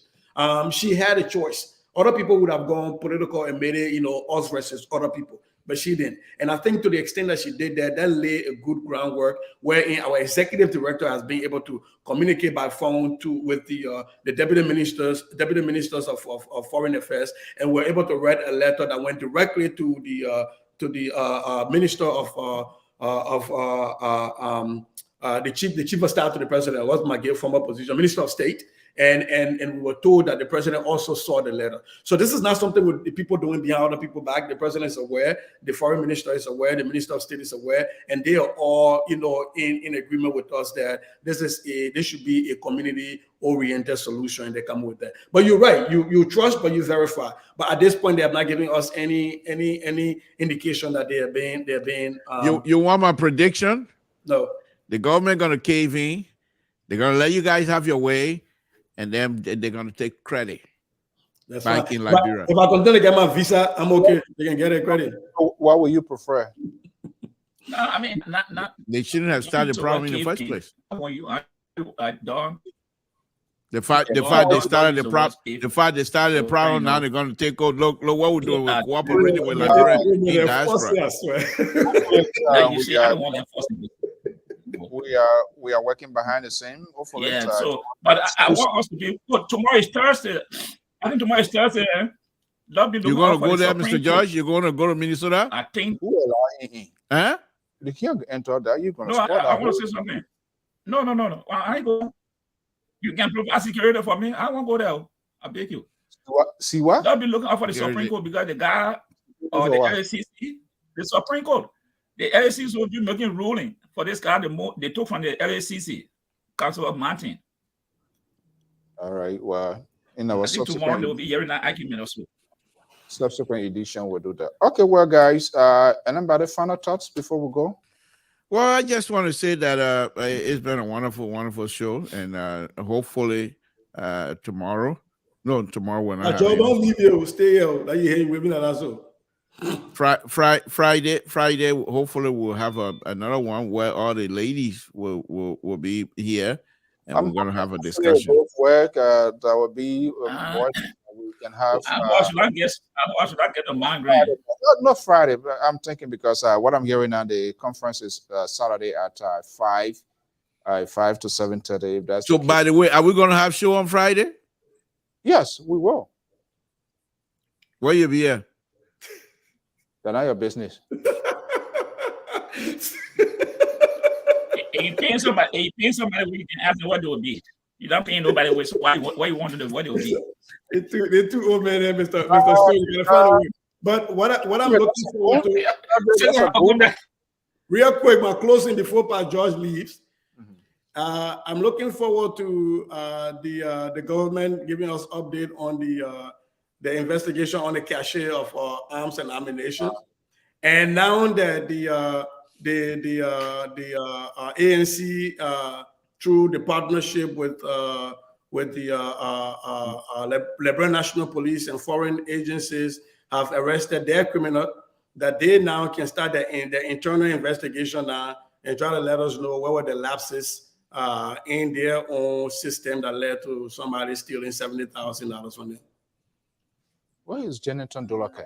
She had a choice. Other people would have gone political and made it, us versus other people. But she didn't. And I think to the extent that she did that laid a good groundwork wherein our executive director has been able to communicate by phone with the deputy ministers of foreign affairs, and we're able to write a letter that went directly to the minister of the chief of staff to the president, was my former position, Minister of State, and we were told that the president also saw the letter. So this is not something with the people doing behind other people back. The president is aware, the foreign minister is aware, the minister of state is aware, and they are all, in agreement with us that this should be a community-oriented solution, and they come with that. But you're right, you trust, but you verify. But at this point, they have not given us any indication that they're being. You want my prediction? No. The government gonna cave in. They're gonna let you guys have your way, and then they're gonna take credit. That's back fine. in Liberia. If I continue to get my visa, I'm okay. They can get a credit. What would you prefer? No, I mean, not. They shouldn't have started the problem in the first place. When you are done. The fact they started the problem. The fact they started the problem. Now they're going to take over. Look what we're doing. We're cooperating with Liberia. We are working behind the scene. Hopefully, yeah. So, but I want us to be good. Tomorrow is Thursday. I think tomorrow is Thursday. You're going to go there, Mr. George? You're going to go to Minnesota? I think. Huh? You can't enter that. You're going to. No, I want to say something. No. I ain't going. You can provide security for me. I won't go there. I beg you. See what? They'll be looking out for the Supreme Court because the guy or the LCC, the Supreme Court, the LCC will be making ruling for this guy. They took from the LCC, Council of Mountain. All right. Well, in our tomorrow they will be hearing that argument also. Subsequent edition will do that. Okay. Well, guys, anybody final thoughts before we go? Well, I just want to say that it's been a wonderful, wonderful show, and hopefully tomorrow when I don't leave you, stay here. That you hear with me also. Friday, hopefully we'll have another one where all the ladies will be here, and we're gonna have a discussion. Both work. That will be we can have. How should I get the migraine? Not Friday, but I'm thinking because what I'm hearing now, the conference is Saturday at 5 to 7:30. That's so. By the way, are we going to have show on Friday? Yes, we will. Where you be at? That's not your business. You paying somebody where you can ask them what they will be. You don't pay nobody with why you want to know what it will be. They're too old man there, Mr. Stone. But what I'm looking forward to, real quick, my closing before Pat George leaves. I'm looking forward to the government giving us update on the investigation on the cache of arms and ammunition, and now that the ANC through the partnership with the Liberia National Police and foreign agencies have arrested their criminal, that they now can start their internal investigation now and try to let us know what were the lapses in their own system that led to somebody stealing $70,000 from them. Where is Jonathan Dolake?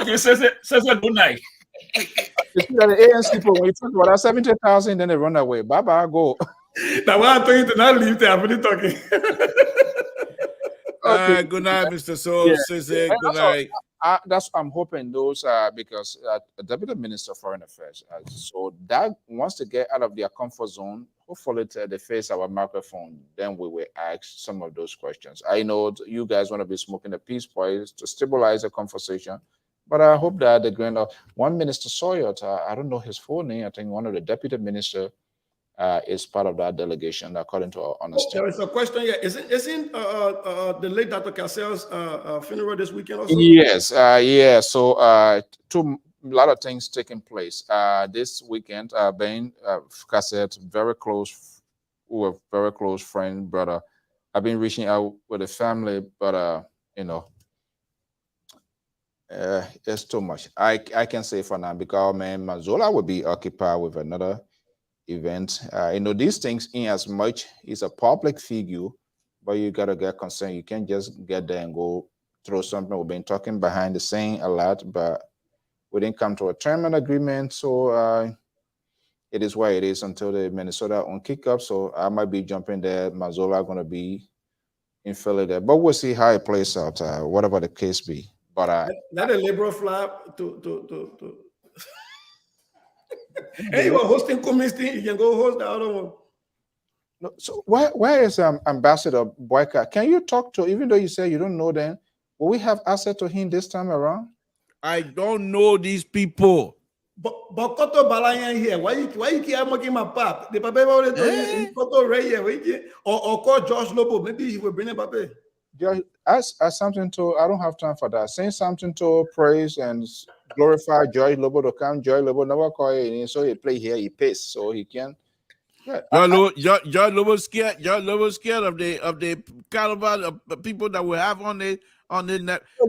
Okay, says good night. You see that the ANC people, when you talk about that 70,000, then they run away. Bye-bye, go. Now, why I'm talking to not leave there, I'm really talking. Okay. Good night, Mr. Soul. Yeah. Good night. I'm hoping those because Deputy Minister of Foreign Affairs, so that wants to get out of their comfort zone. Hopefully, they face our microphone. Then we will ask some of those questions. I know you guys want to be smoking a peace pipe to stabilize the conversation, but I hope that the grand one Minister Sawyer, I don't know his full name. I think one of the deputy minister is part of that delegation, according to our understanding. There is a question here. Isn't the late Dr. Cassell's funeral this weekend also? Yes, yeah. So a lot of things taking place this weekend. Ben Cassett, very close, we were very close friend, brother. I've been reaching out with the family, but it's too much. I can say for now because man, Mazola will be occupied with another event. These things, in as much is a public figure, but you gotta get concerned. You can't just get there and go throw something. We've been talking behind the scene a lot, but we didn't come to a terminal agreement. So it is where it is until the Minnesota on kick up. So I might be jumping there. Mazola gonna be in Philly there, but we'll see how it plays out. Whatever the case be. But not a liberal flap to Hey, you are hosting community, you can go host the other one. No, so where is Ambassador Boyka? Can you talk to, even though you say you don't know them, will we have access to him this time around? I don't know these people. But Koto Balayan here. Why you keep mocking my pap? The papa already told you Koto Ray here. Or call Josh Lobo. Maybe he will bring it papa. Just ask something to, I don't have time for that. Say something to praise and glorify George Lobo to come. George Lobo never call it, so he play here, he pays, so he can. Yeah, George Lobo scared. George Lobo scared of the caliber of people that we have on the net. I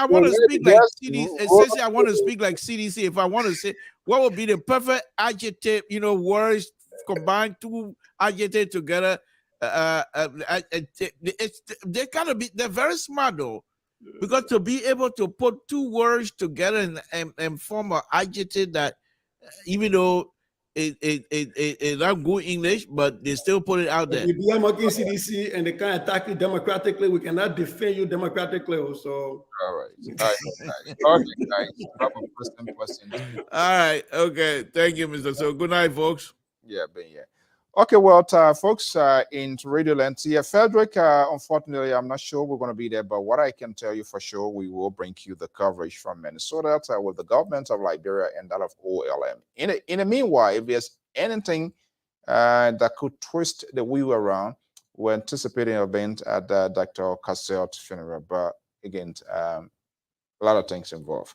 want to speak like CDC. I want to speak like CDC. If I want to say, what would be the perfect adjective? Words combined, two adjectives together. They're very smart though, because to be able to put two words together and form an adjective that, even though it not good English, but they still put it out there. If you are mocking CDC and they can't attack you democratically, we cannot defend you democratically. So all right. Okay, guys. All right. Okay. Thank you, Mr. So good night, folks. Yeah, but yeah. Okay, well, folks, in Radio Land, Frederick, unfortunately, I'm not sure we're going to be there, but what I can tell you for sure, we will bring you the coverage from Minnesota with the government of Liberia and that of OLM. In the meanwhile, if there's anything that could twist the wheel around, we're anticipating an event at Dr. Casselt's funeral, but again, a lot of things involved.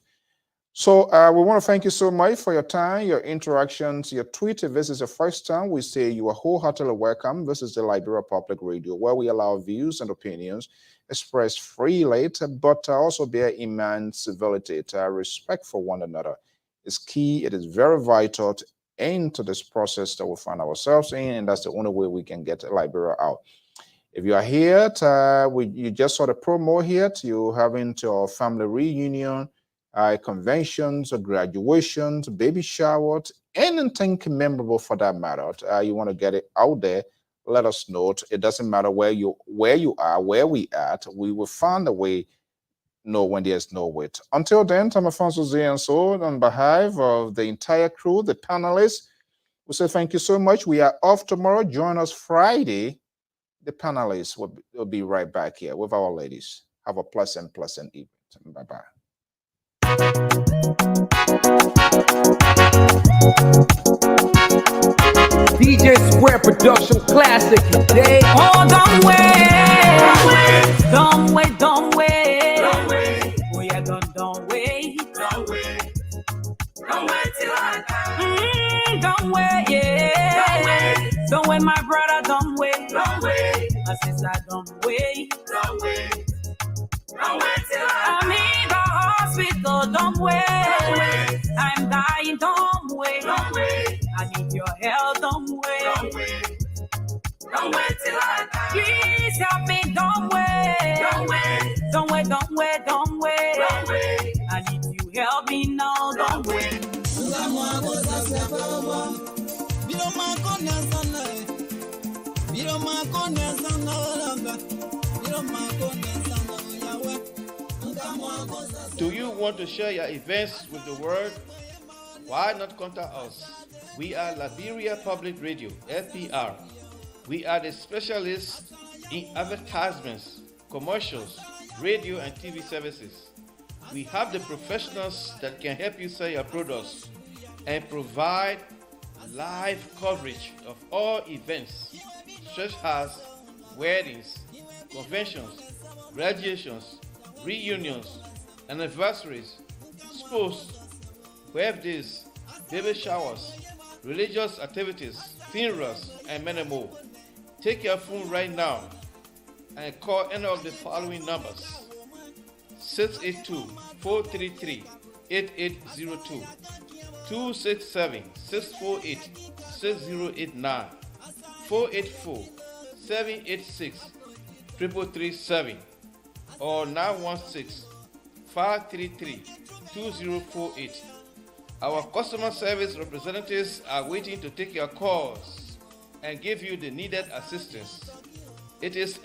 So we want to thank you so much for your time, your interactions, your tweet. If this is the first time, we say you are wholeheartedly welcome. This is the Liberia Public Radio, where we allow views and opinions expressed freely, but also bear immense civility. Respect for one another is key. It is very vital to enter this process that we find ourselves in, and that's the only way we can get Liberia out. If you are here, you just saw the promo here. You're having your family reunion, conventions, graduations, baby showers, anything memorable for that matter. You want to get it out there, let us know. It doesn't matter where you are, where we at. We will find a way. Know when there's no wait. Until then, I'm Afonso Zianso, on behalf of the entire crew, the panelists, we say thank you so much. We are off tomorrow. Join us Friday. The panelists will be right back here with our ladies. Have a pleasant evening. Bye-bye. DJ Square Production Classic. They Oh, don't wait. Don't wait. Don't wait. Oh, yeah, don't wait. Don't wait till I die. Don't wait, yeah. Don't wait, my brother, don't wait. My sister, don't wait. Don't wait till I'm in the hospital, don't wait. I'm dying, don't wait. I need your help, don't wait. Don't wait till I die. Please help me, don't wait. Don't wait. I need you help me now, don't wait. Do you want to share your events with the world? Why not contact us? We are Liberia Public Radio, LPR. We are the specialists in advertisements, commercials, radio and TV services. We have the professionals that can help you sell your products and provide live coverage of all events, such as weddings, conventions, graduations, reunions, anniversaries, sports, birthdays, baby showers, religious activities, funerals, and many more. Take your phone right now and call any of the following numbers: 682-433-8802, 267-648-6089, 484-786-3337, or 916-533-2048. Our customer service representatives are waiting to take your calls and give you the needed assistance. It is